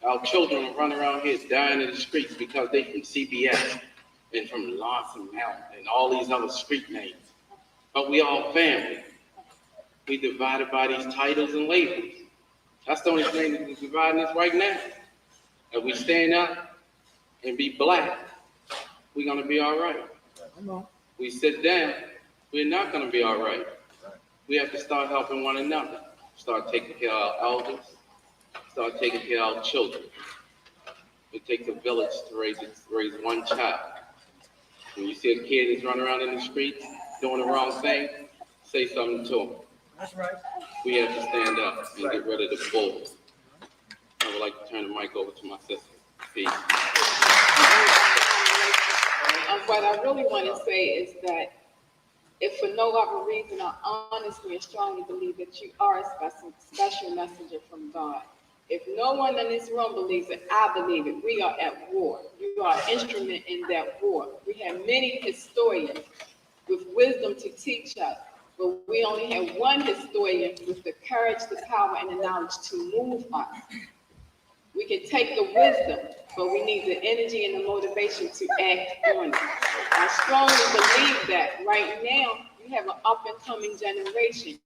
Our children are running around here dying in the streets because they from CBS and from Lawson Mountain and all these other street names. But we all family. We divided by these titles and labels. That's the only thing that's dividing us right now. If we stand up and be black, we're gonna be all right. We sit down, we're not gonna be all right. We have to start helping one another. Start taking care of our elders. Start taking care of our children. It takes a village to raise one child. When you see a kid that's running around in the streets doing the wrong thing, say something to him. That's right. We have to stand up and get rid of the bull. I would like to turn the mic over to my sister. Peace. What I really want to say is that if for no other reason, I honestly and strongly believe that you are a special messenger from God. If no one in this room believes it, I believe it. We are at war. You are an instrument in that war. We have many historians with wisdom to teach us, but we only have one historian with the courage, the power, and the knowledge to move us. We can take the wisdom, but we need the energy and the motivation to act on it. I strongly believe that right now you have an up-and-coming generation.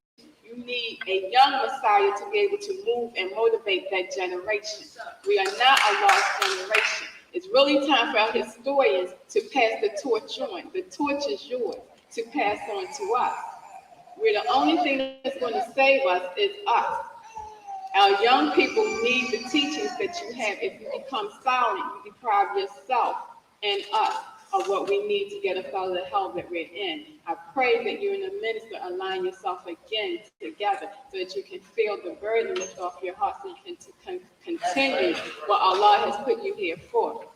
You need a young Messiah to be able to move and motivate that generation. We are not a lost generation. It's really time for our historians to pass the torch on. The torch is yours to pass on to us. We're the only thing that's going to save us is us. Our young people need the teachings that you have. If you become silent, you deprive yourself and us of what we need to get us out of the hell that we're in. I pray that you and the minister align yourself again together so that you can feel the burden lift off your heart so you can continue what Allah has put you here for.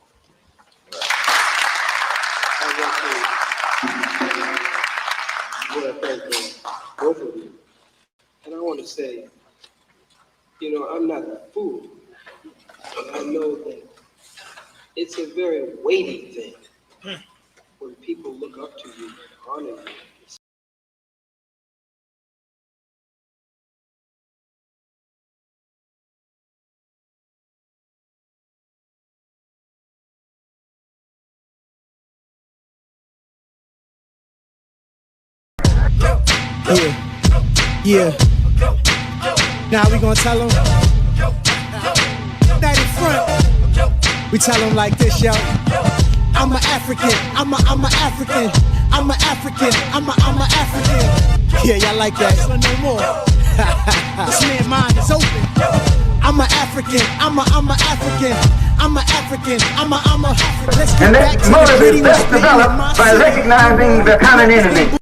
I want to thank both of you. And I want to say, you know, I'm not a fool, but I know that it's a very weighty thing when people look up to you and honor you. Yeah. Now we gonna tell them that in front. We tell them like this, yo. I'm an African. I'm a African. I'm an African. I'm a African. Yeah, y'all like that? So no more. This man's mind is open. I'm an African. I'm a African. I'm an African. I'm a. Let's get back to the gritty. Motive is best developed by recognizing the common enemy.